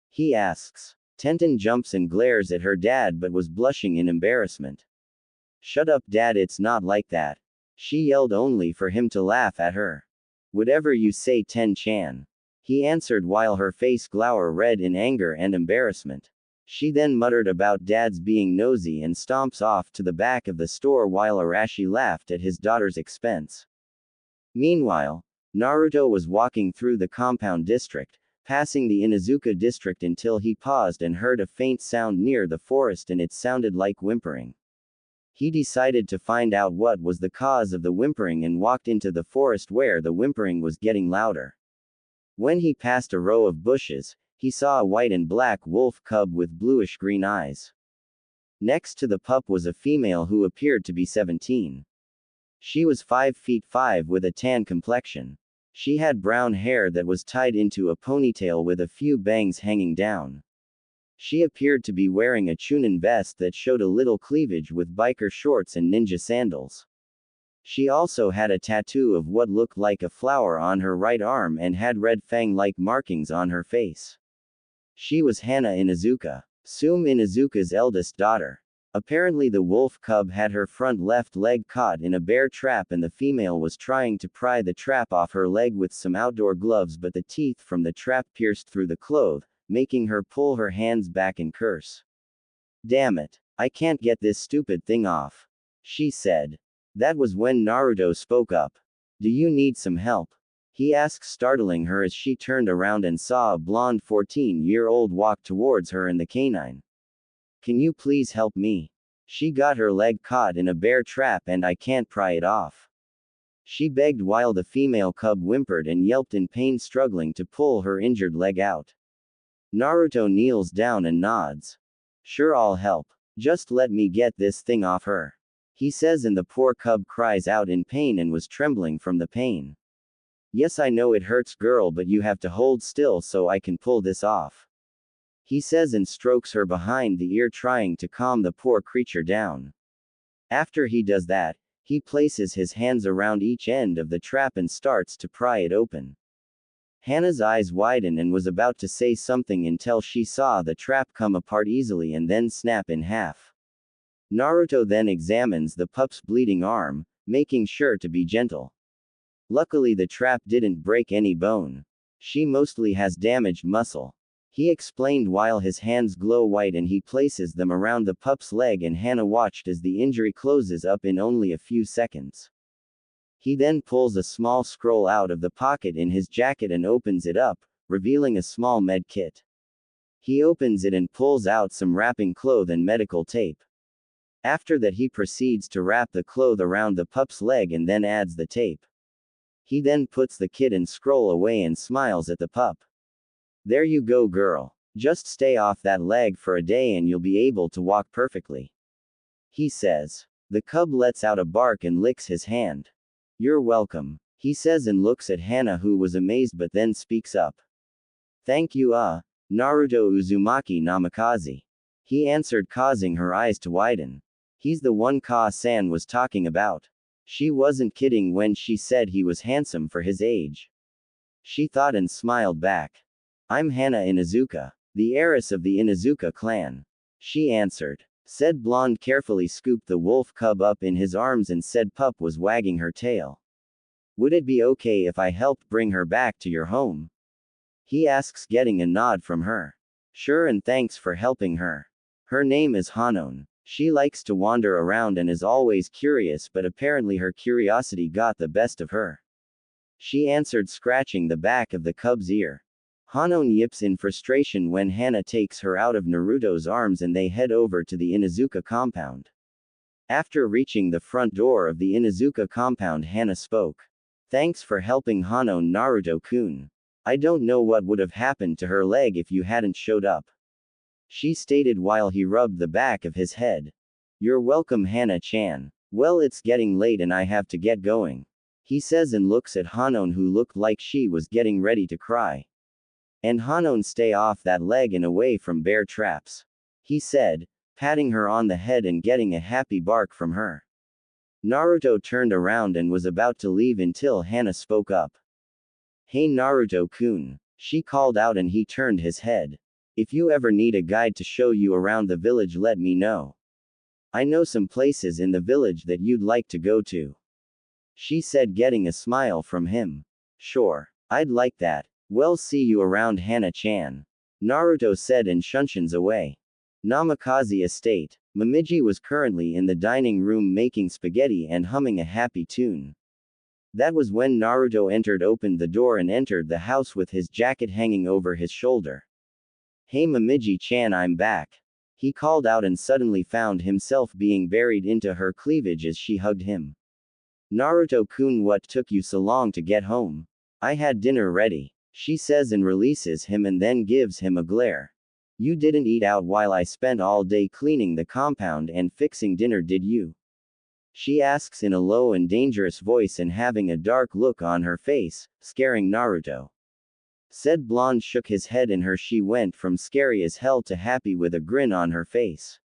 He asks. Tenten jumps and glares at her dad but was blushing in embarrassment. Shut up, Dad, it's not like that. She yelled, only for him to laugh at her. Whatever you say, Ten-chan. He answered while her face glower red in anger and embarrassment. She then muttered about Dad's being nosy and stomps off to the back of the store while Arashi laughed at his daughter's expense. Meanwhile, Naruto was walking through the compound district, passing the Inuzuka district until he paused and heard a faint sound near the forest and it sounded like whimpering. He decided to find out what was the cause of the whimpering and walked into the forest where the whimpering was getting louder. When he passed a row of bushes, he saw a white and black wolf cub with bluish-green eyes. Next to the pup was a female who appeared to be 17. She was 5 feet 5 with a tan complexion. She had brown hair that was tied into a ponytail with a few bangs hanging down. She appeared to be wearing a chunin vest that showed a little cleavage with biker shorts and ninja sandals. She also had a tattoo of what looked like a flower on her right arm and had red fang-like markings on her face. She was Hana Inuzuka, Sume Inuzuka's eldest daughter. Apparently the wolf cub had her front left leg caught in a bear trap and the female was trying to pry the trap off her leg with some outdoor gloves, but the teeth from the trap pierced through the cloth, making her pull her hands back and curse. Damn it, I can't get this stupid thing off, she said. That was when Naruto spoke up. Do you need some help? He asked, startling her as she turned around and saw a blonde 14-year-old walk towards her in the canine. Can you please help me? She got her leg caught in a bear trap and I can't pry it off. She begged while the female cub whimpered and yelped in pain, struggling to pull her injured leg out. Naruto kneels down and nods. Sure, I'll help. Just let me get this thing off her, he says, and the poor cub cries out in pain and was trembling from the pain. Yes, I know it hurts, girl, but you have to hold still so I can pull this off, he says and strokes her behind the ear, trying to calm the poor creature down. After he does that, he places his hands around each end of the trap and starts to pry it open. Hana's eyes widen and was about to say something until she saw the trap come apart easily and then snap in half. Naruto then examines the pup's bleeding arm, making sure to be gentle. Luckily the trap didn't break any bone. She mostly has damaged muscle, he explained while his hands glow white and he places them around the pup's leg, and Hana watched as the injury closes up in only a few seconds. He then pulls a small scroll out of the pocket in his jacket and opens it up, revealing a small med kit. He opens it and pulls out some wrapping cloth and medical tape. After that he proceeds to wrap the cloth around the pup's leg and then adds the tape. He then puts the kit and scroll away and smiles at the pup. There you go, girl. Just stay off that leg for a day and you'll be able to walk perfectly. He says. The cub lets out a bark and licks his hand. You're welcome, he says and looks at Hana, who was amazed but then speaks up. Thank you, Naruto Uzumaki Namikaze. He answered, causing her eyes to widen. He's the one Ka-san was talking about. She wasn't kidding when she said he was handsome for his age. She thought and smiled back. I'm Hana Inuzuka, the heiress of the Inuzuka clan. She answered. Said blonde carefully scooped the wolf cub up in his arms and said pup was wagging her tail. Would it be okay if I helped bring her back to your home? He asks, getting a nod from her. Sure, and thanks for helping her. Her name is Hanon. She likes to wander around and is always curious, but apparently her curiosity got the best of her. She answered, scratching the back of the cub's ear. Hanon yips in frustration when Hana takes her out of Naruto's arms and they head over to the Inuzuka compound. After reaching the front door of the Inuzuka compound, Hana spoke. Thanks for helping Hanon, Naruto-kun. I don't know what would have happened to her leg if you hadn't showed up. She stated while he rubbed the back of his head. You're welcome, Hana-chan. Well, it's getting late and I have to get going. He says and looks at Hanon, who looked like she was getting ready to cry. And Hanon, stay off that leg and away from bear traps. He said, patting her on the head and getting a happy bark from her. Naruto turned around and was about to leave until Hana spoke up. Hey Naruto-kun, she called out, and he turned his head. If you ever need a guide to show you around the village, let me know. I know some places in the village that you'd like to go to. She said, getting a smile from him. Sure, I'd like that. Well, see you around, Hana-chan. Naruto said and shunshuns away. Namikaze Estate. Momiji was currently in the dining room making spaghetti and humming a happy tune. That was when Naruto opened the door and entered the house with his jacket hanging over his shoulder. Hey Momiji-chan, I'm back. He called out and suddenly found himself being buried into her cleavage as she hugged him. Naruto-kun, what took you so long to get home? I had dinner ready, she says and releases him and then gives him a glare. You didn't eat out while I spent all day cleaning the compound and fixing dinner, did you? She asks in a low and dangerous voice and having a dark look on her face, scaring Naruto. Said blonde shook his head and she went from scary as hell to happy with a grin on her face.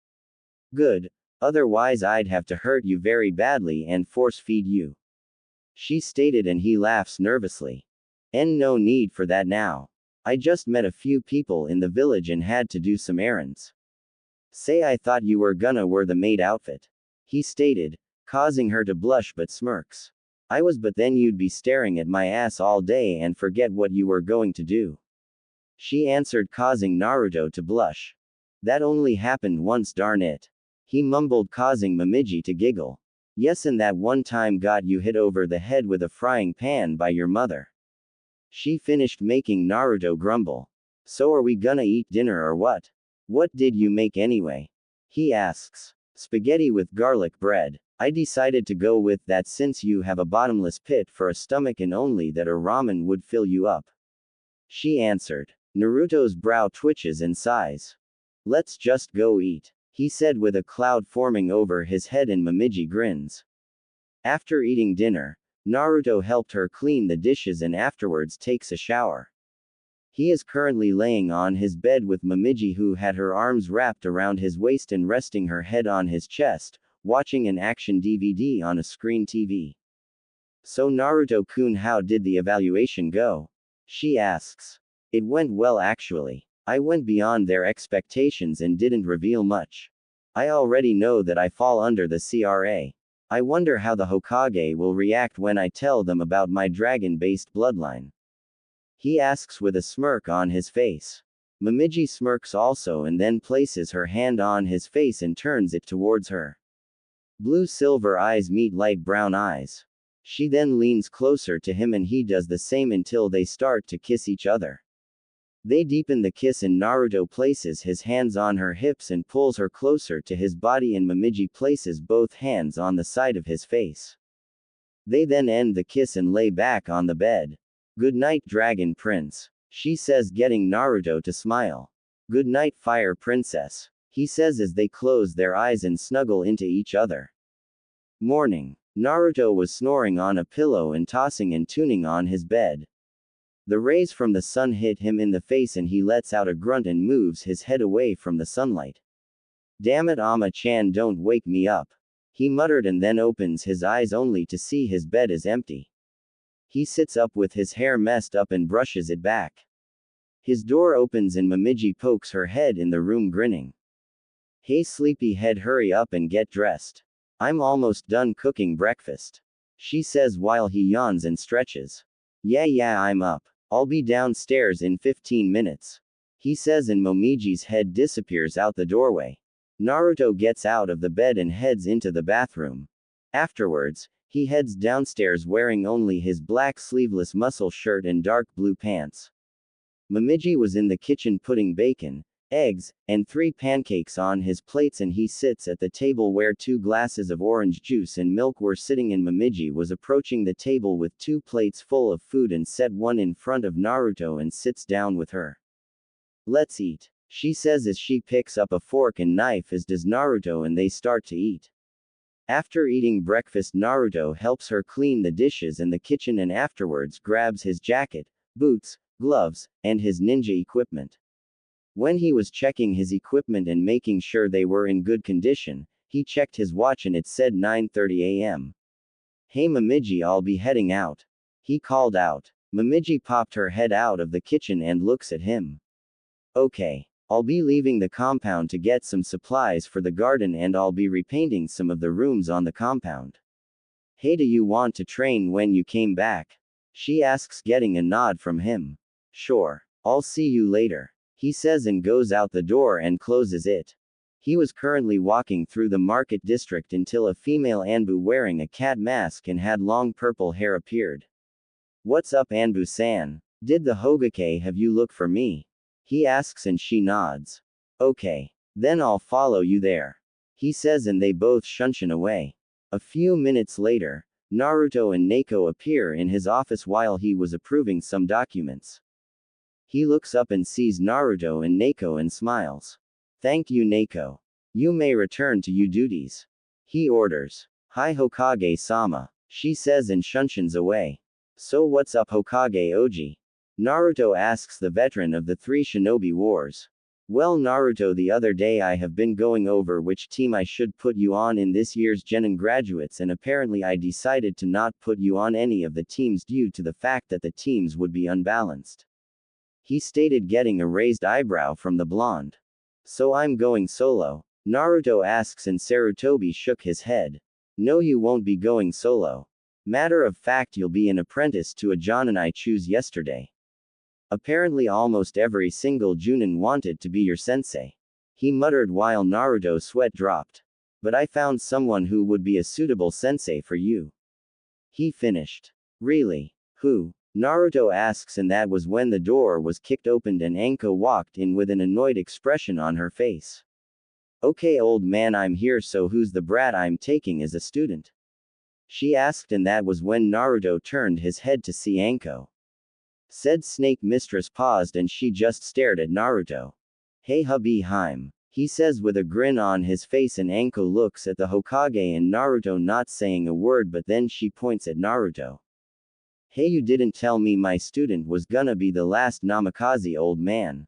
Good, otherwise I'd have to hurt you very badly and force feed you. She stated and he laughs nervously. And no need for that now. I just met a few people in the village and had to do some errands. Say, I thought you were gonna wear the maid outfit. He stated, causing her to blush but smirks. I was, but then you'd be staring at my ass all day and forget what you were going to do. She answered, causing Naruto to blush. That only happened once, darn it. He mumbled, causing Momiji to giggle. Yes, and that one time got you hit over the head with a frying pan by your mother. She finished, making Naruto grumble. So are we gonna eat dinner or what? What did you make anyway? He asks. Spaghetti with garlic bread. I decided to go with that since you have a bottomless pit for a stomach and only that or ramen would fill you up. She answered. Naruto's brow twitches and sighs. Let's just go eat, he said with a cloud forming over his head, and Momiji grins. After eating dinner, Naruto helped her clean the dishes and afterwards takes a shower. He is currently laying on his bed with Momiji, who had her arms wrapped around his waist and resting her head on his chest, watching an action DVD on a screen TV. So Naruto-kun, how did the evaluation go? She asks. It went well actually. I went beyond their expectations and didn't reveal much. I already know that I fall under the CRA. I wonder how the Hokage will react when I tell them about my dragon-based bloodline. He asks with a smirk on his face. Momiji smirks also and then places her hand on his face and turns it towards her. Blue-silver eyes meet light brown eyes. She then leans closer to him and he does the same until they start to kiss each other. They deepen the kiss and Naruto places his hands on her hips and pulls her closer to his body, and Momiji places both hands on the side of his face. They then end the kiss and lay back on the bed. Good night, Dragon Prince, she says, getting Naruto to smile. Good night, Fire Princess, he says as they close their eyes and snuggle into each other. Morning. Naruto was snoring on a pillow and tossing and tuning on his bed. The rays from the sun hit him in the face and he lets out a grunt and moves his head away from the sunlight. Damn it, Ama-chan, don't wake me up, he muttered and then opens his eyes only to see his bed is empty. He sits up with his hair messed up and brushes it back. His door opens and Momiji pokes her head in the room grinning. Hey sleepyhead, hurry up and get dressed. I'm almost done cooking breakfast, she says while he yawns and stretches. Yeah, I'm up. I'll be downstairs in 15 minutes, he says and Momiji's head disappears out the doorway. Naruto gets out of the bed and heads into the bathroom. Afterwards, he heads downstairs wearing only his black sleeveless muscle shirt and dark blue pants. Momiji was in the kitchen putting bacon, eggs, and 3 pancakes on his plates and he sits at the table where 2 glasses of orange juice and milk were sitting and Momiji was approaching the table with 2 plates full of food and set one in front of Naruto and sits down with her. Let's eat, she says as she picks up a fork and knife as does Naruto and they start to eat. After eating breakfast, Naruto helps her clean the dishes in the kitchen and afterwards grabs his jacket, boots, gloves, and his ninja equipment. When he was checking his equipment and making sure they were in good condition, he checked his watch and it said 9:30 a.m. Hey Momiji, I'll be heading out, he called out. Momiji popped her head out of the kitchen and looks at him. Okay. I'll be leaving the compound to get some supplies for the garden and I'll be repainting some of the rooms on the compound. Hey, do you want to train when you came back? She asks, getting a nod from him. Sure. I'll see you later, he says and goes out the door and closes it. He was currently walking through the market district until a female Anbu wearing a cat mask and had long purple hair appeared. What's up, Anbu-san? Did the Hokage have you look for me? He asks and she nods. Okay. Then I'll follow you there, he says and they both shunshin away. A few minutes later, Naruto and Naoko appear in his office while he was approving some documents. He looks up and sees Naruto and Naoko and smiles. Thank you, Naoko. You may return to your duties, he orders. Hi Hokage-sama, she says and shunshins away. So what's up, Hokage Oji? Naruto asks the veteran of the 3 shinobi wars. Well, Naruto, the other day I have been going over which team I should put you on in this year's Genin graduates and apparently I decided to not put you on any of the teams due to the fact that the teams would be unbalanced, he stated, getting a raised eyebrow from the blonde. So I'm going solo? Naruto asks and Sarutobi shook his head. No, you won't be going solo. Matter of fact, you'll be an apprentice to a Jonin I choose yesterday. Apparently almost every single Junin wanted to be your sensei, he muttered while Naruto's sweat dropped. But I found someone who would be a suitable sensei for you, he finished. Really? Who? Naruto asks, and that was when the door was kicked open and Anko walked in with an annoyed expression on her face. Okay, old man, I'm here, so who's the brat I'm taking as a student? She asked, and that was when Naruto turned his head to see Anko. Said snake mistress paused and she just stared at Naruto. Hey hubby Haim, he says with a grin on his face, and Anko looks at the Hokage and Naruto not saying a word, but then she points at Naruto. Hey, you didn't tell me my student was gonna be the last Namikaze, old man,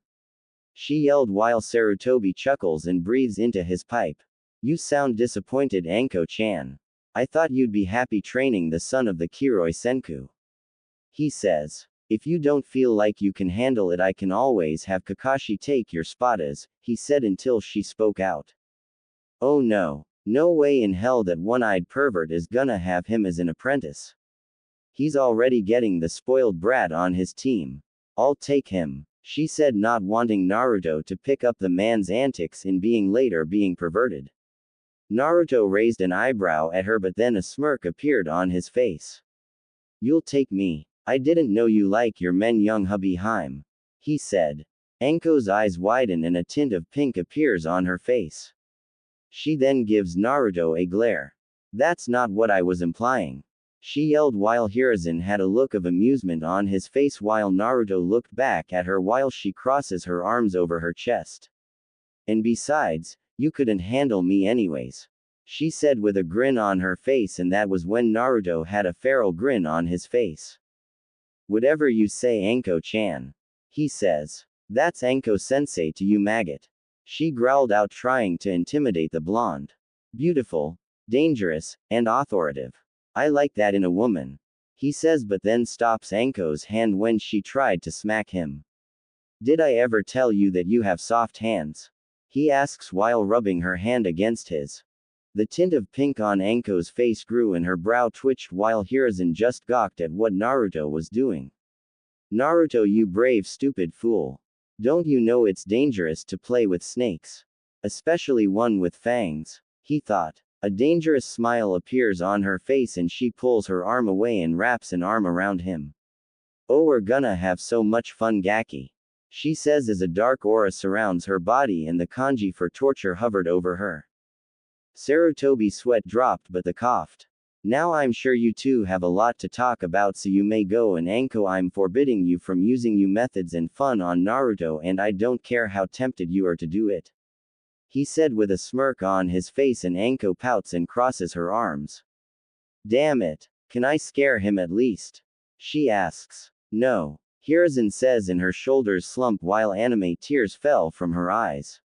she yelled while Sarutobi chuckles and breathes into his pipe. You sound disappointed, Anko-chan. I thought you'd be happy training the son of the Kiroi Senku, he says. If you don't feel like you can handle it, I can always have Kakashi take your spot, as he said, until she spoke out. Oh no. No way in hell that one-eyed pervert is gonna have him as an apprentice. He's already getting the spoiled brat on his team. I'll take him, she said, not wanting Naruto to pick up the man's antics in being late or being perverted. Naruto raised an eyebrow at her, but then a smirk appeared on his face. You'll take me? I didn't know you like your men, young hubby Haim, he said. Anko's eyes widen and a tint of pink appears on her face. She then gives Naruto a glare. That's not what I was implying, she yelled while Hiruzen had a look of amusement on his face while Naruto looked back at her while she crosses her arms over her chest. And besides, you couldn't handle me anyways, she said with a grin on her face, and that was when Naruto had a feral grin on his face. Whatever you say, Anko-chan, he says. That's Anko-sensei to you, maggot, she growled out, trying to intimidate the blonde. Beautiful, dangerous, and authoritative. I like that in a woman, he says, but then stops Anko's hand when she tried to smack him. Did I ever tell you that you have soft hands? He asks while rubbing her hand against his. The tint of pink on Anko's face grew and her brow twitched while Hiruzen just gawked at what Naruto was doing. Naruto, you brave stupid fool. Don't you know it's dangerous to play with snakes? Especially one with fangs, he thought. A dangerous smile appears on her face and she pulls her arm away and wraps an arm around him. Oh, we're gonna have so much fun, Gaki, she says as a dark aura surrounds her body and the kanji for torture hovered over her. Sarutobi's sweat dropped, but the coughed. Now I'm sure you two have a lot to talk about, so you may go, and Anko, I'm forbidding you from using you methods and fun on Naruto, and I don't care how tempted you are to do it, he said with a smirk on his face, and Anko pouts and crosses her arms. Damn it. Can I scare him at least? She asks. No, Hiruzen says, and her shoulders slump while anime tears fell from her eyes.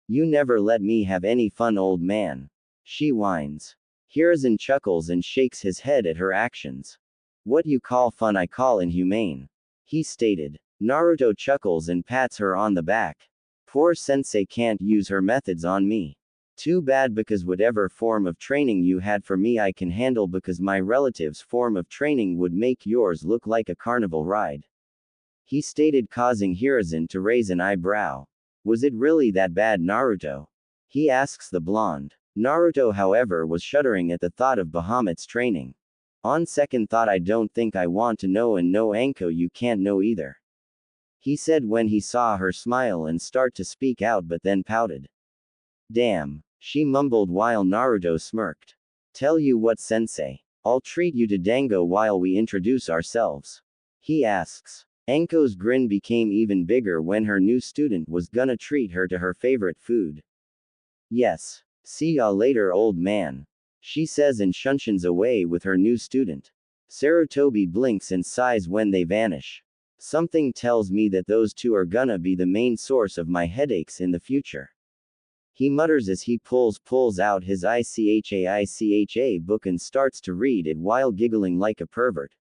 You never let me have any fun, old man, she whines. Hiruzen chuckles and shakes his head at her actions. What you call fun I call inhumane, he stated. Naruto chuckles and pats her on the back. Poor sensei can't use her methods on me. Too bad, because whatever form of training you had for me I can handle, because my relative's form of training would make yours look like a carnival ride, he stated, causing Hiruzen to raise an eyebrow. Was it really that bad, Naruto? He asks the blonde. Naruto, however, was shuddering at the thought of Bahamut's training. On second thought, I don't think I want to know, and no, Anko, you can't know either, he said when he saw her smile and start to speak out, but then pouted. Damn, she mumbled while Naruto smirked. Tell you what, sensei, I'll treat you to dango while we introduce ourselves, he asks. Anko's grin became even bigger when her new student was gonna treat her to her favorite food. Yes. See ya later, old man, she says and shunshes away with her new student. Sarutobi blinks and sighs when they vanish. Something tells me that those two are gonna be the main source of my headaches in the future, he mutters as he pulls out his ICHA book and starts to read it while giggling like a pervert.